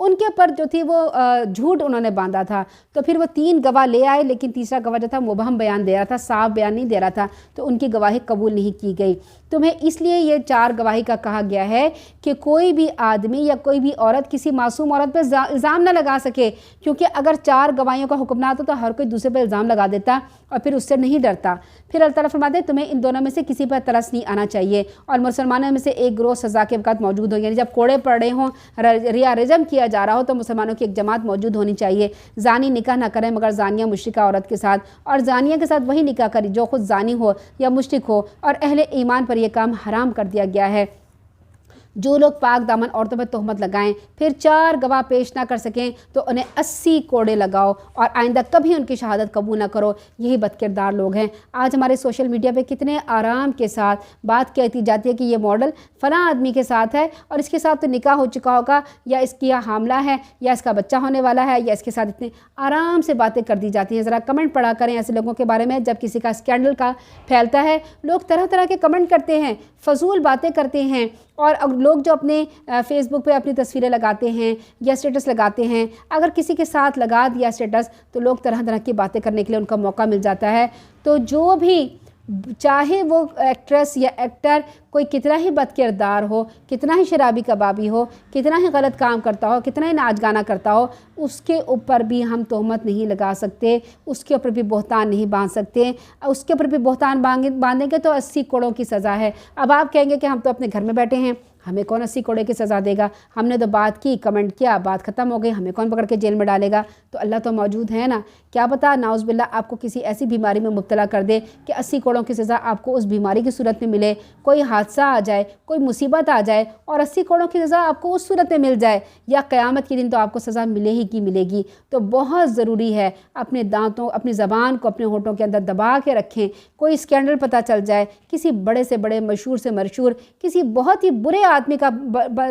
ان کے پر جو تھی وہ جھوٹ انہوں نے باندھا تھا. تو پھر وہ 3 گواہ لے آئے، لیکن تیسرا گواہ جو تھا مبہم بیان دے رہا تھا، صاف بیان نہیں دے رہا تھا، تو ان کی گواہی قبول نہیں کی گئی. تمہیں اس لیے یہ 4 گواہی کا کہا گیا ہے کہ کوئی بھی آدمی یا کوئی بھی عورت کسی معصوم عورت پہ الزام نہ لگا سکے، کیونکہ اگر 4 گواہیوں کا حکم نہ آتا تو ہر کوئی دوسرے پہ الزام لگا دیتا اور پھر اس سے نہیں ڈرتا. پھر اللہ تعالیٰ فرماتے ہیں تمہیں ان دونوں میں سے کسی پر ترس نہیں آنا چاہیے، اور مسلمانوں میں سے ایک گروہ سزا کے وقت موجود ہو، یعنی جب کوڑے پڑ رہے ہوں، ریا رجم کیا جا رہا ہو، تو مسلمانوں کی ایک جماعت موجود ہونی چاہیے. زانی نکاح نہ کریں مگر زانیہ مشرکہ عورت کے ساتھ، اور زانیہ کے ساتھ وہی نکاح کرے جو خود زانی ہو یا مشرک ہو، اور اہل ایمان پر یہ کام حرام کر دیا گیا ہے. جو لوگ پاک دامن عورتوں پر تہمت لگائیں پھر 4 گواہ پیش نہ کر سکیں تو انہیں 80 کوڑے لگاؤ، اور آئندہ کبھی ان کی شہادت قبول نہ کرو. یہی بدکردار لوگ ہیں. آج ہمارے سوشل میڈیا پہ کتنے آرام کے ساتھ بات کہتی جاتی ہے کہ یہ ماڈل فلاں آدمی کے ساتھ ہے اور اس کے ساتھ تو نکاح ہو چکا ہوگا، یا اس کی حاملہ ہے، یا اس کا بچہ ہونے والا ہے، یا اس کے ساتھ اتنے آرام سے باتیں کر دی جاتی ہیں. ذرا کمنٹ پڑھا کریں ایسے لوگوں کے بارے میں. جب کسی کا اسکینڈل کا پھیلتا ہے لوگ طرح طرح کے کمنٹ کرتے ہیں، فضول باتیں کرتے ہیں، اور لوگ جو اپنے فیس بک پہ اپنی تصویریں لگاتے ہیں یا اسٹیٹس لگاتے ہیں، اگر کسی کے ساتھ لگا دیا اسٹیٹس تو لوگ طرح طرح کی باتیں کرنے کے لیے ان کا موقع مل جاتا ہے. تو جو بھی چاہے وہ ایکٹریس یا ایکٹر کوئی کتنا ہی بد کردار ہو، کتنا ہی شرابی کبابی ہو، کتنا ہی غلط کام کرتا ہو، کتنا ہی ناچ گانا کرتا ہو، اس کے اوپر بھی ہم تہمت نہیں لگا سکتے، اس کے اوپر بھی بہتان نہیں باندھ سکتے. اس کے اوپر بھی بہتان باندھیں گے تو 80 کوڑوں کی سزا ہے. اب آپ کہیں گے کہ ہم تو اپنے گھر میں بیٹھے ہیں، ہمیں کون 80 کوڑے کی سزا دے گا، ہم نے تو بات کی، کمنٹ کیا، بات ختم ہو گئی، ہمیں کون پکڑ کے جیل میں ڈالے گا. تو اللہ تو موجود ہے نا. کیا پتہ نعوذ باللہ آپ کو کسی ایسی بیماری میں مبتلا کر دے کہ 80 کوڑوں کی سزا آپ کو اس بیماری کی صورت میں ملے، کوئی حادثہ آ جائے، کوئی مصیبت آ جائے اور 80 کوڑوں کی سزا آپ کو اس صورت میں مل جائے، یا قیامت کے دن تو آپ کو سزا ملے ہی ملے گی. تو بہت ضروری ہے اپنے دانتوں، اپنی زبان کو اپنے ہونٹوں کے اندر دبا کے رکھیں. کوئی اسکینڈل پتہ چل جائے، کسی بڑے سے بڑے، مشہور سے مشہور، کسی بہت ہی برے آدمی کا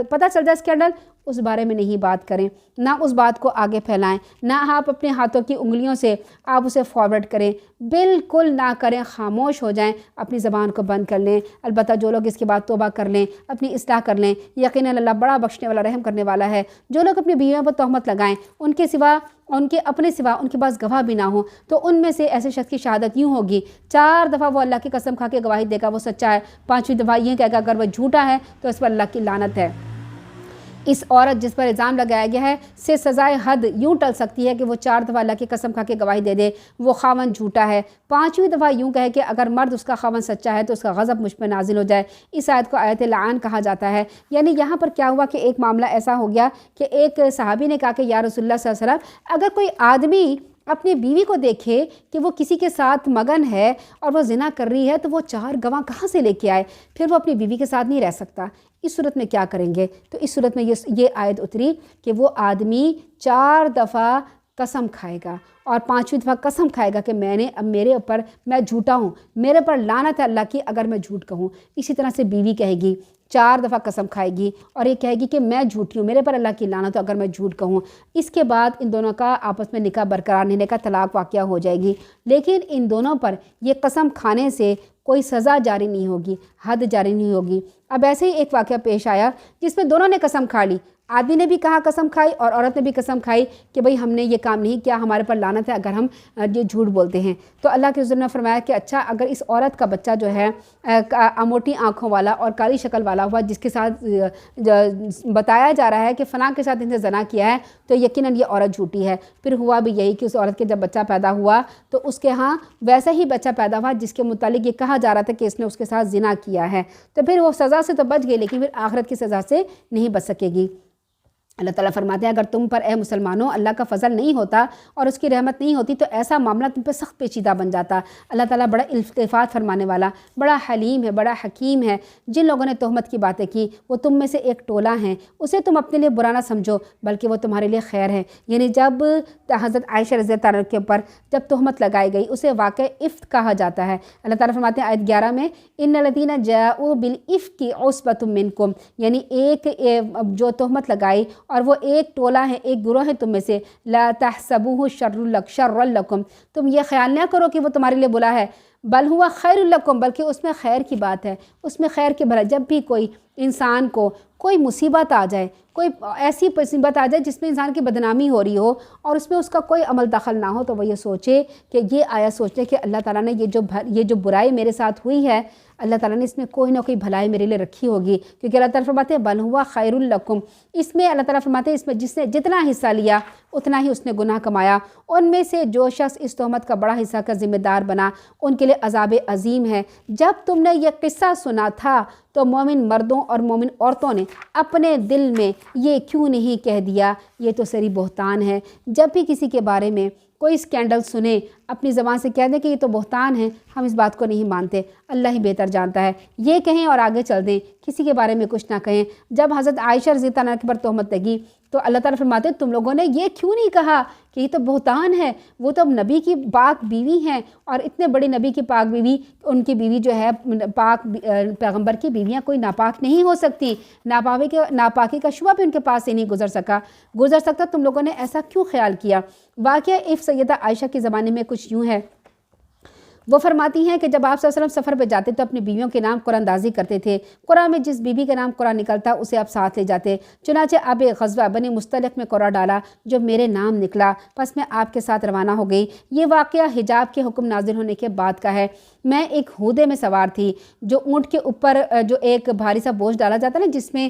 پتہ چل جائے اسکینڈل، اس بارے میں نہیں بات کریں، نہ اس بات کو آگے پھیلائیں، نہ آپ اپنے ہاتھوں کی انگلیوں سے آپ اسے فارورڈ کریں، بالکل نہ کریں. خاموش ہو جائیں، اپنی زبان کو بند کر لیں. البتہ جو لوگ اس کے بعد توبہ کر لیں، اپنی اصلاح کر لیں، یقیناً اللہ بڑا بخشنے والا، رحم کرنے والا ہے. جو لوگ اپنی بیویوں پر تہمت لگائیں، ان کے اپنے سوا ان کے پاس گواہ بھی نہ ہوں، تو ان میں سے ایسے شخص کی شہادت یوں ہوگی: 4 دفعہ وہ اللہ کی قسم کھا کے گواہی دے گا وہ سچا ہے، 5ویں دفعہ یہ کہے گا اگر وہ جھوٹا ہے تو اس پر اللہ کی لعنت ہے. اس عورت جس پر الزام لگایا گیا ہے سے سزائے حد یوں ٹل سکتی ہے کہ وہ 4 دفعہ اللہ کی قسم کھا کے گواہی دے دے وہ خاوند جھوٹا ہے، 5ویں دفعہ یوں کہے کہ اگر مرد اس کا خاوند سچا ہے تو اس کا غضب مجھ پہ نازل ہو جائے. اس آیت کو آیت لعان کہا جاتا ہے. یعنی یہاں پر کیا ہوا کہ ایک معاملہ ایسا ہو گیا کہ ایک صحابی نے کہا کہ یا رسول اللہ صلی اللہ علیہ وسلم، اگر کوئی آدمی اپنی بیوی کو دیکھے کہ وہ کسی کے ساتھ مگن ہے اور وہ زنا کر رہی ہے تو وہ 4 گواہ کہاں سے لے کے آئے؟ پھر وہ اپنی بیوی کے ساتھ نہیں رہ سکتا. اس صورت میں کیا کریں گے؟ تو اس صورت میں یہ آیت اتری کہ وہ آدمی 4 دفعہ قسم کھائے گا، اور 5ویں دفعہ قسم کھائے گا کہ میں جھوٹا ہوں، میرے پر لعنت ہے اللہ کی اگر میں جھوٹ کہوں. اسی طرح سے بیوی کہے گی، 4 دفعہ قسم کھائے گی اور یہ کہے گی کہ میں جھوٹی ہوں، میرے پر اللہ کی لعنت ہے اگر میں جھوٹ کہوں. اس کے بعد ان دونوں کا آپس میں نکاح برقرار نہیں رہے گا، طلاق واقعہ ہو جائے گی. لیکن ان دونوں پر یہ قسم کھانے سے کوئی سزا جاری نہیں ہوگی، حد جاری نہیں ہوگی. اب ایسے ہی ایک واقعہ پیش آیا جس میں دونوں نے قسم کھا لی. آدمی نے بھی کہا قسم کھائی اور عورت نے بھی قسم کھائی کہ بھئی ہم نے یہ کام نہیں کیا، ہمارے پر لعنت ہے اگر ہم یہ جھوٹ بولتے ہیں. تو اللہ کے حضور نے فرمایا کہ اچھا اگر اس عورت کا بچہ جو ہے موٹی آنکھوں والا اور کالی شکل والا ہوا جس کے ساتھ بتایا جا رہا ہے کہ فلاں کے ساتھ انہیں زنا کیا ہے، تو یقیناً یہ عورت جھوٹی ہے. پھر ہوا بھی یہی کہ اس عورت کے جب بچہ پیدا ہوا تو اس کے ہاں ویسا ہی بچہ پیدا ہوا جس کے متعلق یہ کہا جا رہا تھا کہ اس نے اس کے ساتھ زنا کیا ہے. تو پھر وہ سزا سے تو بچ گئی لیکن پھر آخرت کی سزا سے نہیں بچ سکے گی. اللہ تعالیٰ فرماتے ہیں اگر تم پر اے مسلمانوں اللہ کا فضل نہیں ہوتا اور اس کی رحمت نہیں ہوتی تو ایسا معاملہ تم پہ سخت پیچیدہ بن جاتا. اللہ تعالیٰ بڑا التفات فرمانے والا، بڑا حلیم ہے، بڑا حکیم ہے. جن لوگوں نے تہمت کی باتیں کی وہ تم میں سے ایک ٹولہ ہیں، اسے تم اپنے لیے برا نہ سمجھو بلکہ وہ تمہارے لیے خیر ہے. یعنی جب حضرت عائشہ رضی اللہ عنہا کے اوپر جب تہمت لگائی گئی اسے واقع افک کہا جاتا ہے. اللہ تعالیٰ فرماتے ہیں آیت 11 میں ان الذین جاؤوا بالافک عصبۃ منکم، یعنی ایک جو تہمت لگائی اور وہ ایک ٹولہ ہے، ایک گروہ ہے تم میں سے. لا تحسبوہ شر لکم، تم یہ خیال نہ کرو کہ وہ تمہارے لیے بلا ہے. بل ہوا خیر لکم، بلکہ اس میں خیر کی بات ہے، اس میں خیر کے بھلا۔ جب بھی کوئی انسان کو کوئی مصیبت آ جائے، کوئی ایسی مصیبت آ جائے جس میں انسان کی بدنامی ہو رہی ہو اور اس میں اس کا کوئی عمل دخل نہ ہو، تو وہ یہ سوچے کہ یہ آیا سوچے کہ اللہ تعالیٰ نے یہ جو برائی میرے ساتھ ہوئی ہے، اللہ تعالیٰ نے اس میں کوئی نہ کوئی بھلائی میرے لیے رکھی ہوگی، کیونکہ اللہ تعالیٰ فرماتے ہیں بل ہوا خیر لکم، اس میں اللہ تعالیٰ فرماتے ہیں اس میں جس نے جتنا حصہ لیا اتنا ہی اس نے گناہ کمایا۔ ان میں سے جو شخص اس تہمت کا بڑا حصہ کا ذمہ دار بنا، ان کے لیے عذاب عظیم ہے۔ جب تم نے یہ قصہ سنا تھا تو مومن مردوں اور مومن عورتوں نے اپنے دل میں یہ کیوں نہیں کہہ دیا یہ تو سری بہتان ہے۔ جب بھی کسی کے بارے میں کوئی اسکینڈل سنے، اپنی زبان سے کہہ دیں کہ یہ تو بہتان ہے، ہم اس بات کو نہیں مانتے، اللہ ہی بہتر جانتا ہے، یہ کہیں اور آگے چل دیں، کسی کے بارے میں کچھ نہ کہیں۔ جب حضرت عائشہ رضی اللہ عنہا کے پر تہمت لگی تو اللہ تعالیٰ فرماتے ہیں تم لوگوں نے یہ کیوں نہیں کہا کہ یہ تو بہتان ہے، وہ تو نبی کی پاک بیوی ہیں، اور اتنے بڑی نبی کی پاک بیوی، ان کی بیوی جو ہے پاک پیغمبر کی بیویاں کوئی ناپاک نہیں ہو سکتی، ناپاکی کا شبہ بھی ان کے پاس سے نہیں گزر سکتا، تم لوگوں نے ایسا کیوں خیال کیا؟ واقعہ اف سیدہ عائشہ کے زمانے میں کچھ یوں ہے، وہ فرماتی ہیں کہ جب آپ صلی اللہ علیہ وسلم سفر پہ جاتے تو اپنی بیویوں کے نام قرآن اندازی کرتے تھے، قرآن میں جس بیوی کا نام قرآن نکلتا اسے آپ ساتھ لے جاتے، چنانچہ اب غزوہ بنی مستلق میں قرآن ڈالا جو میرے نام نکلا، پس میں آپ کے ساتھ روانہ ہو گئی۔ یہ واقعہ حجاب کے حکم نازل ہونے کے بعد کا ہے۔ میں ایک ہودے میں سوار تھی، جو اونٹ کے اوپر جو ایک بھاری سا بوجھ ڈالا جاتا ہے نا، جس میں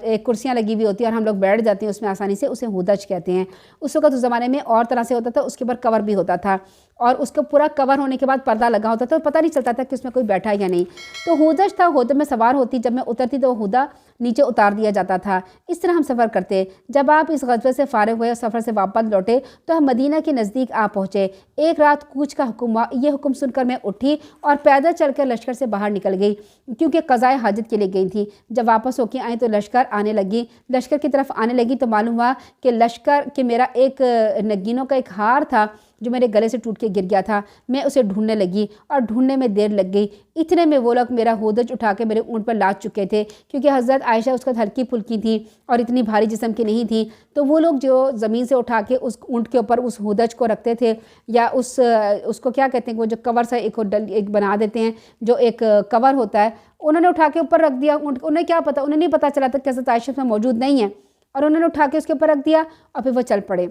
ایک کرسیاں لگی ہوئی ہوتی ہیں اور ہم لوگ بیٹھ جاتے ہیں اس میں آسانی سے، اسے ہودج کہتے ہیں۔ اس وقت اس زمانے میں اور طرح سے ہوتا تھا، اس کے اوپر کور بھی ہوتا تھا، اور اس کا پورا کور ہونے کے بعد پردہ لگا ہوتا تھا، پتہ نہیں چلتا تھا کہ اس میں کوئی بیٹھا یا نہیں۔ تو ہودج تھا، ہودے میں سوار ہوتی، جب میں اترتی تو وہ ہودہ نیچے اتار دیا جاتا تھا۔ اس طرح ہم سفر کرتے۔ جب آپ اس غزوے سے فارغ ہوئے اور سفر سے واپس لوٹے تو ہم مدینہ کے نزدیک آ پہنچے۔ ایک رات کوچ کا حکم ہوا، یہ حکم سن کر میں اٹھی اور پیدل چل کر لشکر سے باہر نکل گئی، کیونکہ قضائے حاجت کے لیے گئی تھی۔ جب واپس ہو کے آئیں تو لشکر کی طرف آنے لگی تو معلوم ہوا کہ میرا ایک نگینوں کا ایک ہار تھا جو میرے گلے سے ٹوٹ کے گر گیا تھا۔ میں اسے ڈھونڈنے لگی اور ڈھونڈنے میں دیر لگ گئی، اتنے میں وہ لوگ میرا ہودج اٹھا کے میرے اونٹ پر لاد چکے تھے، کیونکہ حضرت عائشہ اس وقت ہلکی پھلکی تھی اور اتنی بھاری جسم کی نہیں تھی، تو وہ لوگ جو زمین سے اٹھا کے اس اونٹ کے اوپر اس ہودج کو رکھتے تھے، یا اس کو کیا کہتے ہیں، وہ جو کور سا ایک بنا دیتے ہیں، جو ایک کور ہوتا ہے، انہوں نے اٹھا کے اوپر رکھ دیا اونٹ کو۔ انہیں کیا پتہ، انہیں نہیں پتہ چلا تھا کہ حضرت عائشہ میں موجود نہیں ہے، اور انہوں نے اٹھا کے اس کے اوپر رکھ دیا اور پھر وہ چل پڑے۔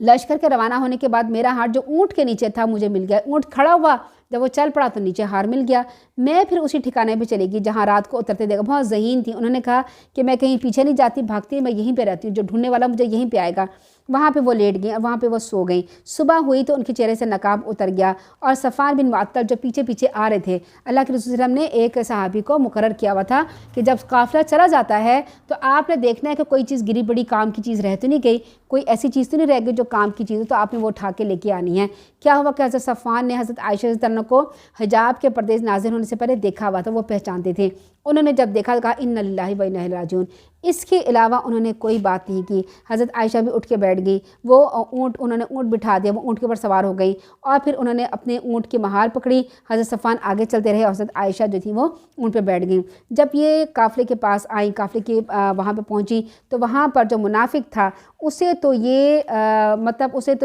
لشکر کے روانہ ہونے کے بعد میرا ہار جو اونٹ کے نیچے تھا مجھے مل گیا۔ اونٹ کھڑا ہوا، جب وہ چل پڑا تو نیچے ہار مل گیا۔ میں پھر اسی ٹھکانے پہ چلے گی جہاں رات کو اترتے دیکھا، بہت ذہین تھی۔ انہوں نے کہا کہ میں کہیں پیچھے نہیں جاتی، بھاگتی، میں یہیں پہ رہتی ہوں، جو ڈھونڈنے والا مجھے یہیں پہ آئے گا۔ وہاں پہ وہ لیٹ گئیں اور وہاں پہ وہ سو گئیں۔ صبح ہوئی تو ان کے چہرے سے نقاب اتر گیا، اور صفوان بن معطل جو پیچھے پیچھے آ رہے تھے، اللہ کے رسول صلی اللہ علیہ وسلم نے ایک صحابی کو مقرر کیا ہوا تھا کہ جب قافلہ چلا جاتا ہے تو آپ نے دیکھنا ہے کہ کوئی چیز گری بڑی کام کی چیز رہ تو نہیں گئی، کوئی ایسی چیز تو نہیں رہ گئی جو کام کی چیز ہے، تو آپ نے وہ اٹھا کے لے کے آنی ہے۔ کیا ہوا کہ حضرت صفوان نے حضرت عائشہ رضی اللہ عنہا کو حجاب کے پردے نازل ہونے سے پہلے دیکھا ہوا تھا، وہ پہچانتے تھے۔ انہوں نے جب دیکھا کہا ان للہ و انا الیہ راجعون۔ اس کے علاوہ انہوں نے کوئی بات نہیں کی۔ حضرت عائشہ بھی اٹھ کے بیٹھ گئی، انہوں نے اونٹ بٹھا دیا، وہ اونٹ کے اوپر سوار ہو گئی، اور پھر انہوں نے اپنے اونٹ کی مہار پکڑی۔ حضرت صفوان آگے چلتے رہے اور حضرت عائشہ جو تھی وہ اونٹ پہ بیٹھ گئیں۔ جب یہ قافلے کے پاس آئیں، قافلے کے وہاں پہ پہنچی تو وہاں پر جو منافق تھا اسے تو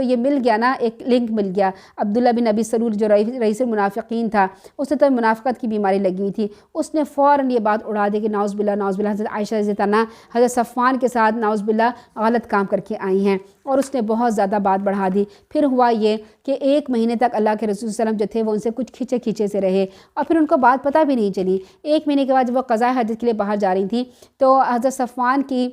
یہ مل گیا نا، ایک لنک مل گیا۔ عبداللہ بن ابی سلول جو رئیس المنافقین تھا، اسے تو منافقت کی بیماری لگی ہوئی تھی، اس نے فوراً یہ بات اڑا دی کہ نعوذ باللہ نعوذ باللہ، حضرت عائشہ رضی اللہ عنہا حضرت صفوان کے ساتھ نعوذ باللہ غلط کام کر کے آئی ہیں، اور اس نے بہت زیادہ بات بڑھا دی۔ پھر ہوا یہ کہ 1 مہینے تک اللہ کے رسول صلی اللہ علیہ وسلم جو تھے وہ ان سے کچھ کھینچے سے رہے، اور پھر ان کو بات پتہ بھی نہیں چلی۔ 1 مہینے کے بعد جب وہ قضاء حاجت کے لیے باہر جا رہی تھیں تو حضرت صفوان کی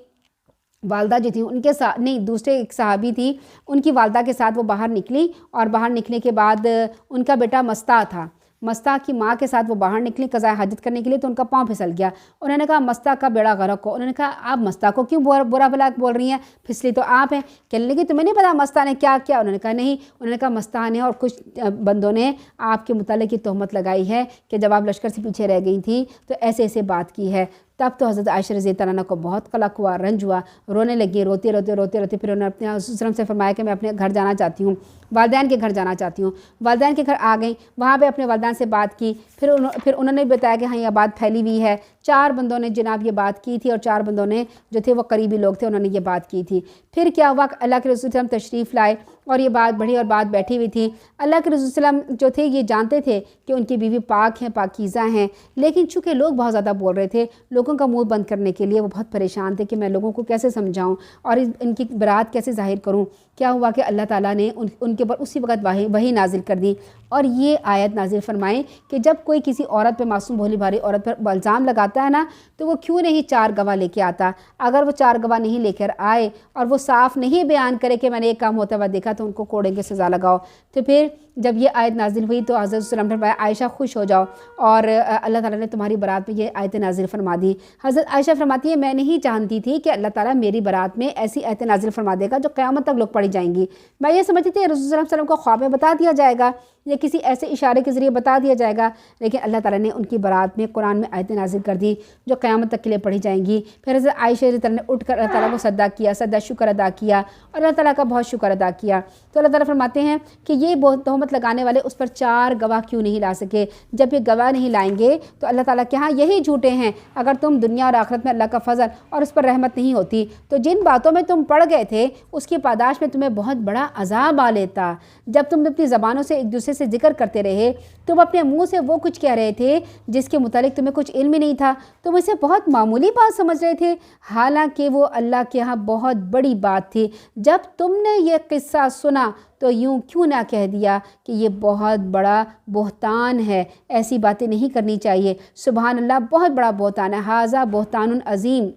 والدہ جو تھی ان کے ساتھ نہیں، دوسرے ایک صحابی تھی، ان کی والدہ کے ساتھ وہ باہر نکلی، اور باہر نکلنے کے بعد ان کا بیٹا مستہ تھا، مستہ کی ماں کے ساتھ وہ باہر نکلی قضاء حاجت کرنے کے لیے، تو ان کا پاؤں پھسل گیا۔ انہوں نے کہا مستہ کا بیڑا غرق ہو۔ انہوں نے کہا آپ مستہ کو کیوں برا بھلا بول رہی ہیں، پھسلی تو آپ ہیں۔ کہنے لگی تمہیں نہیں پتا مستہ نے کیا کیا؟ انہوں نے کہا نہیں۔ انہوں نے کہا مستہ نے اور کچھ بندوں نے آپ کے متعلق یہ تہمت لگائی ہے کہ جب آپ لشکر سے پیچھے رہ گئی تھی تو ایسے بات کی ہے۔ تب تو حضرت عائشہ رضی اللہ عنہا کو بہت قلق ہوا، رنج ہوا، رونے لگی، روتے پھر انہوں نے اپنے حضور صلی اللہ علیہ وسلم سے فرمایا کہ میں اپنے گھر جانا چاہتی ہوں، والدین کے گھر جانا چاہتی ہوں۔ والدین کے گھر آ گئیں، وہاں پہ اپنے والدین سے بات کی، پھر انہوں نے بتایا کہ ہاں یہ بات پھیلی ہوئی ہے، 4 بندوں نے جناب یہ بات کی تھی، اور 4 بندوں نے جو تھے وہ قریبی لوگ تھے، انہوں نے یہ بات کی تھی۔ پھر کیا ہوا، اللہ کے رسول صلی اللہ علیہ وسلم تشریف لائے اور یہ بات بڑھی اور بات بیٹھی ہوئی تھی۔ اللہ کے رسول صلی اللہ علیہ وسلم جو تھے یہ جانتے تھے کہ ان کی بیوی پاک ہیں، پاکیزہ ہیں، لیکن چونکہ لوگ بہت زیادہ بول رہے تھے، لوگوں کا منہ بند کرنے کے لیے وہ بہت پریشان تھے کہ میں لوگوں کو کیسے سمجھاؤں اور ان کی برات کیسے ظاہر کروں۔ کیا ہوا کہ اللہ تعالیٰ نے ان کے اوپر اسی وقت وحی نازل کر دی اور یہ آیت نازل فرمائیں کہ جب کوئی کسی عورت پہ، معصوم بھولی بھاری عورت پر الزام لگاتا ہے نا، تو وہ کیوں نہیں 4 گواہ لے کے آتا۔ اگر وہ 4 گواہ نہیں لے کر آئے اور وہ صاف نہیں بیان کرے کہ میں نے ایک کام ہوتا ہوا دیکھا، تو ان کو کوڑے کی سزا لگاؤ۔ تو پھر جب یہ آیت نازل ہوئی تو حضرت صلی اللہ علیہ وسلم نے عائشہ خوش ہو جاؤ، اور اللہ تعالیٰ نے تمہاری برات میں یہ آیت نازل فرما دی۔ حضرت عائشہ فرماتی ہے میں نہیں جانتی تھی کہ اللہ تعالیٰ میری برات میں ایسی آیت نازل فرما دے گا جو قیامت تک لوگ پڑھی جائیں گی۔ میں یہ سمجھتی تھی رسول صلی اللہ علیہ وسلم کو خواب میں بتا دیا جائے گا یا کسی ایسے اشارے کے ذریعے بتا دیا جائے گا، لیکن اللہ تعالیٰ نے ان کی برات میں قرآن میں آیتیں نازل کر دی جو قیامت تک کے لیے پڑھی جائیں گی۔ پھر حضرت عائشہ رضی اللہ عنہا نے اٹھ کر اللہ تعالیٰ کو سجدہ شکر ادا کیا اور اللہ تعالیٰ کا بہت شکر ادا کیا۔ تو اللہ تعالیٰ فرماتے ہیں کہ یہ تہمت لگانے والے اس پر 4 گواہ کیوں نہیں لا سکے؟ جب یہ گواہ نہیں لائیں گے تو اللہ تعالیٰ کے ہاں یہی جھوٹے ہیں۔ اگر تم دنیا اور آخرت میں اللہ کا فضل اور اس پر رحمت نہیں ہوتی تو جن باتوں میں تم پڑ گئے تھے اس کی پاداش میں تمہیں بہت بڑا عذاب آ لیتا۔ جب تم اپنی زبانوں سے ایک دوسرے سے ذکر کرتے رہے، تم اپنے منہ سے وہ کچھ کہہ رہے تھے جس کے متعلق تمہیں کچھ علم ہی نہیں تھا، تم اسے بہت معمولی بات سمجھ رہے تھے، حالانکہ وہ اللہ کے ہاں بہت بڑی بات تھی۔ جب تم نے یہ قصہ سنا تو یوں کیوں نہ کہہ دیا کہ یہ بہت بڑا بہتان ہے، ایسی باتیں نہیں کرنی چاہیے۔ سبحان اللہ، بہت بڑا بہتان ہے، ھذا بہتان عظیم۔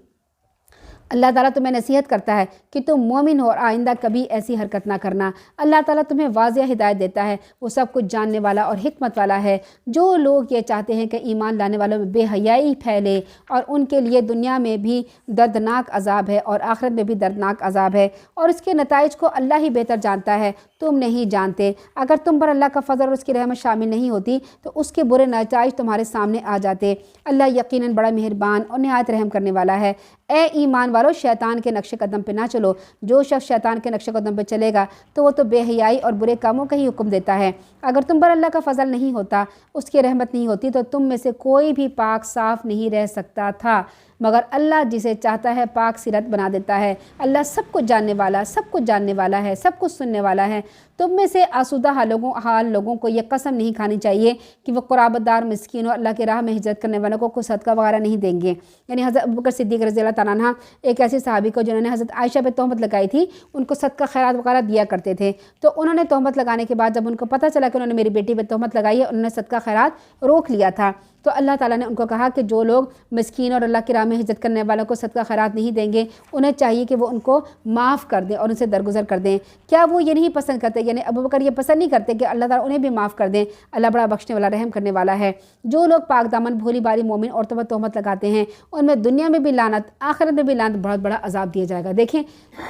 اللہ تعالیٰ تمہیں نصیحت کرتا ہے کہ تم مومن ہو اور آئندہ کبھی ایسی حرکت نہ کرنا۔ اللہ تعالیٰ تمہیں واضح ہدایت دیتا ہے، وہ سب کچھ جاننے والا اور حکمت والا ہے۔ جو لوگ یہ چاہتے ہیں کہ ایمان لانے والوں میں بے حیائی پھیلے اور ان کے لیے دنیا میں بھی دردناک عذاب ہے اور آخرت میں بھی دردناک عذاب ہے، اور اس کے نتائج کو اللہ ہی بہتر جانتا ہے، تم نہیں جانتے۔ اگر تم پر اللہ کا فضل اور اس کی رحمت شامل نہیں ہوتی تو اس کے برے نتائج تمہارے سامنے آ جاتے۔ اللہ یقیناً بڑا مہربان اور نہایت رحم کرنے والا ہے۔ اے ایمان والو، شیطان کے نقش قدم پہ نہ چلو۔ جو شخص شیطان کے نقش قدم پہ چلے گا تو وہ تو بے حیائی اور برے کاموں کا ہی حکم دیتا ہے۔ اگر تم پر اللہ کا فضل نہیں ہوتا، اس کی رحمت نہیں ہوتی، تو تم میں سے کوئی بھی پاک صاف نہیں رہ سکتا تھا، مگر اللہ جسے چاہتا ہے پاک صورت بنا دیتا ہے۔ اللہ سب کچھ جاننے والا، سب کچھ جاننے والا ہے، سب کچھ سننے والا ہے۔ تم میں سے آسودہ حال لوگوں کو یہ قسم نہیں کھانی چاہیے کہ وہ قرابت دار، مسکین اور اللہ کی راہ میں ہجرت کرنے والوں کو کوئی صدقہ وغیرہ نہیں دیں گے۔ یعنی حضرت ابوبکر صدیق رضی اللہ تعالیٰ عنہ ایک ایسی صحابی کو جنہوں نے حضرت عائشہ پہ تہمت لگائی تھی، ان کو صدقہ خیرات وغیرہ دیا کرتے تھے۔ تو انہوں نے تہمت لگانے کے بعد جب ان کو پتہ چلا کہ انہوں نے میری بیٹی پہ تہمت لگائی ہے، انہوں نے صدقہ خیرات روک لیا تھا۔ تو اللہ تعالیٰ نے ان کو کہا کہ جو لوگ مسکین اور اللہ کی راہ میں ہجرت کرنے والوں کو صدقہ خیرات نہیں دیں گے، انہیں چاہیے کہ وہ ان کو معاف کر دیں اور ان سے درگزر کر دیں۔ کیا وہ یہ نہیں پسند کرتے، یعنی ابوبکر یہ پسند نہیں کرتے کہ اللہ تعالیٰ انہیں بھی معاف کر دیں؟ اللہ بڑا بخشنے والا، رحم کرنے والا ہے۔ جو لوگ پاک دامن بھولی باری مومن عورتوں پر تہمت لگاتے ہیں، ان میں دنیا میں بھی لعنت، آخرت میں بھی لعنت، بہت بڑا عذاب دیا جائے گا۔ دیکھیں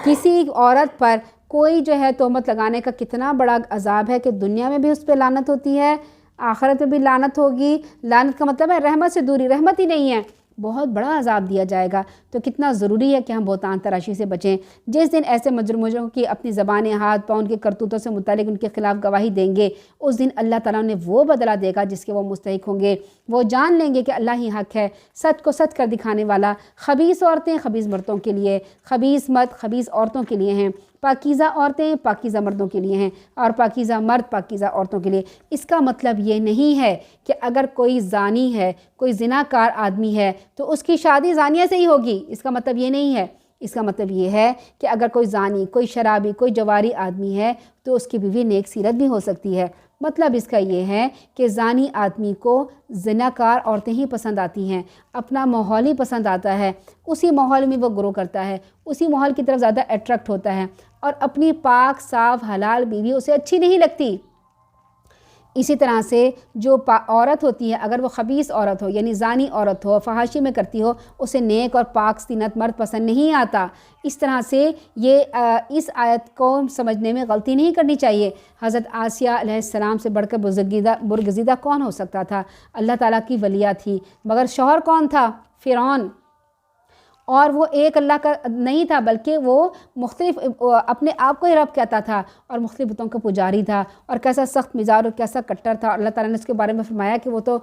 کسی عورت پر کوئی جو ہے تہمت لگانے کا کتنا بڑا عذاب ہے کہ دنیا میں بھی اس پہ لعنت ہوتی ہے، آخرت میں بھی لعنت ہوگی۔ لعنت کا مطلب ہے رحمت سے دوری، رحمت ہی نہیں ہے، بہت بڑا عذاب دیا جائے گا۔ تو کتنا ضروری ہے کہ ہم بہتان تراشی سے بچیں۔ جس دن ایسے مجرموں کی اپنی زبانیں، ہاتھ پاؤں، ان کے کرتوتوں سے متعلق ان کے خلاف گواہی دیں گے، اس دن اللہ تعالیٰ نے وہ بدلہ دے گا جس کے وہ مستحق ہوں گے۔ وہ جان لیں گے کہ اللہ ہی حق ہے، سچ کو سچ کر دکھانے والا۔ خبیث عورتیں خبیث مردوں کے لیے، خبیث مرد خبیث عورتوں کے لیے ہیں، پاکیزہ عورتیں پاکیزہ مردوں کے لیے ہیں، اور پاکیزہ مرد پاکیزہ عورتوں کے لیے۔ اس کا مطلب یہ نہیں ہے کہ اگر کوئی زانی ہے، کوئی زناکار آدمی ہے تو اس کی شادی زانیہ سے ہی ہوگی، اس کا مطلب یہ نہیں ہے۔ اس کا مطلب یہ ہے کہ اگر کوئی زانی، کوئی شرابی، کوئی جواری آدمی ہے تو اس کی بیوی نیک سیرت بھی ہو سکتی ہے۔ مطلب اس کا یہ ہے کہ زانی آدمی کو زناکار عورتیں ہی پسند آتی ہیں، اپنا ماحول ہی پسند آتا ہے، اسی ماحول میں وہ گرو کرتا ہے، اسی ماحول کی طرف زیادہ اٹریکٹ ہوتا ہے، اور اپنی پاک صاف حلال بیوی اسے اچھی نہیں لگتی۔ اسی طرح سے جو عورت ہوتی ہے، اگر وہ خبیث عورت ہو، یعنی زانی عورت ہو، فحاشی میں کرتی ہو، اسے نیک اور پاک سینت مرد پسند نہیں آتا۔ اس طرح سے یہ اس آیت کو سمجھنے میں غلطی نہیں کرنی چاہیے۔ حضرت آسیہ علیہ السلام سے بڑھ کر برگزیدہ کون ہو سکتا تھا؟ اللہ تعالیٰ کی ولیہ تھی، مگر شوہر کون تھا؟ فرعون۔ اور وہ ایک اللہ کا نہیں تھا بلکہ وہ مختلف اپنے آپ کو ہی رب کہتا تھا اور مختلف بتوں کا پجاری تھا، اور کیسا سخت مزاج اور کیسا کٹر تھا۔ اللہ تعالیٰ نے اس کے بارے میں فرمایا کہ وہ تو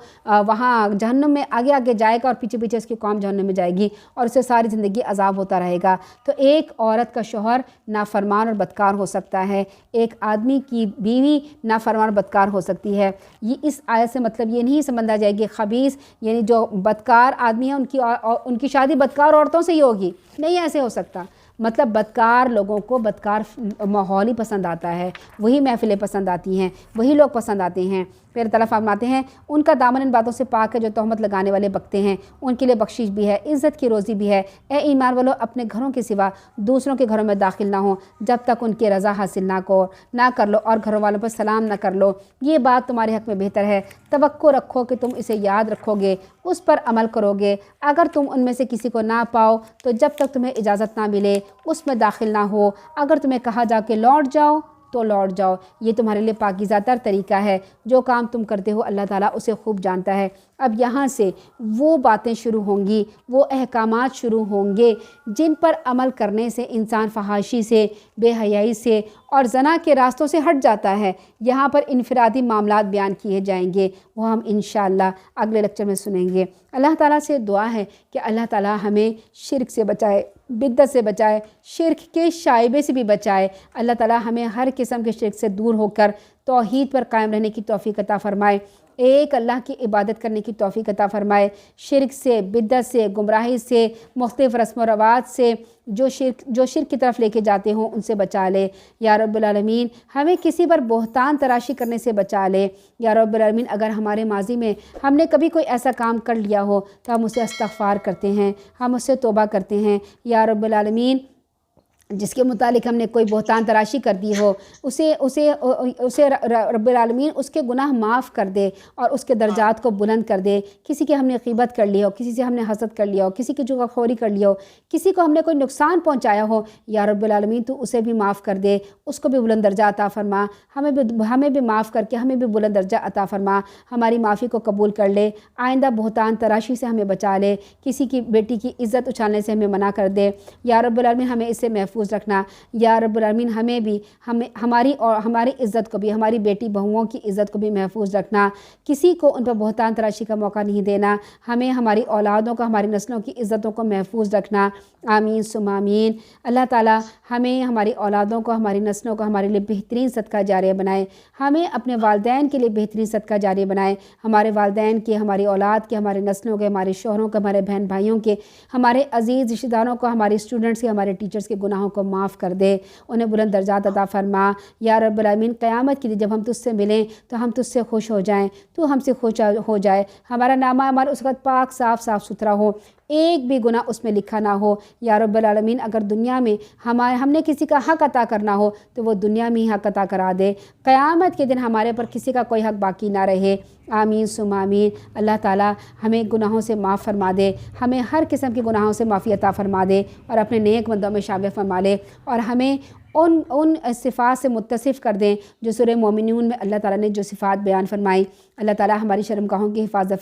وہاں جہنم میں آگے آگے جائے گا اور پیچھے پیچھے اس کی قوم جہنم میں جائے گی اور اسے ساری زندگی عذاب ہوتا رہے گا۔ تو ایک عورت کا شوہر نافرمان اور بدکار ہو سکتا ہے، ایک آدمی کی بیوی نافرمان اور بدکار ہو سکتی ہے۔ یہ اس آیت سے مطلب یہ نہیں سمجھا جائے گی خبیث یعنی جو بدکار آدمی ہیں ان کی شادی بدکار عورتوں سے ہی ہوگی، نہیں ایسے ہو سکتا۔ مطلب بدکار لوگوں کو بدکار ماحول ہی پسند آتا ہے، وہی محفلیں پسند آتی ہیں، وہی لوگ پسند آتے ہیں۔ پھر تعالیٰ فرماتے ہیں ان کا دامن ان باتوں سے پاک ہے جو تہمت لگانے والے بکتے ہیں، ان کے لیے بخشش بھی ہے، عزت کی روزی بھی ہے۔ اے ایمان والو اپنے گھروں کے سوا دوسروں کے گھروں میں داخل نہ ہو جب تک ان کی رضا حاصل نہ کر لو، اور گھروں والوں پر سلام نہ کر لو، یہ بات تمہارے حق میں بہتر ہے۔ توقع رکھو کہ تم اسے یاد رکھو گے، اس پر عمل کرو گے۔ اگر تم ان میں سے کسی کو نہ پاؤ تو جب تک تمہیں اجازت نہ ملے اس میں داخل نہ ہو، اگر تمہیں کہا جا کہ لوٹ جاؤ تو لوٹ جاؤ، یہ تمہارے لیے پاکیزہ تر طریقہ ہے۔ جو کام تم کرتے ہو اللہ تعالیٰ اسے خوب جانتا ہے۔ اب یہاں سے وہ باتیں شروع ہوں گی، وہ احکامات شروع ہوں گے جن پر عمل کرنے سے انسان فحاشی سے، بے حیائی سے اور زنا کے راستوں سے ہٹ جاتا ہے۔ یہاں پر انفرادی معاملات بیان کیے جائیں گے، وہ ہم انشاءاللہ اگلے لیکچر میں سنیں گے۔ اللہ تعالیٰ سے دعا ہے کہ اللہ تعالیٰ ہمیں شرک سے بچائے، بدعت سے بچائے، شرک کے شائبے سے بھی بچائے۔ اللہ تعالیٰ ہمیں ہر قسم کے شرک سے دور ہو کر توحید پر قائم رہنے کی توفیق عطا فرمائے، ایک اللہ کی عبادت کرنے کی توفیق عطا فرمائے، شرک سے، بدعت سے، گمراہی سے، مختلف رسم و رواج سے جو شرک کی طرف لے کے جاتے ہوں ان سے بچا لے یا رب العالمین۔ ہمیں کسی پر بہتان تراشی کرنے سے بچا لے یا رب العالمین۔ اگر ہمارے ماضی میں ہم نے کبھی کوئی ایسا کام کر لیا ہو تو ہم اسے استغفار کرتے ہیں، ہم اس سے توبہ کرتے ہیں یا رب العالمین۔ جس کے متعلق ہم نے کوئی بہتان تراشی کر دی ہو اسے رب العالمین اس کے گناہ معاف کر دے اور اس کے درجات کو بلند کر دے۔ کسی کی ہم نے غیبت کر لی ہو، کسی سے ہم نے حسد کر لیا ہو، کسی کی جگاخوری کر لی ہو، کسی کو ہم نے کوئی نقصان پہنچایا ہو، یا رب العالمین تو اسے بھی معاف کر دے، اس کو بھی بلند درجہ عطا فرما، ہمیں بھی معاف کر کے ہمیں بھی بلند درجہ عطا فرما، ہماری معافی کو قبول کر لے، آئندہ بہتان تراشی سے ہمیں بچا لے، کسی کی بیٹی کی عزت اچھالنے سے ہمیں منع کر دے یا رب العالمین۔ ہمیں اس سے محفوظ رکھنا یا رب العالمین، ہمیں بھی ہماری عزت کو بھی، ہماری بیٹی بہوؤں کی عزت کو بھی محفوظ رکھنا، کسی کو ان پر بہتان تراشی کا موقع نہیں دینا، ہمیں ہماری اولادوں کو، ہماری نسلوں کی عزتوں کو محفوظ رکھنا، آمین ثم آمین۔ اللہ تعالیٰ ہمیں، ہماری اولادوں کو، ہماری نسلوں کو ہمارے لیے بہترین صدقہ جاریہ بنائے، ہمیں اپنے والدین کے لیے بہترین صدقہ جاریہ بنائے، ہمارے والدین کے، ہماری اولاد کے، ہمارے نسلوں کے، ہمارے شوہروں کے، ہمارے بہن بھائیوں کے، ہمارے عزیز رشتہ داروں کو، ہمارے اسٹوڈنٹس کے، ہمارے ٹیچرز کے گناہوں کو معاف کر دے، انہیں بلند درجات عطا فرما یا رب العالمین۔ قیامت کے دن جب ہم تجھ سے ملیں تو ہم تجھ سے خوش ہو جائیں، تو ہم سے خوش ہو جائے، ہمارا نامہ ہمارا اس وقت پاک صاف ستھرا ہو، ایک بھی گناہ اس میں لکھا نہ ہو یا رب العالمین۔ اگر دنیا میں ہم نے کسی کا حق عطا کرنا ہو تو وہ دنیا میں ہی حق عطا کرا دے، قیامت کے دن ہمارے پر کسی کا کوئی حق باقی نہ رہے، آمین ثم آمین۔ اللہ تعالیٰ ہمیں گناہوں سے معاف فرما دے، ہمیں ہر قسم کے گناہوں سے معافی عطا فرما دے اور اپنے نیک بندوں میں شامل فرما لے، اور ہمیں ان صفات سے متصف کر دیں جو سورہ مومنون میں اللہ تعالیٰ نے جو صفات بیان فرمائی۔ اللہ تعالیٰ ہماری شرمگاہوں کی حفاظت